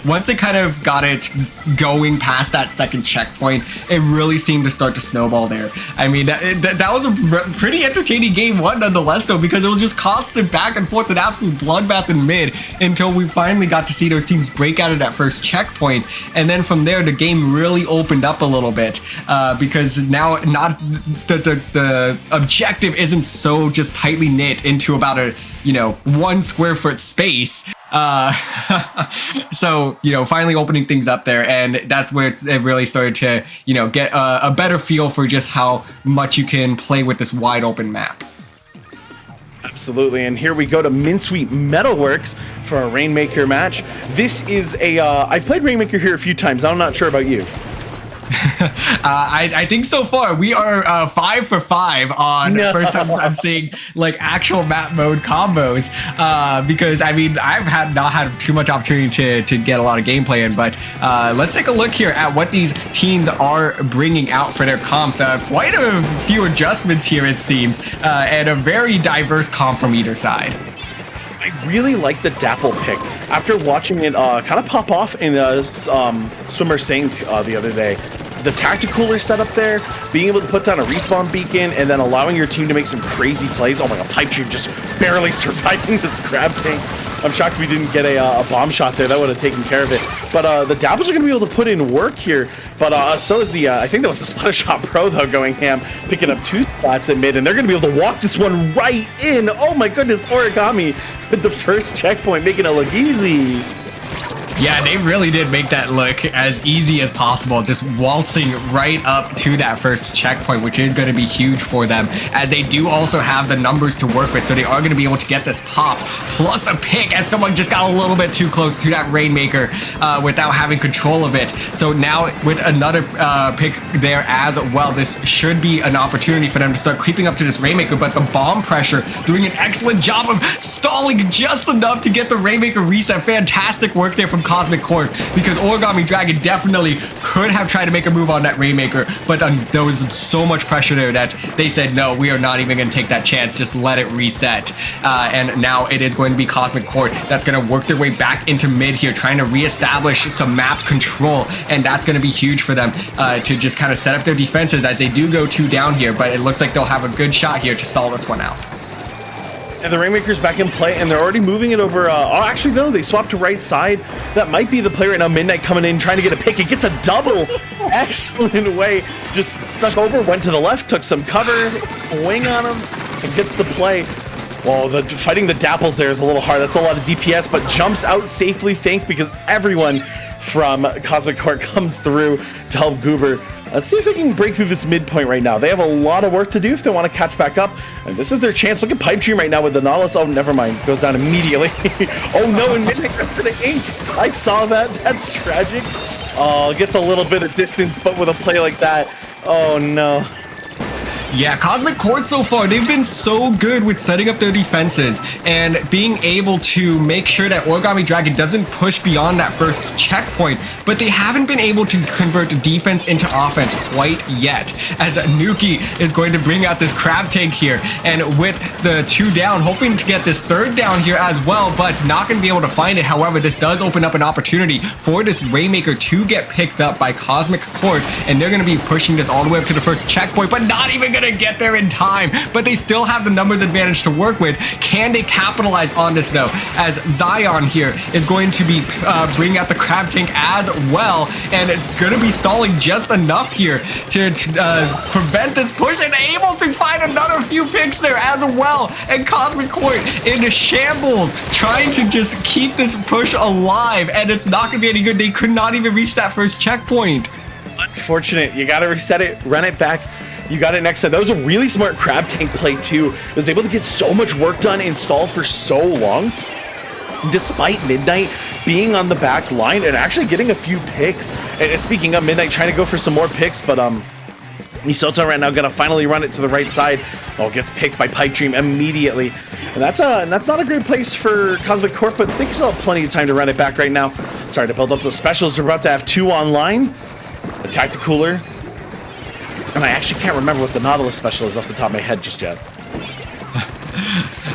once they kind of got it going past that second checkpoint, it really seemed to start to snowball there. I mean, that was a pretty entertaining game 1 nonetheless though, because it was just constant back and forth, an absolute bloodbath in mid until we finally got to see those teams break out of that first checkpoint, and then from there the game really opened up a little bit because now not the objective isn't so just tightly knit into about a 1 square foot space. So, finally opening things up there, and that's where it really started to, get a better feel for just how much you can play with this wide open map. Absolutely, and here we go to Mincemeat Metalworks for a Rainmaker match. This is I've played Rainmaker here a few times. I'm not sure about you. I think so far we are 5 for 5 on first time I'm seeing like actual map mode combos because I mean I've not had too much opportunity to get a lot of gameplay in, but let's take a look here at what these teams are bringing out for their comps. Quite a few adjustments here it seems, and a very diverse comp from either side. I really like the Dapple pick. After watching it kind of pop off in Swimmer Sink the other day, the tactical setup there, being able to put down a respawn beacon, and then allowing your team to make some crazy plays. Oh my god, Pipe Dream just barely surviving this grab tank. I'm shocked we didn't get a bomb shot there. That would have taken care of it. But the Dapples are going to be able to put in work here. But so is the, I think that was the Splatalot Pro, though, going ham, picking up 2 spots at mid. And they're going to be able to walk this one right in. Oh my goodness, Origami with the first checkpoint, making it look easy. Yeah, they really did make that look as easy as possible, just waltzing right up to that first checkpoint, which is going to be huge for them, as they do also have the numbers to work with, so they are going to be able to get this pop, plus a pick, as someone just got a little bit too close to that Rainmaker without having control of it. So now with another pick there as well, this should be an opportunity for them to start creeping up to this Rainmaker, but the bomb pressure doing an excellent job of stalling just enough to get the Rainmaker reset. Fantastic work there from Cosmic Court, because Origami Dragon definitely could have tried to make a move on that Rainmaker, but there was so much pressure there that they said, no, we are not even going to take that chance, just let it reset. And now it is going to be Cosmic Court that's going to work their way back into mid here, trying to reestablish some map control, and that's going to be huge for them to just kind of set up their defenses as they do go 2 down here, but it looks like they'll have a good shot here to stall this one out. And the Rainmaker's back in play, and they're already moving it over. Oh, actually, no, they swapped to right side. That might be the play right now. Midnight coming in, trying to get a pick. It gets a double. Excellent way. Just snuck over, went to the left, took some cover, wing on him, and gets the play. Well, fighting the Dapples there is a little hard. That's a lot of DPS, but jumps out safely, because everyone from Cosmic Court comes through to help Goober. Let's see if they can break through this midpoint right now. They have a lot of work to do if they want to catch back up. And this is their chance. Look at Pipe Dream right now with the Nautilus. Oh, never mind. Goes down immediately. Oh, no, and Midnight goes to the ink. I saw that. That's tragic. Oh, gets a little bit of distance, but with a play like that. Oh, no. Yeah, Cosmic Court so far, they've been so good with setting up their defenses and being able to make sure that Origami Dragon doesn't push beyond that first checkpoint, but they haven't been able to convert defense into offense quite yet, as Nuki is going to bring out this crab tank here, and with the 2 down, hoping to get this 3rd down here as well, but not going to be able to find it. However, this does open up an opportunity for this Rainmaker to get picked up by Cosmic Court, and they're going to be pushing this all the way up to the first checkpoint, but not even going to gonna get there in time, but they still have the numbers advantage to work with. Can they capitalize on this though, as Zion here is going to be bringing out the crab tank as well, and it's gonna be stalling just enough here to prevent this push, and able to find another few picks there as well. And Cosmic Court into shambles, trying to just keep this push alive, and it's not gonna be any good. They could not even reach that first checkpoint. Unfortunate. You gotta reset it, run it back. You got it next time. That was a really smart crab tank play too. It was able to get so much work done and stall for so long, despite Midnight being on the back line and actually getting a few picks. And speaking of Midnight, trying to go for some more picks, but Misoto right now gonna finally run it to the right side. Oh, gets picked by Pipe Dream immediately. And that's not a great place for Cosmic Corp, but they still have plenty of time to run it back right now. Starting to build up those specials. They're about to have 2 online. The Tacticooler. And I actually can't remember what the Nautilus special is off the top of my head just yet.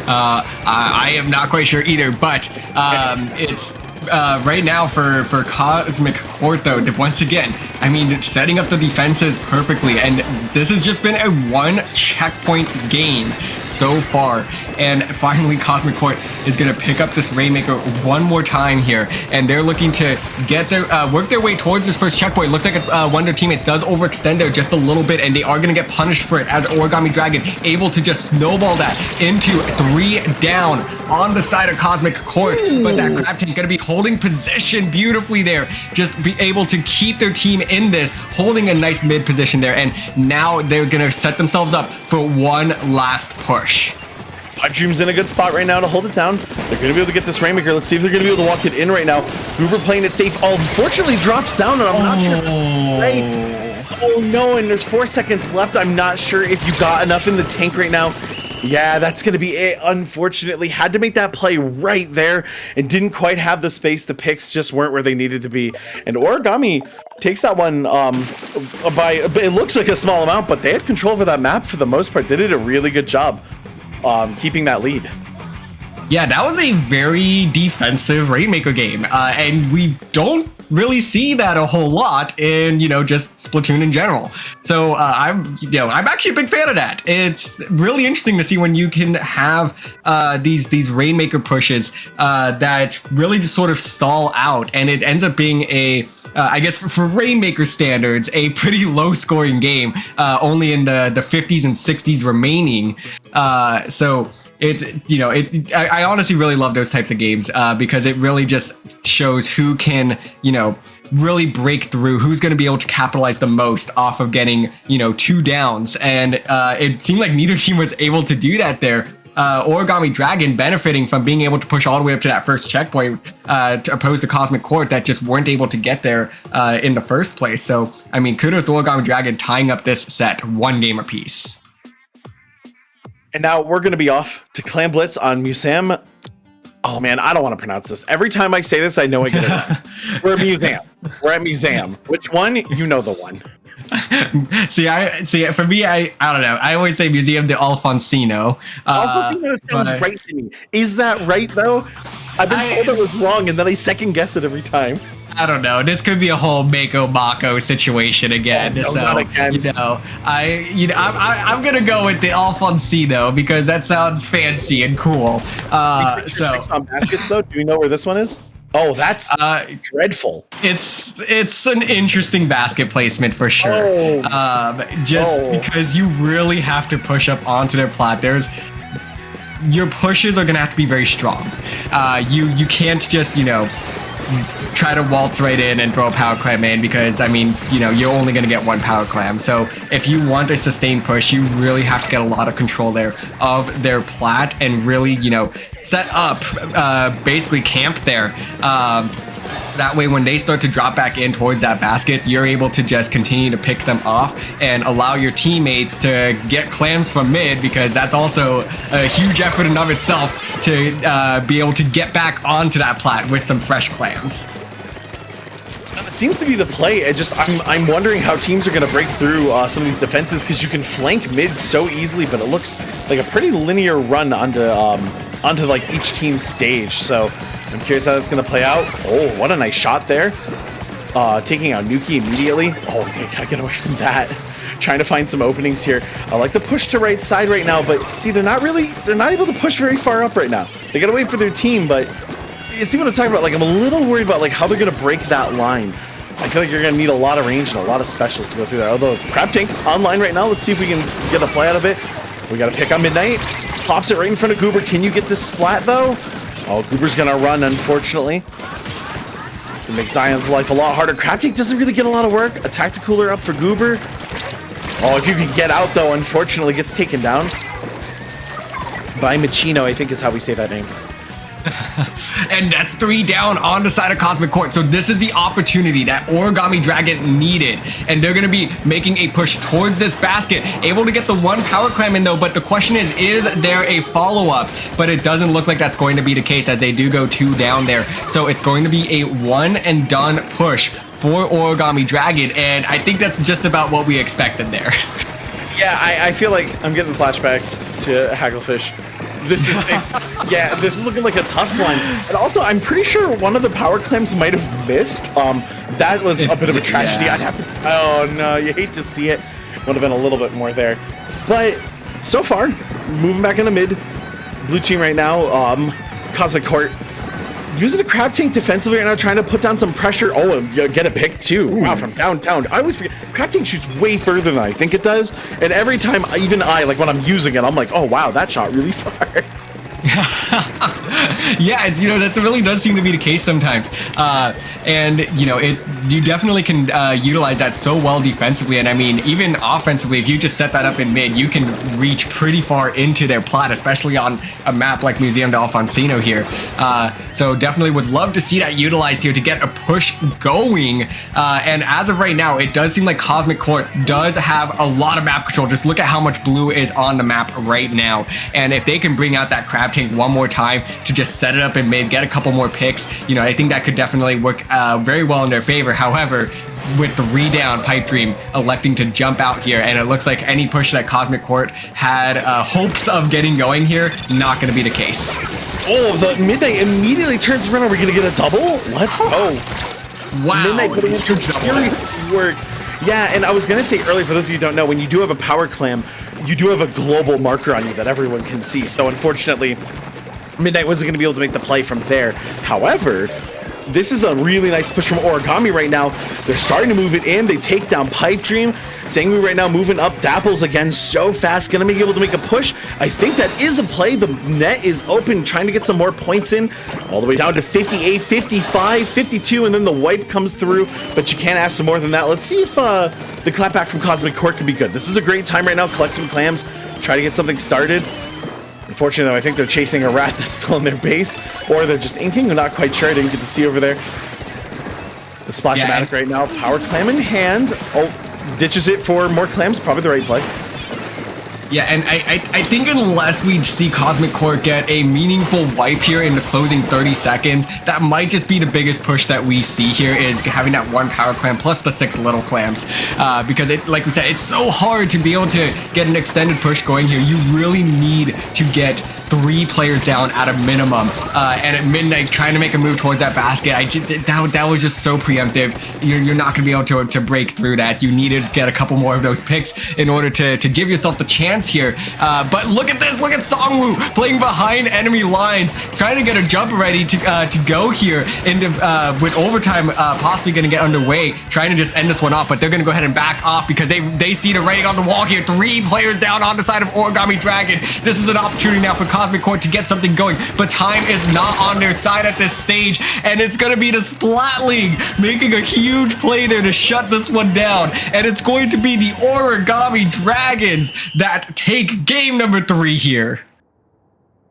I am not quite sure either, but it's right now for Cosmic Court though, once again, I mean, setting up the defenses perfectly, and this has just been a 1 checkpoint game so far, and finally Cosmic Court is going to pick up this Rainmaker one more time here, and they're looking to get their work their way towards this first checkpoint. Looks like one of their teammates does overextend there just a little bit, and they are going to get punished for it, as Origami Dragon able to just snowball that into 3 down on the side of Cosmic Court. But that crab tank going to be holding position beautifully there, just be able to keep their team in this, holding a nice mid position there, and now they're going to set themselves up for one last push. Pipe Dream's in a good spot right now to hold it down. They're going to be able to get this Rainmaker. Let's see if they're going to be able to walk it in right now. Uber playing it safe. Unfortunately drops down, and I'm not sure. Right. Oh no, and there's 4 seconds left. I'm not sure if you got enough in the tank right now. Yeah, that's going to be it. Unfortunately, had to make that play right there and didn't quite have the space. The picks just weren't where they needed to be. And Origami takes that one by, it looks like a small amount, but they had control over that map for the most part. They did a really good job keeping that lead. Yeah, that was a very defensive Rainmaker game, and we don't really see that a whole lot in, just Splatoon in general. So I'm actually a big fan of that. It's really interesting to see when you can have these Rainmaker pushes that really just sort of stall out, and it ends up being I guess for Rainmaker standards, a pretty low scoring game, only in the 50s and 60s remaining. So I honestly really love those types of games because it really just shows who can, really break through, who's going to be able to capitalize the most off of getting, 2 downs. And it seemed like neither team was able to do that there. Origami Dragon benefiting from being able to push all the way up to that first checkpoint to oppose the Cosmic Court that just weren't able to get there in the first place. So, I mean, kudos to Origami Dragon tying up this set 1 game apiece. And now we're going to be off to Clan Blitz on Museum. Oh man, I don't want to pronounce this. Every time I say this, I know I get it wrong. We're at Museum. We're at Museum. Which one? You know the one. See, for me, I don't know. I always say Museum de Alfonsino. Alfonsino sounds right to me. Is that right though? I've been told it was wrong, and then I second guess it every time. I don't know. This could be a whole Mako Mako situation again. Oh, no, so not again. I'm gonna go with the Alfonsino because that sounds fancy and cool. So on baskets though, do you know where this one is? Oh, that's dreadful. It's an interesting basket placement for sure. Because you really have to push up onto their plat. Your pushes are gonna have to be very strong. You can't just try to waltz right in and throw a power clam in, because I mean, you're only going to get 1 power clam. So if you want a sustained push, you really have to get a lot of control there of their plat and really, set up, basically camp there. That way, when they start to drop back in towards that basket, you're able to just continue to pick them off and allow your teammates to get clams from mid, because that's also a huge effort in of itself to be able to get back onto that plat with some fresh clams. It seems to be the play. I'm wondering how teams are going to break through some of these defenses, because you can flank mid so easily, but it looks like a pretty linear run onto like each team's stage. So I'm curious how that's going to play out. Oh, what a nice shot there. Taking out Nuki immediately. Oh, okay, gotta get away from that. trying to find some openings here. I like the push to right side right now, but see, they're not able to push very far up right now. They gotta wait for their team, but you see what I'm talking about? Like, I'm a little worried about like how they're gonna break that line. I feel like you're gonna need a lot of range and a lot of specials to go through that. Although Crab Tank online right now, let's see if we can get a play out of it. We got a pick on Midnight. Pops it right in front of Goober. Can you get this splat though? Oh, Goober's gonna run, unfortunately. It makes Zion's life a lot harder. Crab Tank doesn't really get a lot of work. A Tacticooler up for Goober. Oh, if you can get out though, unfortunately gets taken down by Machino, I think is how we say that name. And that's 3 down on the side of Cosmic Court. So this is the opportunity that Origami Dragon needed. And they're going to be making a push towards this basket. Able to get the 1 power clam in though. But the question is there a follow-up? But it doesn't look like that's going to be the case as they do go 2 down there. So it's going to be a 1 and done push for Origami Dragon. And I think that's just about what we expected there. Yeah, I feel like I'm getting flashbacks to Hagglefish. This is looking like a tough one. And also, I'm pretty sure one of the power clams might have missed. That was a bit of a tragedy. Yeah. Oh no, you hate to see it. Would have been a little bit more there. But so far, moving back into mid. Blue team right now, Cosmic Court. Using a Crab Tank defensively right now, trying to put down some pressure. Oh, and you get a pick too. Wow, from downtown. I always forget. Crab Tank shoots way further than I think it does. And every time, even like when I'm using it, I'm like, oh wow, that shot really far. Yeah, it's, that really does seem to be the case sometimes. And you definitely can utilize that so well defensively. And I mean, even offensively, if you just set that up in mid, you can reach pretty far into their plot, especially on a map like Museum de Alfonsino here. So definitely would love to see that utilized here to get a push going. And as of right now, it does seem like Cosmic Court does have a lot of map control. Just look at how much blue is on the map right now. And if they can bring out that Crab Tank one more time to just set it up in mid, get a couple more picks, I think that could definitely work very well in their favor. However, with the redown, Pipe Dream electing to jump out here, and it looks like any push that Cosmic Court had hopes of getting going here, not going to be the case. Oh, the Midnight immediately turns around. Are we going to get a double? Let's go. Wow. Midnight putting in some serious work. Yeah, and I was going to say earlier, for those of you who don't know, when you do have a power clam, you do have a global marker on you that everyone can see. So unfortunately, Midnight wasn't going to be able to make the play from there. However, this is a really nice push from Origami right now. They're starting to move it in. They take down Pipe Dream. Sangwoo right now moving up. Dapples again so fast. Going to be able to make a push. I think that is a play. The net is open, trying to get some more points in. All the way down to 58, 55, 52, and then the wipe comes through. But you can't ask for more than that. Let's see if the clapback from Cosmic Court can be good. This is a great time right now. Collect some clams. Try to get something started. Unfortunately, I think they're chasing a rat that's still in their base, or they're just inking. I'm not quite sure. I didn't get to see over there. The Splash-O-Matic right now. Power clam in hand. Oh, ditches it for more clams. Probably the right play. Yeah, and I think unless we see Cosmic Court get a meaningful wipe here in the closing 30 seconds, that might just be the biggest push that we see here, is having that 1 power clam plus the 6 little clams. Because like we said, it's so hard to be able to get an extended push going here. You really need to get 3 players down at a minimum. And at Midnight, trying to make a move towards that basket, that was just so preemptive. You're not going to be able to break through that. You need to get a couple more of those picks in order to give yourself the chance here. But look at this. Look at Songwoo playing behind enemy lines, trying to get a jump ready to go here into with overtime possibly going to get underway, trying to just end this one off. But they're going to go ahead and back off because they see the writing on the wall here. 3 players down on the side of Origami Dragon. This is an opportunity now for Cosmic Court to get something going, but time is not on their side at this stage, and it's going to be the Splat League making a huge play there to shut this one down, and it's going to be the Origami Dragons that take game number 3 here.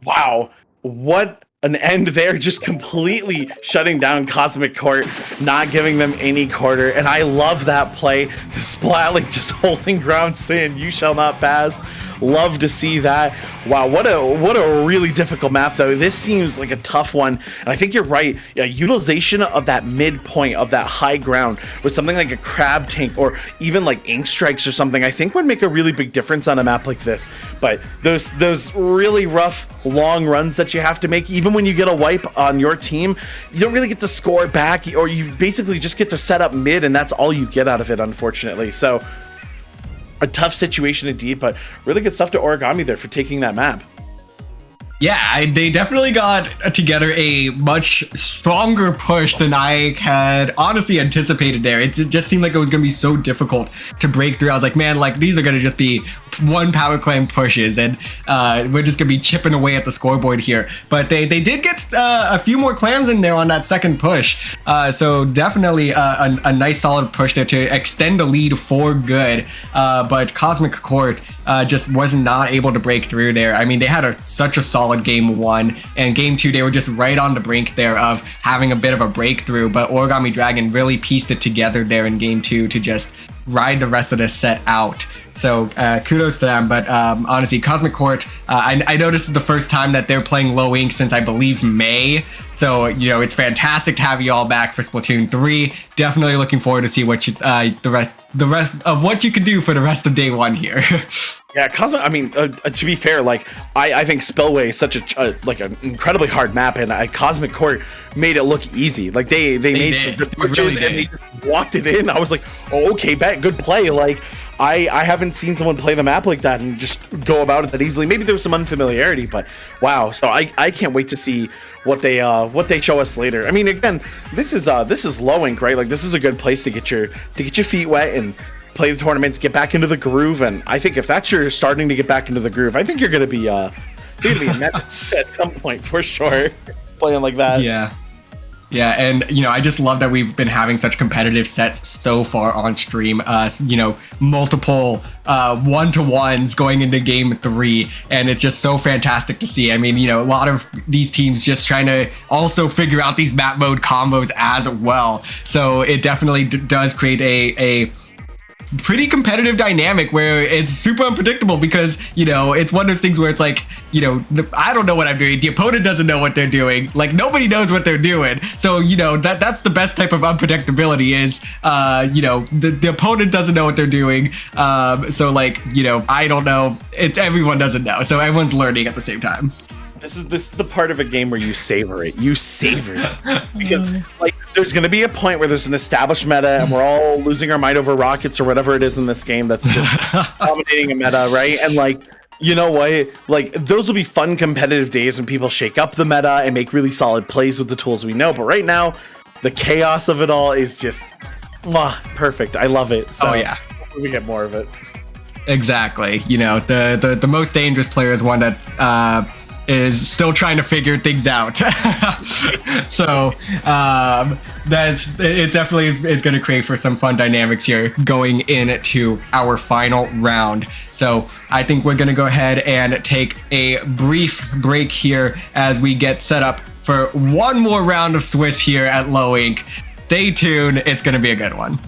Wow, what an end there, just completely shutting down Cosmic Court, not giving them any quarter, and I love that play. The Splat League just holding ground, saying, "You shall not pass." Love to see that. Wow, what a really difficult map though. This seems like a tough one, and I think you're right. Yeah, utilization of that midpoint of that high ground with something like a Crab Tank or even like Ink Strikes or something, I think would make a really big difference on a map like this. But those really rough long runs that you have to make, even when you get a wipe on your team, you don't really get to score back, or you basically just get to set up mid, and that's all you get out of it, unfortunately. So a tough situation indeed, but really good stuff to Origami there for taking that map. Yeah, they definitely got together a much stronger push than I had honestly anticipated there. It just seemed like it was going to be so difficult to break through. I was like, man, like these are going to just be one power clam pushes and we're just going to be chipping away at the scoreboard here. But they did get a few more clams in there on that second push. So definitely a nice solid push there to extend the lead for good. But Cosmic Court just was not able to break through there. I mean, they had such a solid game 1, and game 2 they were just right on the brink there of having a bit of a breakthrough, but Origami Dragon really pieced it together there in game 2 to just ride the rest of the set out. So kudos to them. But honestly, Cosmic Court, I noticed the first time that they're playing low ink since I believe May. So, you know, it's fantastic to have you all back for Splatoon 3. Definitely looking forward to see what you, the rest of what you can do for the rest of day 1 here. Yeah, Cosmic. I mean, to be fair, like I think Spillway is such like an incredibly hard map, and Cosmic Court made it look easy. Like they made some good pushes and they just walked it in. I was like, oh, okay, good play. Like I haven't seen someone play the map like that and just go about it that easily. Maybe there was some unfamiliarity, but wow. So I can't wait to see what they show us later. I mean, again, this is low ink, right? Like this is a good place to get your feet wet and play the tournaments, get back into the groove. And I think if that's your starting to get back into the groove, I think you're gonna be a meta at some point for sure, playing like that. Yeah, and you know, I just love that we've been having such competitive sets so far on stream. You know, multiple 1-to-1s going into game 3, and it's just so fantastic to see. I mean, you know, a lot of these teams just trying to also figure out these map mode combos as well. So it definitely does create a pretty competitive dynamic where it's super unpredictable because, you know, it's one of those things where it's like, you know, I don't know what I'm doing. The opponent doesn't know what they're doing. Like nobody knows what they're doing. So, you know, that's the best type of unpredictability is, you know, the opponent doesn't know what they're doing. So like, you know, I don't know. Everyone doesn't know. So everyone's learning at the same time. This is the part of a game where you savor it. You savor it. Because like there's gonna be a point where there's an established meta and we're all losing our mind over rockets or whatever it is in this game that's just dominating a meta, right? And like, you know what? Like those will be fun competitive days when people shake up the meta and make really solid plays with the tools we know. But right now, the chaos of it all is just perfect. I love it. So we get more of it. Exactly. You know, the most dangerous player is one that is still trying to figure things out. So it definitely is going to create for some fun dynamics here going into our final round. So I think we're going to go ahead and take a brief break here as we get set up for one more round of Swiss here at Low Ink. Stay tuned. It's going to be a good one.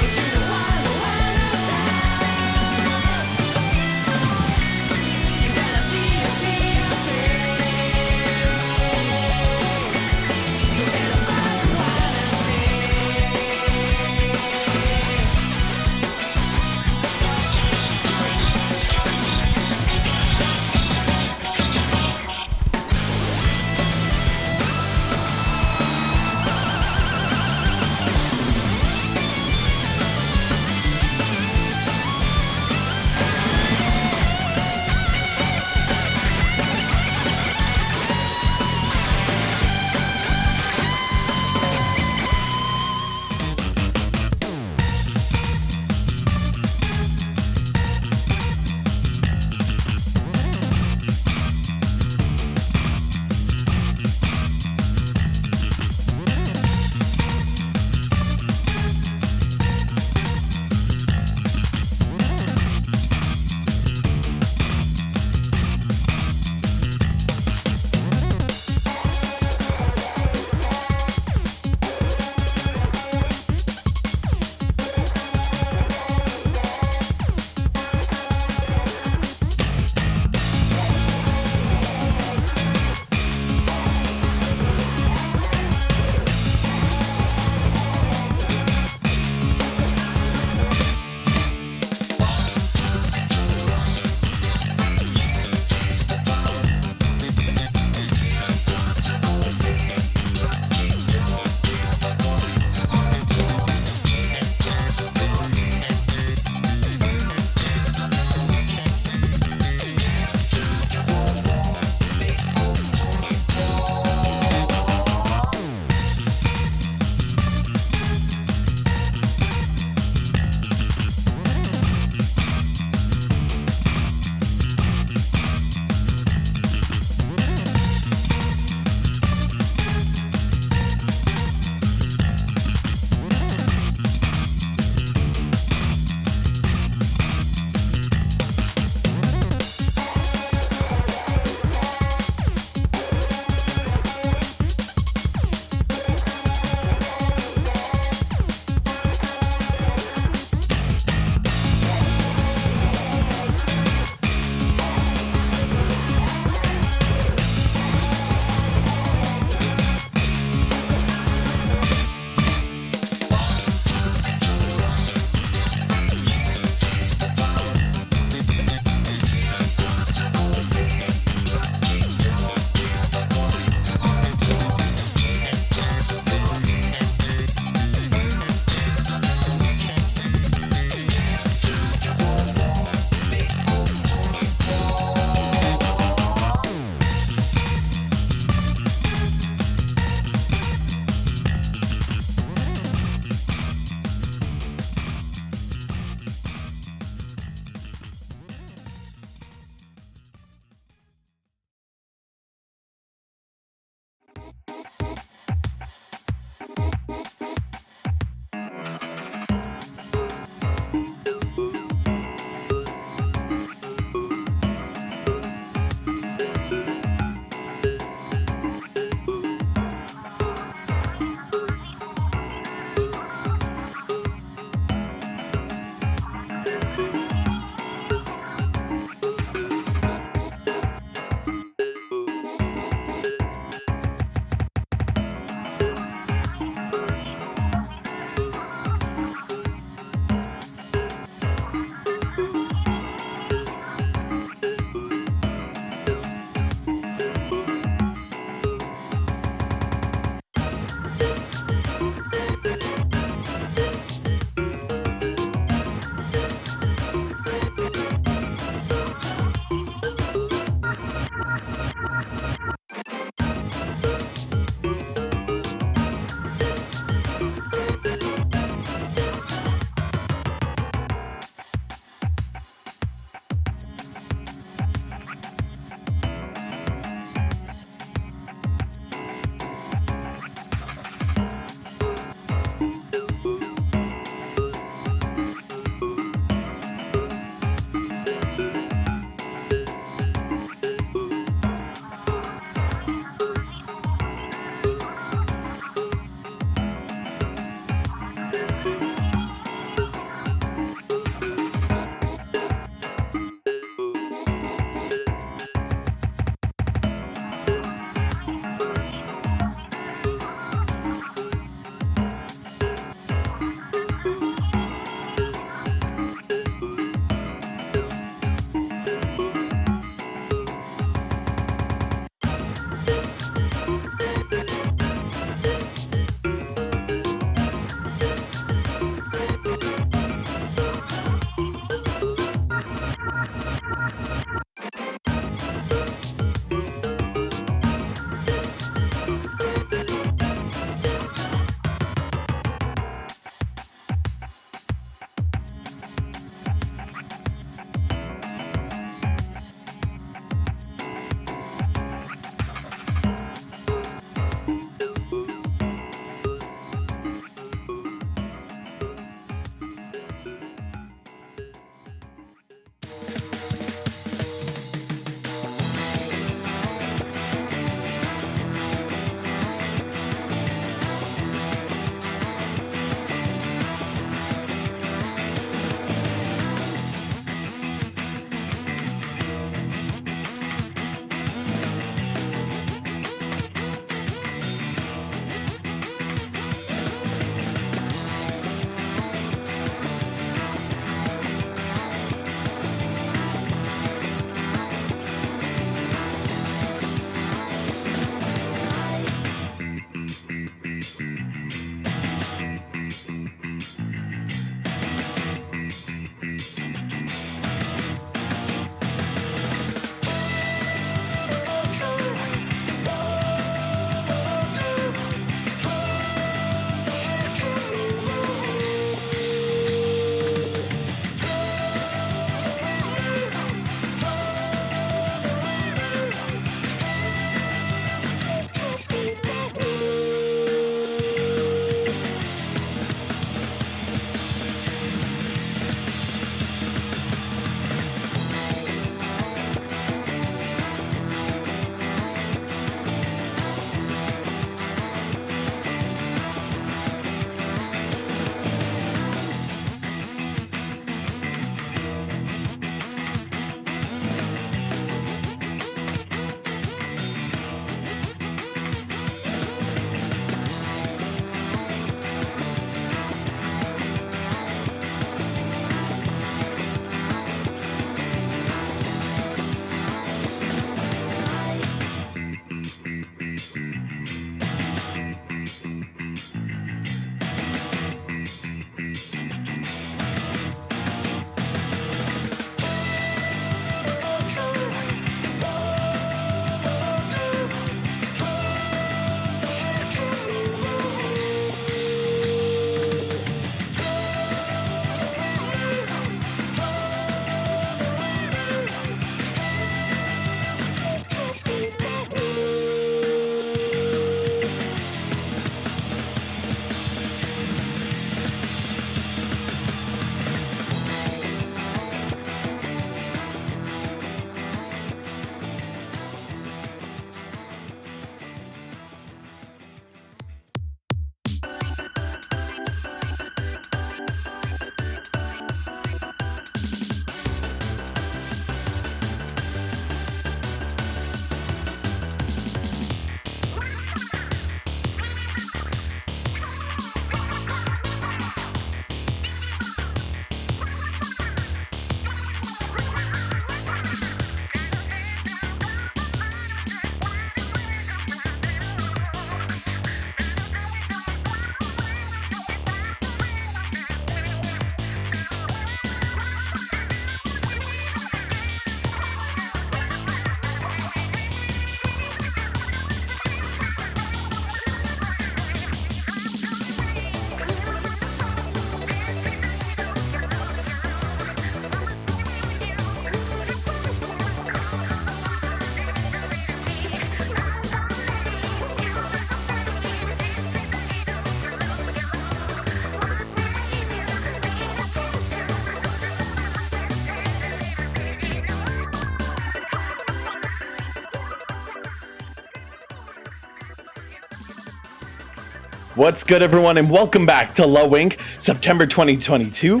What's good, everyone, and welcome back to Low Inc. September 2022.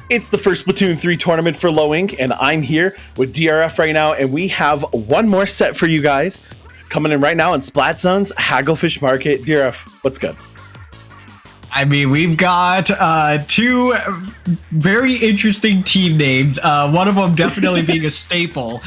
It's the first Splatoon 3 tournament for Low Inc., and I'm here with DRF right now, and we have one more set for you guys coming in right now in Splat Zone's Hagglefish Market. DRF, what's good? I mean, we've got two very interesting team names. One of them definitely being a staple.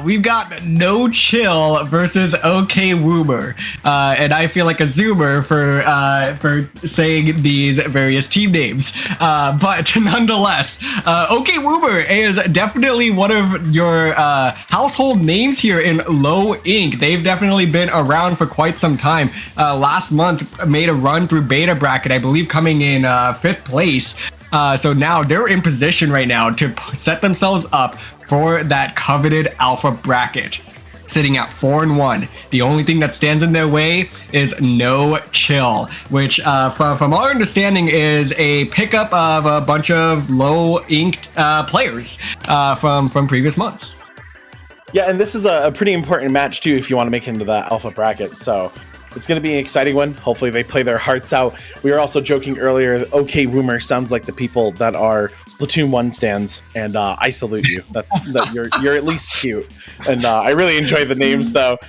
We've got No Chill versus OK Woomer, and I feel like a zoomer for saying these various team names. But nonetheless, OK Woomer is definitely one of your household names here in Low Inc. They've definitely been around for quite some time. Last month made a run through beta bracket, I believe, coming in 5th place. So now they're in position right now to set themselves up for that coveted alpha bracket, sitting at 4-1. The only thing that stands in their way is No Chill, which from our understanding is a pickup of a bunch of low inked players from previous months. Yeah, and this is a pretty important match too if you want to make it into that alpha bracket. So it's going to be an exciting one. Hopefully they play their hearts out. We were also joking earlier, OK Woomer sounds like the people that are Splatoon 1 stands, and I salute you. That you're at least cute. And I really enjoy the names though.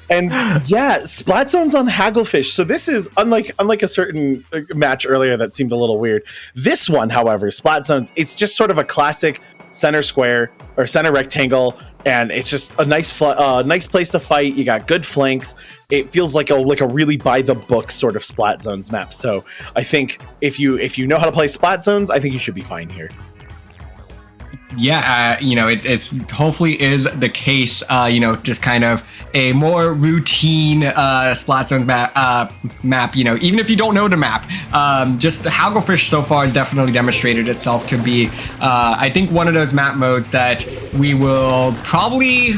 And yeah, Splat Zone's on Hagglefish. So this is unlike a certain match earlier that seemed a little weird. This one, however, Splat Zone's, it's just sort of a classic center square or center rectangle, and it's just a nice place to fight. You got good flanks. It feels like a really by the book sort of Splat Zones map. So I think if you know how to play Splat Zones, I think you should be fine here. Yeah, it's hopefully is the case. Just kind of a more routine Splat Zones map. Even if you don't know the map, just the Hagglefish so far has definitely demonstrated itself to be, I think, one of those map modes that we will probably,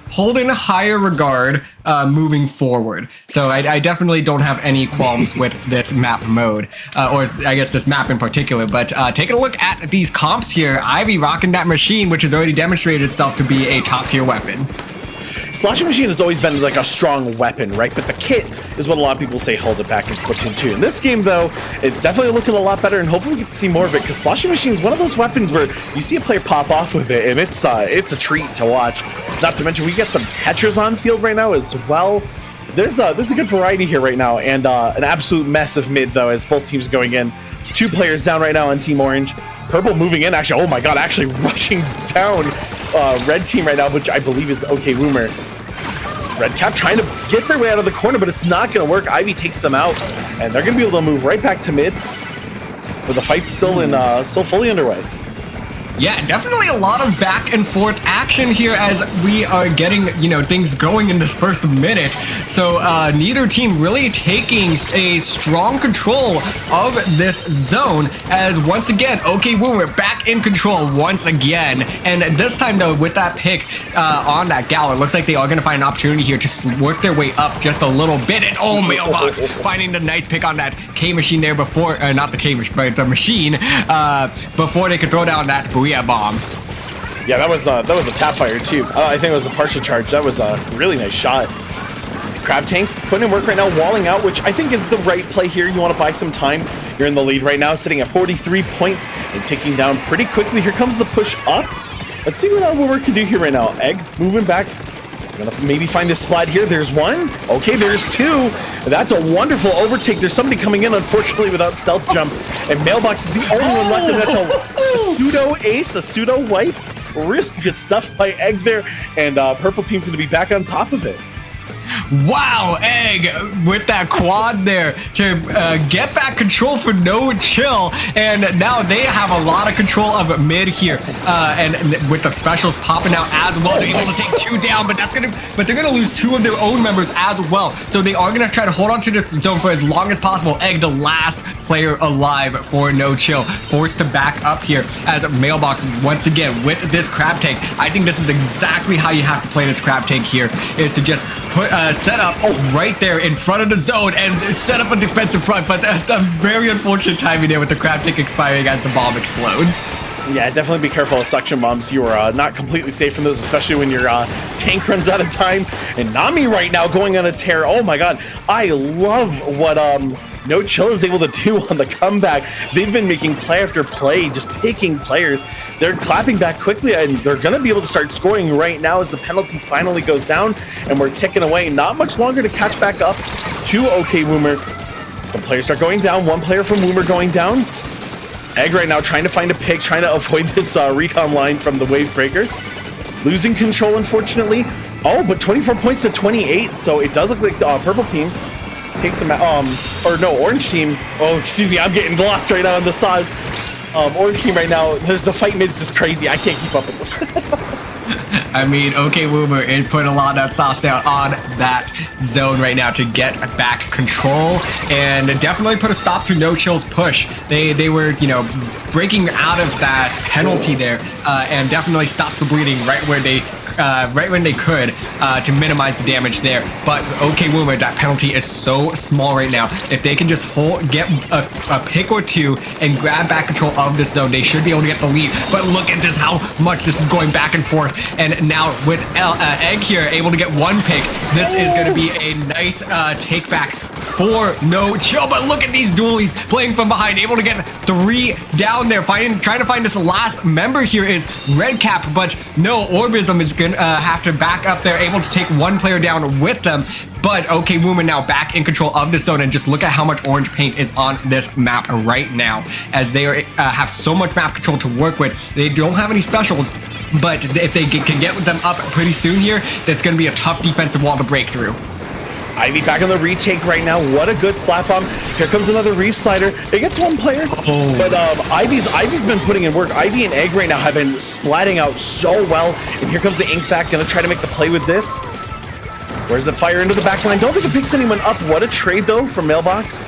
hold in a higher regard moving forward. So I definitely don't have any qualms with this map mode, or I guess this map in particular. But taking a look at these comps here, Ivy rocking that machine, which has already demonstrated itself to be a top tier weapon. Slashing Machine has always been like a strong weapon, right? But the kit is what a lot of people say hold it back in Splatoon 2. In this game, though, it's definitely looking a lot better, and hopefully we get to see more of it, because Slashing Machine is one of those weapons where you see a player pop off with it, and it's a treat to watch. Not to mention, we get some Tetras on field right now as well. There's a good variety here right now, and an absolute mess of mid, though, as both teams going in. 2 players down right now on Team Orange. Purple moving in, actually, oh my god, actually rushing down red team right now, which I believe is OK Woomer. Red Cap trying to get their way out of the corner, but it's not going to work. Ivy takes them out, and they're going to be able to move right back to mid, but the fight's still fully underway. Yeah, definitely a lot of back and forth action here as we are getting, things going in this first minute. So neither team really taking a strong control of this zone, as once again, OK Woomer back in control once again. And this time, though, with that pick on that gal, it looks like they are going to find an opportunity here to work their way up just a little bit. And Mailbox finding the nice pick on that K machine there before, not the K machine, but the machine, before they could throw down that Booyah bomb. Yeah, that was a tap fire too. I think it was a partial charge. That was a really nice shot. Crab Tank putting in work right now, walling out, which I think is the right play here. You want to buy some time. You're in the lead right now, sitting at 43 points and ticking down pretty quickly. Here comes the push up. Let's see what Woomer can do here right now. Egg moving back. Gonna maybe find a splat here. There's one. Okay, there's 2. That's a wonderful overtake. There's somebody coming in, unfortunately, without stealth jump. And Mailbox is the only one left, and that's a pseudo ace, a pseudo wipe. Really good stuff by Egg there. And Purple Team's gonna be back on top of it. Wow, Egg with that quad there to get back control for No Chill, and now they have a lot of control of mid here, and with the specials popping out as well, they're able to take 2 down, but they're gonna lose 2 of their own members as well, so they are gonna try to hold on to this zone for as long as possible. Egg, the last player alive for No Chill, forced to back up here as Mailbox once again with this crab tank. I think this is exactly how you have to play this crab tank here, is to just put set up right there in front of the zone and set up a defensive front, but a very unfortunate timing there with the crab tank expiring as the bomb explodes. Yeah, definitely be careful of suction bombs. You are not completely safe from those, especially when your tank runs out of time. And Nami right now going on a tear. Oh my god, I love what No Chill is able to do on the comeback. They've been making play after play, just picking players. They're clapping back quickly, and they're going to be able to start scoring right now as the penalty finally goes down, and we're ticking away. Not much longer to catch back up to OK Woomer. Some players are going down. One player from Woomer going down. Egg right now trying to find a pick, trying to avoid this recon line from the Wave Breaker. Losing control, unfortunately. Oh, but 24 points to 28, so it does look like the purple team takes the orange team. Oh, excuse me, I'm getting lost right now in the sauce. Orange team right now, the fight mid's just crazy. I can't keep up with this. I mean, OK Woomer is putting a lot of that sauce down on that zone right now to get back control and definitely put a stop to No Chill's push. They were, you know, breaking out of that penalty there and definitely stopped the bleeding right where they right when they could to minimize the damage there. But OK Woomer, that penalty is so small right now. If they can just get a pick or two and grab back control of this zone, they should be able to get the lead. But look at just how much this is going back and forth. And now with Egg here able to get one pick, this is going to be a nice take back for No Chill. But look at these dualies playing from behind, able to get 3 down there. Trying to find this last member here is Redcap, but no, Orbism is going to have to back up there, able to take one player down with them. But OK Woomer now back in control of the zone, and just look at how much orange paint is on this map right now, as they are, have so much map control to work with. They don't have any specials, but if they can get them up pretty soon here, that's going to be a tough defensive wall to break through. Ivy back on the retake right now. What a good splat bomb. Here comes another Reef Slider. It gets one player, but Ivy's been putting in work. Ivy and Egg right now have been splatting out so well, and here comes the Ink Fact, gonna try to make the play with this. Where's the fire into the back line? Don't think it picks anyone up. What a trade though from Mailbox.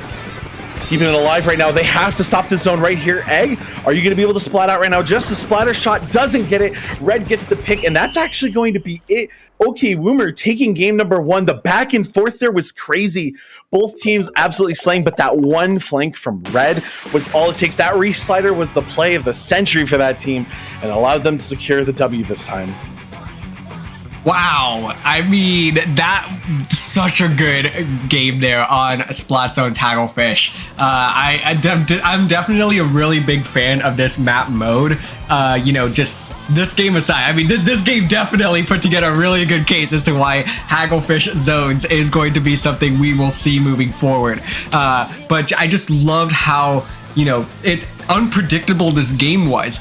Keeping it alive right now. They have to stop this zone right here. Egg, are you going to be able to splat out right now? Just a splatter shot, doesn't get it. Red gets the pick, and that's actually going to be it. OK Woomer taking game number 1. The back and forth there was crazy. Both teams absolutely slaying, but that one flank from Red was all it takes. That Reef Slider was the play of the century for that team and allowed them to secure the W this time. Wow, I mean, that's such a good game there on Splat Zone's Hagglefish. I'm definitely a really big fan of this map mode. You know, just this game aside, I mean, this game definitely put together a really good case as to why Hagglefish Zones is going to be something we will see moving forward. But I just loved how, you know, unpredictable this game was.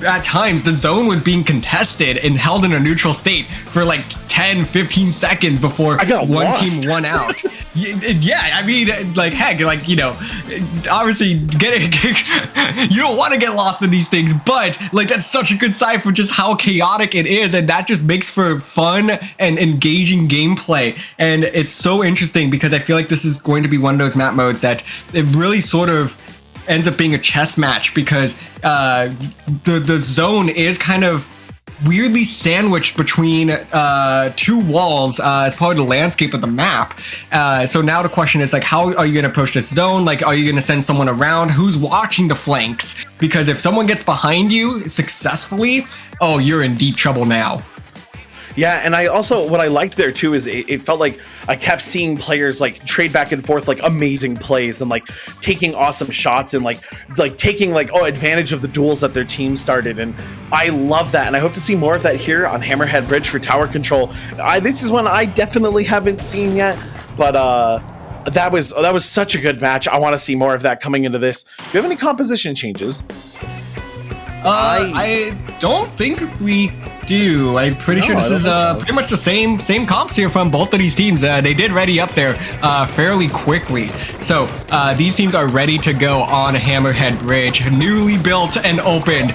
At times the zone was being contested and held in a neutral state for like 10-15 seconds before one team won out. Yeah, I mean, like, heck, like, you know, obviously you don't want to get lost in these things, but like, that's such a good sign for just how chaotic it is, and that just makes for fun and engaging gameplay. And it's so interesting because I feel like this is going to be one of those map modes that it really sort of ends up being a chess match, because the zone is kind of weirdly sandwiched between 2 walls as part of the landscape of the map. So now the question is, like, how are you going to approach this zone? Like, are you going to send someone around? Who's watching the flanks? Because if someone gets behind you successfully, oh, you're in deep trouble now. Yeah, and I also, what I liked there too is it felt like I kept seeing players like trade back and forth like amazing plays and like taking awesome shots and like taking like advantage of the duels that their team started, and I love that, and I hope to see more of that here on Hammerhead Bridge for tower control. This is one I definitely haven't seen yet, but that was such a good match. I want to see more of that coming into this. Do you have any composition changes? I don't think we do. I'm pretty sure this is pretty much the same comps here from both of these teams. They did ready up there fairly quickly. So these teams are ready to go on Hammerhead Bridge, newly built and opened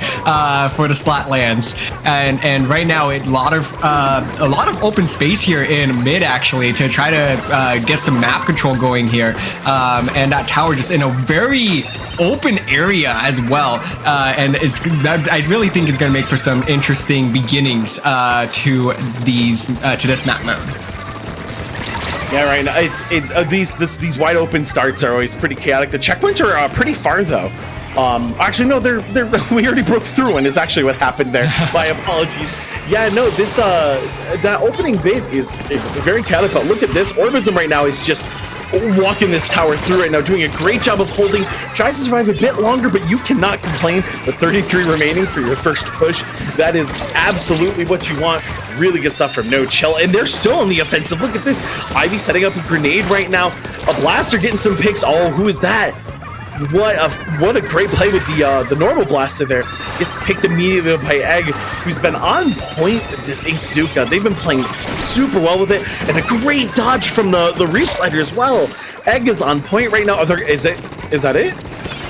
for the Splatlands. And right now, a lot of open space here in mid, actually, to try to get some map control going here. And that tower just in a very open area as well. And I really think it's going to make for some interesting beginnings to this map mode. Yeah, right. These wide open starts are always pretty chaotic. The checkpoints are pretty far though. Actually, no, we already broke through, and is actually what happened there. My apologies. Yeah, no, that opening bit is very chaotic. But look at this, Orbism right now is just walking this tower through right now, doing a great job of holding. Tries to survive a bit longer, but you cannot complain. With 33 remaining for your first push, that is absolutely what you want. Really good stuff from No Chill, and they're still on the offensive. Look at this. Ivy setting up a grenade right now. A blaster getting some picks. Oh, who is that? What a great play with the normal blaster there. Gets picked immediately by Egg, who's been on point with this Inkzuka. They've been playing super well with it, and a great dodge from the Reef Slider as well. Egg is on point right now. Is that it?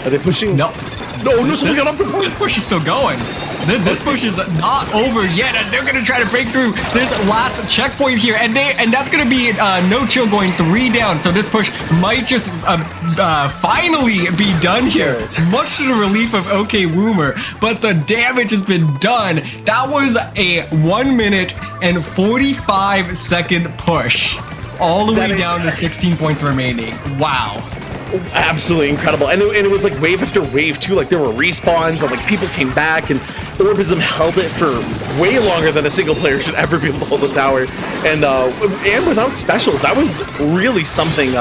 Are they pushing? No. No, someone got off the push. This push is still going. This push is not over yet, and they're gonna try to break through this last checkpoint here, and that's gonna be No Chill going 3 down. So this push might just finally be done here, much to the relief of OK Woomer. But the damage has been done. That was a 1 minute and 45 second push, all the way down to 16 points remaining. Wow. Absolutely incredible, and it was like wave after wave too. Like there were respawns, and like people came back, and Orbism held it for way longer than a single player should ever be able to hold the tower. And without specials, that was really something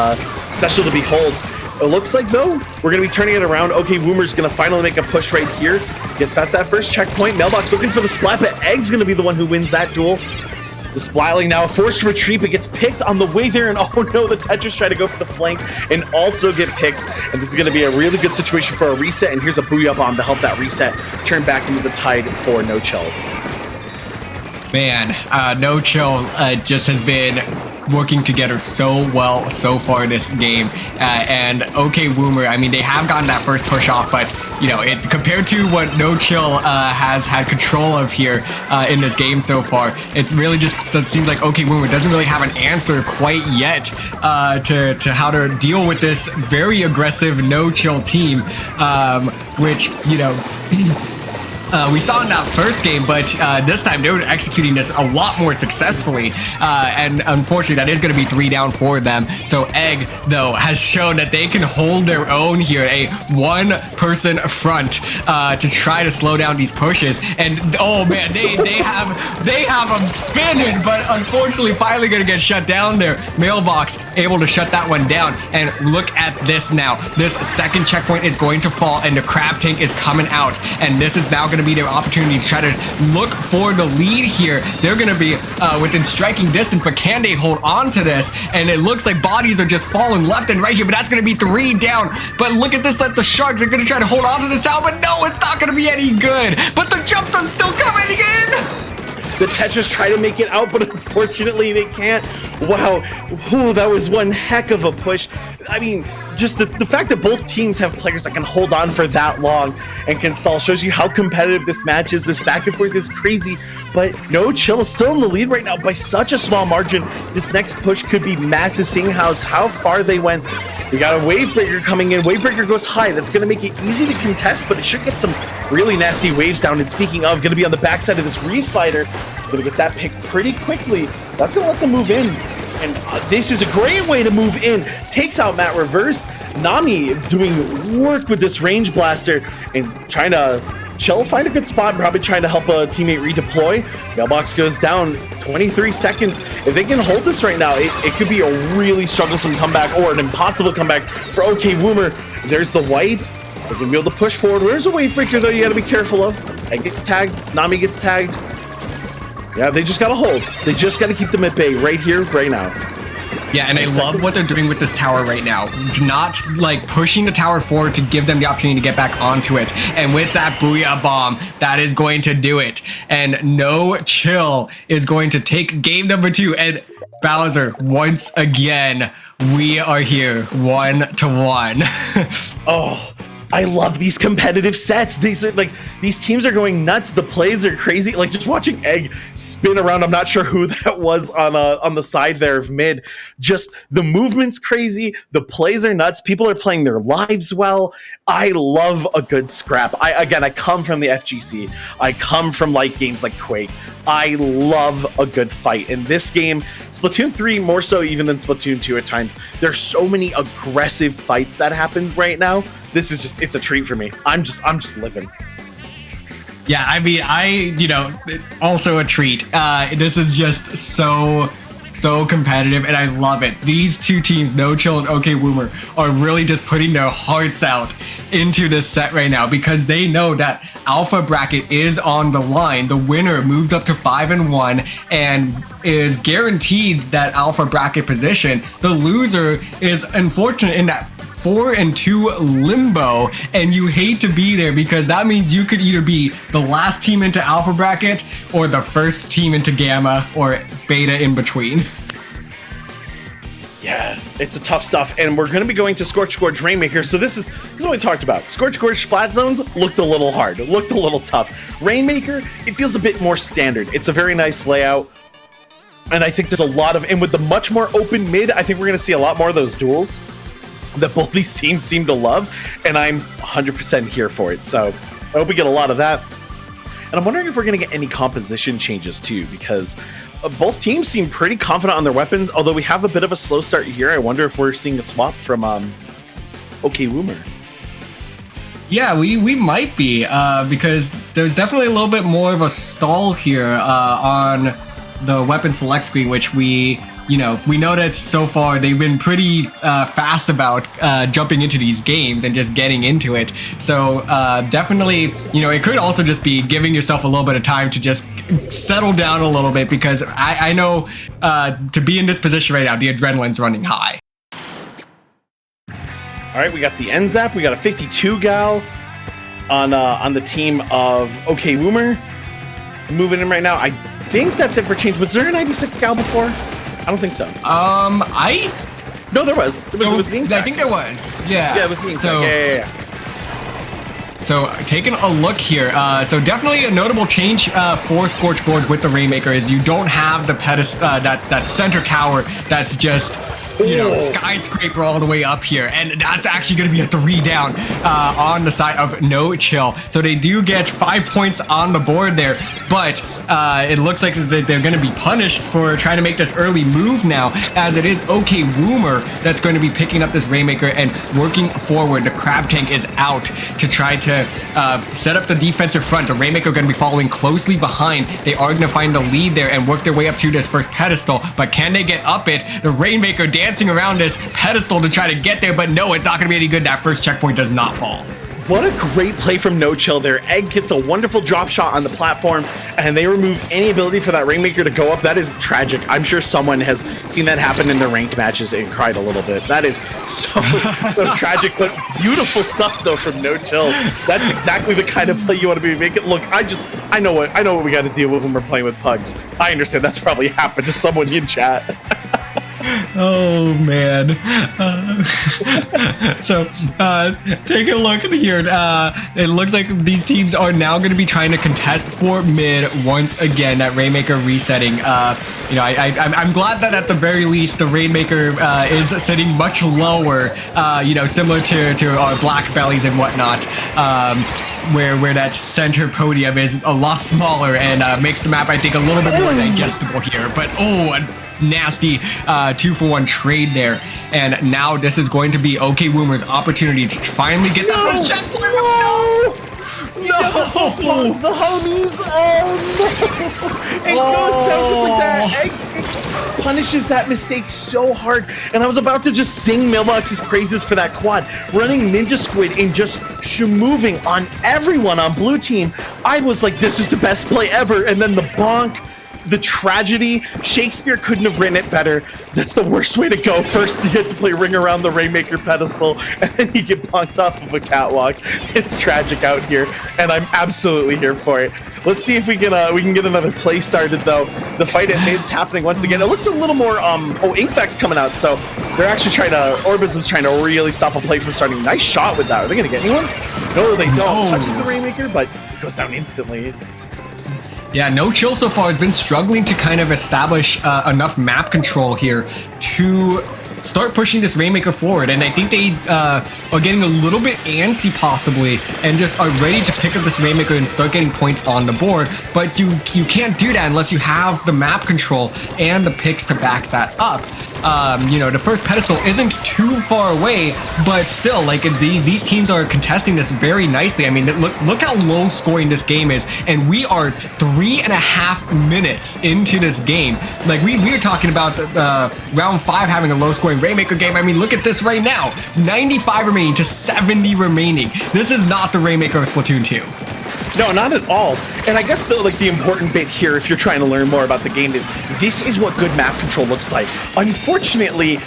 special to behold. It looks like though we're gonna be turning it around. OK Woomer's gonna finally make a push right here. Gets past that first checkpoint. Mailbox looking for the splat, but Egg's gonna be the one who wins that duel. The Splatling now forced to retreat, but gets picked on the way there, and oh no, the Tetris try to go for the flank and also get picked. And this is going to be a really good situation for a reset, and here's a Booyah Bomb to help that reset turn back into the tide for No Chill. Man, No Chill just has been working together so well so far this game, and OK Woomer, I mean, they have gotten that first push off, but you know, compared to what No Chill has had control of here in this game so far, it really just seems like OK Woomer doesn't really have an answer quite yet to how to deal with this very aggressive No Chill team, which, you know, we saw in that first game, but this time they were executing this a lot more successfully, and unfortunately that is going to be 3 down for them. So Egg, though, has shown that they can hold their own here, a one-person front to try to slow down these pushes. And oh man, they have them spinning, but unfortunately finally going to get shut down there. Mailbox able to shut that one down, and look at this now. This second checkpoint is going to fall, and the Crab Tank is coming out, and this is now going to be their opportunity to try to look for the lead here. They're going to be within striking distance, but can they hold on to this? And it looks like bodies are just falling left and right here, but that's going to be 3 down. But look at this, let the Sharks, they're going to try to hold on to this out, but no, it's not going to be any good. But the jumps are still coming in. The Tetris try to make it out, but unfortunately they can't. Wow, ooh, that was one heck of a push. I mean, just the fact that both teams have players that can hold on for that long and can stall shows you how competitive this match is. This back and forth is crazy, but No Chill is still in the lead right now by such a small margin. This next push could be massive, seeing how far they went. We got a Wavebreaker coming in. Wavebreaker goes high. That's going to make it easy to contest, but it should get some really nasty waves down. And speaking of, going to be on the backside of this Reef Slider. Going to get that pick pretty quickly. That's going to let them move in. And this is a great way to move in. Takes out Matt Reverse. Nami doing work with this Range Blaster and trying to find a good spot, probably trying to help a teammate redeploy. Mailbox goes down 23 seconds. If they can hold this right now, it could be a really strugglesome comeback or an impossible comeback for OK Woomer. There's the white. They're going to be able to push forward. Where's a Wavebreaker, though, you got to be careful of. Egg gets tagged. Nami gets tagged. Yeah, they just got to hold. They just got to keep them at bay right here, right now. Yeah, and I love what they're doing with this tower right now. Not like pushing the tower forward to give them the opportunity to get back onto it. And with that Booyah Bomb, that is going to do it. And No Chill is going to take game number 2. And Bowser, once again, we are here 1-1. Oh, I love these competitive sets. These teams are going nuts. The plays are crazy. Like just watching Egg spin around. I'm not sure who that was on the side there of mid. Just the movement's crazy. The plays are nuts. People are playing their lives well. I love a good scrap. I come from the FGC. I come from like games like Quake. I love a good fight. In this game, Splatoon 3 more so even than Splatoon 2 at times. There's so many aggressive fights that happen right now. This is just, it's a treat for me. I'm just living. Yeah, I mean, also a treat. This is just so so competitive, and I love it. These two teams, No Chill and Ok Woomer, are really just putting their hearts out into this set right now because they know that Alpha bracket is on the line. The winner moves up to 5-1 and is guaranteed that Alpha bracket position. The loser is unfortunate in that 4-2 limbo, and you hate to be there because that means you could either be the last team into Alpha bracket or the first team into Gamma or Beta in between. Yeah, it's a tough stuff, and we're going to be going to Scorch Gorge Rainmaker. So this is what we talked about. Scorch Gorge Splat Zones looked a little hard. It looked a little tough. Rainmaker, it feels a bit more standard. It's a very nice layout, and I think there's a lot of, and with the much more open mid, I think we're going to see a lot more of those duels that both these teams seem to love, and I'm 100% here for it. So I hope we get a lot of that. And I'm wondering if we're going to get any composition changes too, because both teams seem pretty confident on their weapons, although we have a bit of a slow start here. I wonder if we're seeing a swap from Ok Woomer. Yeah, we might be, because there's definitely a little bit more of a stall here on the weapon select screen, which we know that so far they've been pretty fast about jumping into these games and just getting into it. So definitely, it could also just be giving yourself a little bit of time to just settle down a little bit, because I know to be in this position right now, the adrenaline's running high. All right, we got the NZAP. We got a 52 gal on the team of Ok Woomer. Moving in right now. I think that's it for change. Was there a 96 gal before? I don't think so. No, there was. It was Zine. I think there was. Yeah. Yeah, it was Zine. So, yeah. So taking a look here, so definitely a notable change for Scorch Gorge with the Rainmaker is you don't have the pedestal, that center tower that's just skyscraper all the way up here, and that's actually going to be a 3 down on the side of No Chill. So they do get 5 points on the board there, but it looks like they're going to be punished for trying to make this early move now, as it is Ok Woomer that's going to be picking up this Rainmaker and working forward. The Crab Tank is out to try to set up the defensive front. The Rainmaker going to be following closely behind. They are going to find the lead there and work their way up to this first pedestal, but can they get up it? The Rainmaker dancing around this pedestal to try to get there, but no, it's not going to be any good. That first checkpoint does not fall. What a great play from No Chill there. Egg gets a wonderful drop shot on the platform, and they remove any ability for that Rainmaker to go up. That is tragic. I'm sure someone has seen that happen in the ranked matches and cried a little bit. That is so tragic, but beautiful stuff though from No Chill. That's exactly the kind of play you want to be making. Look, I know what we got to deal with when we're playing with pugs. I understand that's probably happened to someone in chat. Oh man. So take a look here. It looks like these teams are now going to be trying to contest for mid once again. That Rainmaker resetting. I'm glad that at the very least the Rainmaker is sitting much lower. Similar to our black bellies and whatnot. Where that center podium is a lot smaller and makes the map, I think, a little bit more digestible here. But nasty 2-for-1 trade there, and now this is going to be Ok Woomer's opportunity to finally get that first checkpoint. No, the homies. Oh no! It goes down just like that. Egg punishes that mistake so hard, and I was about to just sing Mailbox's praises for that quad, running Ninja Squid and just moving on everyone on blue team. I was like, this is the best play ever, and then the bonk. The tragedy, Shakespeare couldn't have written it better. That's the worst way to go. First, you have to play Ring Around the Rainmaker pedestal, and then you get bunked off of a catwalk. It's tragic out here, and I'm absolutely here for it. Let's see if we can get another play started, though. The fight at mid's happening once again. It looks a little more, Inkfact's coming out, so they're actually Orbism's trying to really stop a play from starting. Nice shot with that. Are they going to get anyone? No, they don't. Touches the Rainmaker, but it goes down instantly. Yeah, No Chill so far has been struggling to kind of establish enough map control here to start pushing this Rainmaker forward, and I think they are getting a little bit antsy possibly, and just are ready to pick up this Rainmaker and start getting points on the board, but you can't do that unless you have the map control and the picks to back that up. the first pedestal isn't too far away, but still, like these teams are contesting this very nicely. I mean, look how low scoring this game is, and we are 3.5 minutes into this game. Like we are talking about round 5 having a low scoring Rainmaker game. I mean, look at this right now, 95 remaining to 70 remaining. This is not the Rainmaker of Splatoon 2. No, not at all. And I guess the important bit here, if you're trying to learn more about the game, is this is what good map control looks like. Unfortunately,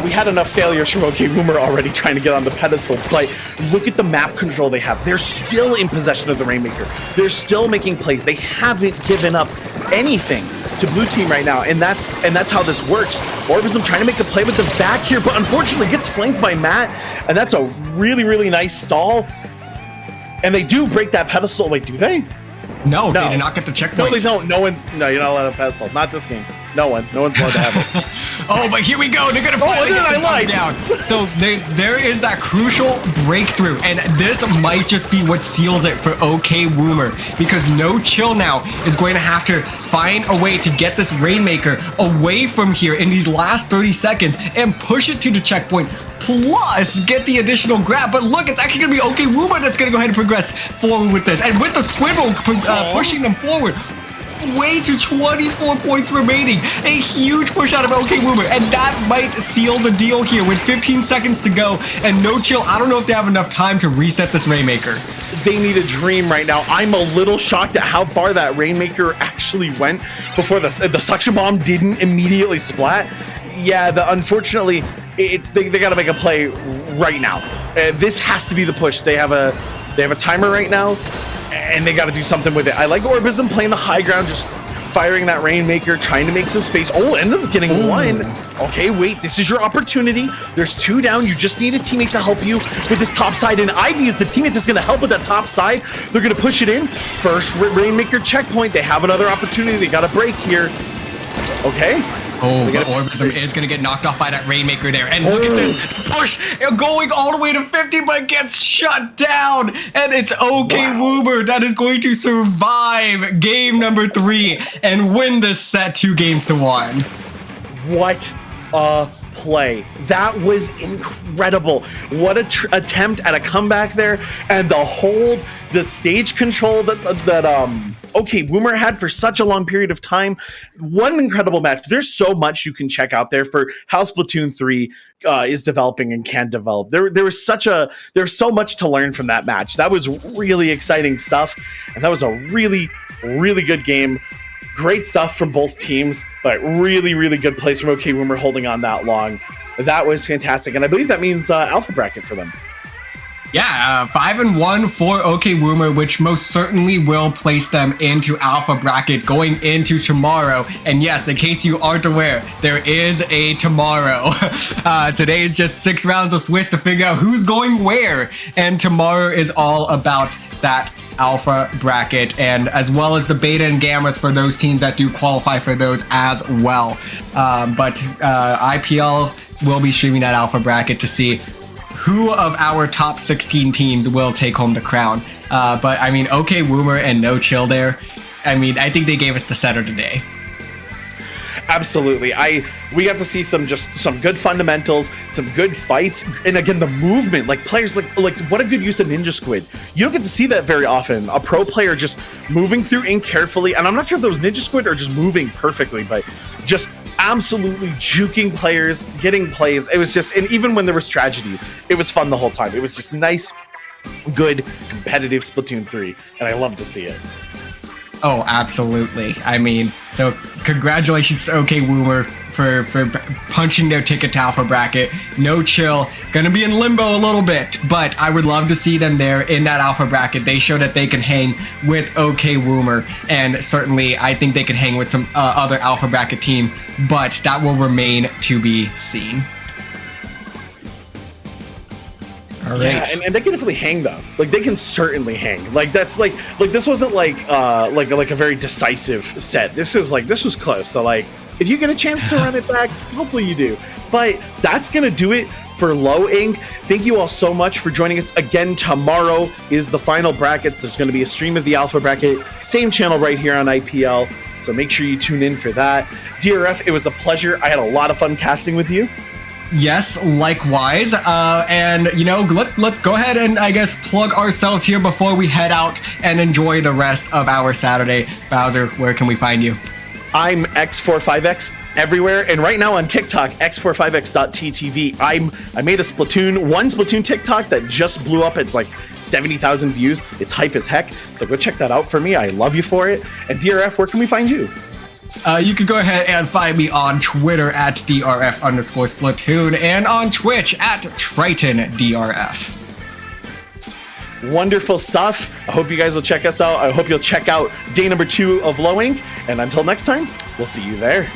we had enough failures from Ok Woomer already trying to get on the pedestal, but look at the map control they have. They're still in possession of the Rainmaker. They're still making plays. They haven't given up anything to blue team right now, and that's how this works. Orbism trying to make a play with the back here, but unfortunately gets flanked by Matt, and that's a really, really nice stall. And they do break that pedestal. Wait, do they? No, they did not get the checkpoint. No, they don't. No, you're not allowed a pedestal. Not this game. No one's allowed to have it. Oh, but here we go. They're gonna finally get the ball down. So there is that crucial breakthrough, and this might just be what seals it for OK Woomer, because No Chill now is going to have to find a way to get this Rainmaker away from here in these last 30 seconds and push it to the checkpoint. Plus, get the additional grab. But look, it's actually going to be OK Woomer that's going to go ahead and progress forward with this. And with the Squid pushing them forward, way to 24 points remaining. A huge push out of OK Woomer. And that might seal the deal here with 15 seconds to go. And No Chill, I don't know if they have enough time to reset this Rainmaker. They need a dream right now. I'm a little shocked at how far that Rainmaker actually went before the suction bomb didn't immediately splat. Yeah, unfortunately, they got to make a play right now. This has to be the push. They have a timer right now, and they got to do something with it. I like Orbism playing the high ground, just firing that Rainmaker, trying to make some space. Oh, ended up getting one. Okay, wait, this is your opportunity. There's 2 down. You just need a teammate to help you with this top side, and Ivy is the teammate that's going to help with that top side. They're going to push it in. First Rainmaker checkpoint. They have another opportunity. They got a break here. Okay. Oh, but Orbism is going to get knocked off by that Rainmaker there. And look at this push going all the way to 50, but gets shut down. And it's OK Woomer that is going to survive game number 3 and win this set 2-1. What a play. That was incredible. What a attempt at a comeback there. And the hold, the stage control that OK Woomer had for such a long period of time. What an incredible match. There's so much you can check out there for how Splatoon 3 is developing and can develop. There's so much to learn from that match. That was really exciting stuff, and that was a really, really good game. Great stuff from both teams, but really, really good plays from OK Woomer holding on that long. That was fantastic, and I believe that means alpha bracket for them. Yeah, 5-1 for OK Woomer, which most certainly will place them into alpha bracket going into tomorrow. And yes, in case you aren't aware, there is a tomorrow. Today is just 6 rounds of Swiss to figure out who's going where. And tomorrow is all about that alpha bracket, and as well as the beta and gammas for those teams that do qualify for those as well. But IPL will be streaming that alpha bracket to see who of our top 16 teams will take home the crown. But I mean, OK Woomer and No Chill there, I mean, I think they gave us the setter today. Absolutely. We got to see some good fundamentals, some good fights, and again the movement. Like players like what a good use of Ninja Squid. You don't get to see that very often. A pro player just moving through ink carefully, and I'm not sure if those Ninja Squid are just moving perfectly, but just absolutely juking players, getting plays. It was just, and even when there was tragedies, it was fun the whole time. It was just nice, good, competitive Splatoon 3, and I love to see it. Oh, absolutely. I mean, so congratulations to OK Woomer for punching their ticket to alpha bracket. No Chill, gonna be in limbo a little bit, but I would love to see them there in that alpha bracket. They show that they can hang with OK Woomer, and certainly I think they can hang with some other alpha bracket teams, but that will remain to be seen. All right. Yeah, and they can definitely hang though. Like they can certainly hang. Like that's like this wasn't like a very decisive set. This was close. So like if you get a chance to run it back, hopefully you do. But that's gonna do it for Low Ink. Thank you all so much for joining us again. Tomorrow is the final brackets. There's gonna be a stream of the alpha bracket, same channel right here on IPL. So make sure you tune in for that. DRF, it was a pleasure. I had a lot of fun casting with you. Yes, likewise. And you know, let's go ahead and I guess plug ourselves here before we head out and enjoy the rest of our Saturday. Bowser, where can we find you? I'm X45X everywhere, and right now on TikTok, x45x.ttv. I made a Splatoon TikTok that just blew up. It's like 70,000 views. It's hype as heck. So go check that out for me. I love you for it. And DRF, where can we find you? You can go ahead and find me on Twitter at DRF_Splatoon and on Twitch at TritonDRF. Wonderful stuff. I hope you guys will check us out. I hope you'll check out day number 2 of Lowing. And until next time, we'll see you there.